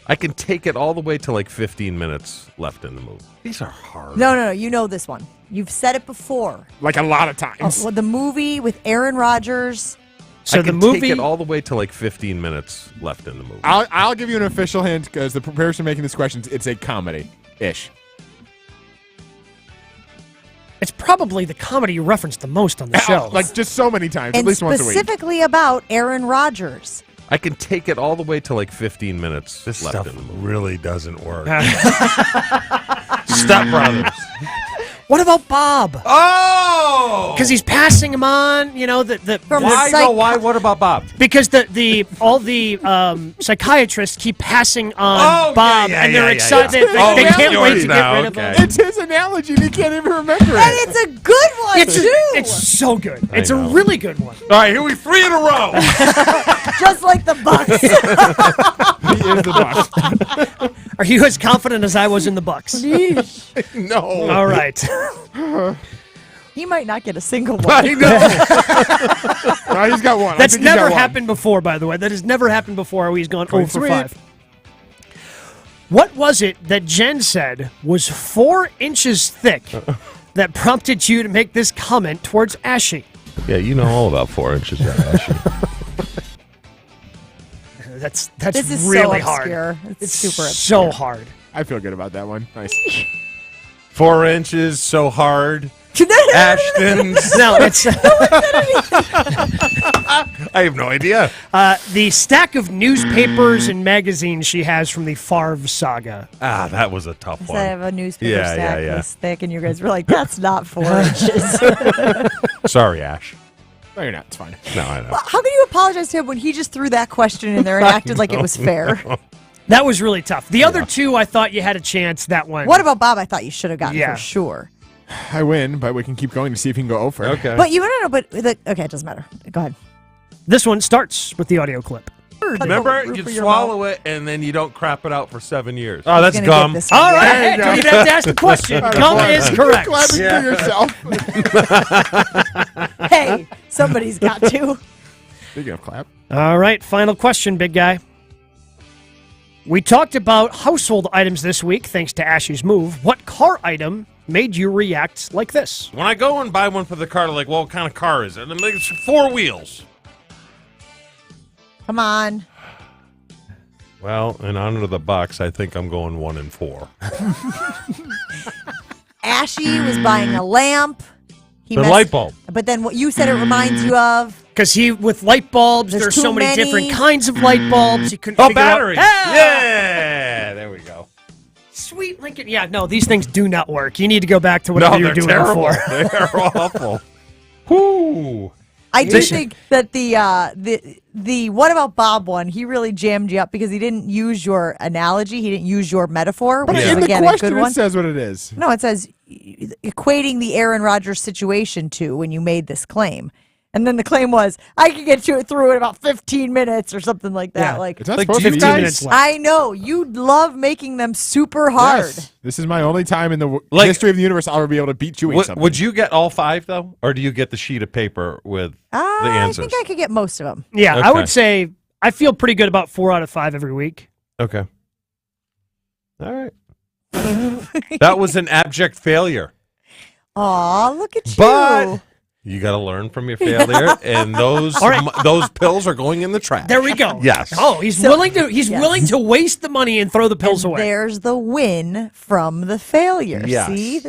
I can take it all the way to like 15 minutes left in the movie. These are hard. No. You know this one. You've said it before. Like a lot of times. Well, the movie with Aaron Rodgers. So I can take it all the way to like 15 minutes left in the movie. I'll give you an official hint because the person making this question, it's a comedy-ish. It's probably the comedy you referenced the most on the show. Like just so many times, And at least once a week. specifically about Aaron Rodgers. I can take it all the way to like 15 minutes this left stuff in the movie. Really doesn't work. Step Brothers. What about Bob? Oh! Because he's passing him on, you know, Why? What about Bob? Because all the psychiatrists keep passing on Bob, yeah, and they're yeah, excited. yeah. They Oh, can't wait to now, get rid of okay. him. It's his analogy, and he can't even remember it. And it's a good one, too. It's so good. I It's a know. really good one. All right, here we 3 in a row. Just like the Bucks. He is the Bucks. Are you as confident as I was in the Bucks? No. All right. He might not get a single one. I know. No, he's got one. I That's think he's got never one. happened before, by the way. That has never happened before how he's gone 0 for Sweet. 5. What was it that Jen said was 4 inches thick that prompted you to make this comment towards Ashy? Yeah, you know all about 4 inches of Ashy. That's This is really so hard. obscure. It's super so obscure. hard. I feel good about that one. Nice. 4 inches, so hard. Ashton's. No, it's I have no idea. the stack of newspapers and magazines she has from the Favre saga. Ah, that was a tough So one. I have a newspaper Yeah, stack yeah. this thick, and you guys were like, that's not 4 inches. Sorry, Ash. No, you're not. It's fine. No, I know. Well, how can you apologize to him when he just threw that question in there and acted like it was fair? That was really tough. The other two, I thought you had a chance. That one. What about Bob? I thought you should have gotten Yeah. for sure. I win, but we can keep going to see if he can go over. Okay. But you no, but okay, it doesn't matter. Go ahead. This one starts with the audio clip. Remember, Roof you of your swallow it, and then you don't crap it out for 7 years. Oh, that's Gonna gum. get this one. All Yeah. right, hey, don't even have to ask the question. Gum is correct. Clapping for yourself. Hey, somebody's got to. Speaking of clap. All right, final question, big guy. We talked about household items this week, thanks to Ashy's move. What car item made you react like this? When I go and buy one for the car, they're like, well, what kind of car is it? And I'm like, it's 4 wheels. Come on. Well, in honor of the Bucks, I think I'm going 1 and 4. Ashy was buying a lamp. The light bulb. But then what you said it reminds you of? Because with light bulbs, there's too so many many. different kinds of light bulbs. You couldn't figure batteries. out. Yeah, there we go. Sweet Lincoln. Yeah, no, these things do not work. You need to go back to whatever you were doing terrible. before. They're awful. Whoo. I do think that the what about Bob one, he really jammed you up because he didn't use your analogy. He didn't use your metaphor. But Which is, in the again, question, a good it one. says what it is. No, it says equating the Aaron Rodgers situation to when you made this claim. And then the claim was, I could get you through in about 15 minutes or something like that. Yeah. Like, It's not supposed to be 15 easy. minutes left. I know. You love making them super hard. Yes. This is my only time in the Like- history of the universe I'll ever be able to beat you in something. Would you get all 5, though? Or do you get the sheet of paper with the I answers? think I could get most of them. Yeah, I Okay. would say I feel pretty good about 4 out of 5 every week. Okay. All right. That was an abject failure. Aw, look at you. But you got to learn from your failure, and those All right. those pills are going in the trash. There we go. Yes. Oh, he's willing to waste the money and throw the pills And away. there's the win from the failure. Yes. See,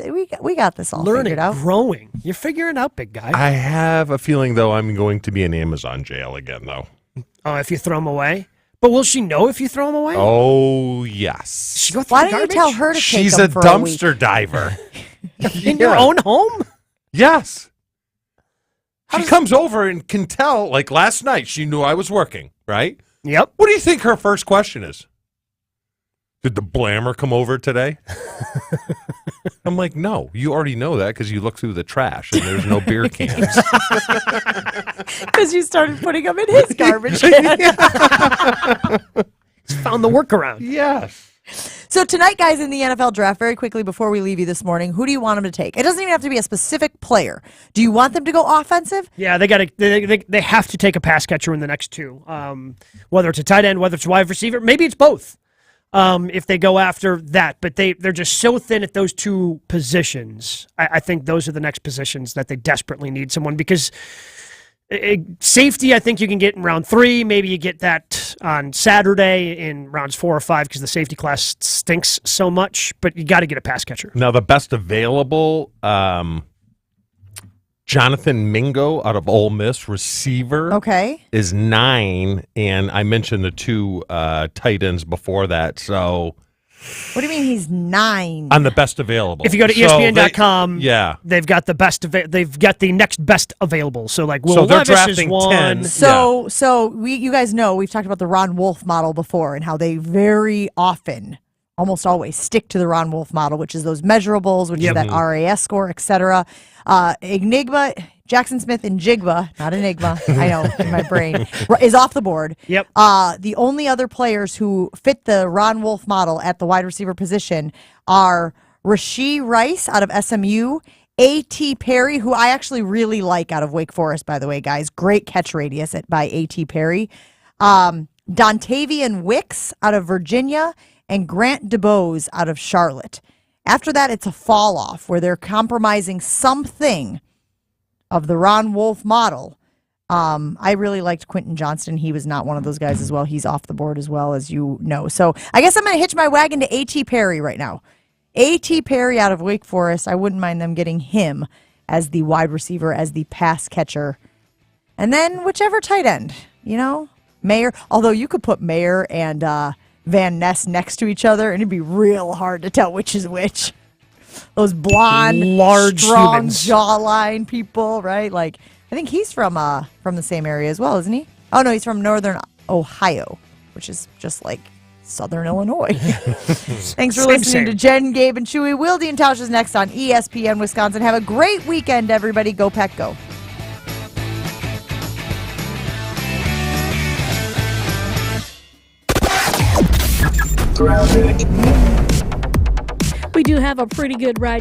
we got this all Learning, figured out. growing. You're figuring it out, big guy. I have a feeling, though, I'm going to be in Amazon jail again, though. Oh, if you throw them away? But will she know if you throw them away? Oh, yes. She go through Why the don't you garbage? tell her to take She's them a for a week? dumpster diver. In your own home? Yes. She comes over and can tell, like last night, she knew I was working, right? Yep. What do you think her first question is? Did the blammer come over today? I'm like, no, you already know that because you look through the trash and there's no beer cans. Because you started putting them in his garbage can. He's found the workaround. Yes. So tonight, guys, in the NFL draft, very quickly before we leave you this morning, who do you want them to take? It doesn't even have to be a specific player. Do you want them to go offensive? Yeah, they have to take a pass catcher in the next 2. Whether it's a tight end, whether it's a wide receiver, maybe it's both. If they go after that, but they're just so thin at those 2 positions. I think those are the next positions that they desperately need someone because safety, I think you can get in round 3. Maybe you get that on Saturday in rounds 4 or 5 because the safety class stinks so much. But you got to get a pass catcher. Now, the best available, Jonathan Mingo out of Ole Miss, receiver, Okay. is 9, and I mentioned the 2 tight ends before that. So What do you mean he's 9? on the best available, If you go to So ESPN.com, yeah. they've got the best. They've got the next best available. So like Will So they're Levis is drafting 1. 10. So you guys know we've talked about the Ron Wolf model before and how they very often, almost always, stick to the Ron Wolf model, which is those measurables, which is that RAS score, etc. Enigma, Jackson Smith and Jigba, not Enigma, I know in my brain, is off the board. Yep. The only other players who fit the Ron Wolf model at the wide receiver position are Rashee Rice out of SMU, A.T. Perry, who I actually really like out of Wake Forest, by the way, guys. Great catch radius by A.T. Perry. Dontavian Wicks out of Virginia, and Grant DeBose out of Charlotte. After that, it's a fall off where they're compromising something of the Ron Wolf model. I really liked Quentin Johnston. He was not one of those guys as well. He's off the board as well, as you know. So I guess I'm going to hitch my wagon to A.T. Perry right now. A.T. Perry out of Wake Forest. I wouldn't mind them getting him as the wide receiver, as the pass catcher. And then whichever tight end, Mayer. Although you could put Mayer and Van Ness next to each other, and it'd be real hard to tell which is which. Those blonde, large strong humans. jawline people, right? Like, I think he's from the same area as well, isn't he? Oh no, he's from Northern Ohio, which is just like Southern Illinois. Thanks for listening to Jen, Gabe, and Chewy. Wildy and Tausch is next on ESPN Wisconsin. Have a great weekend, everybody. Go Pack Go. We do have a pretty good ride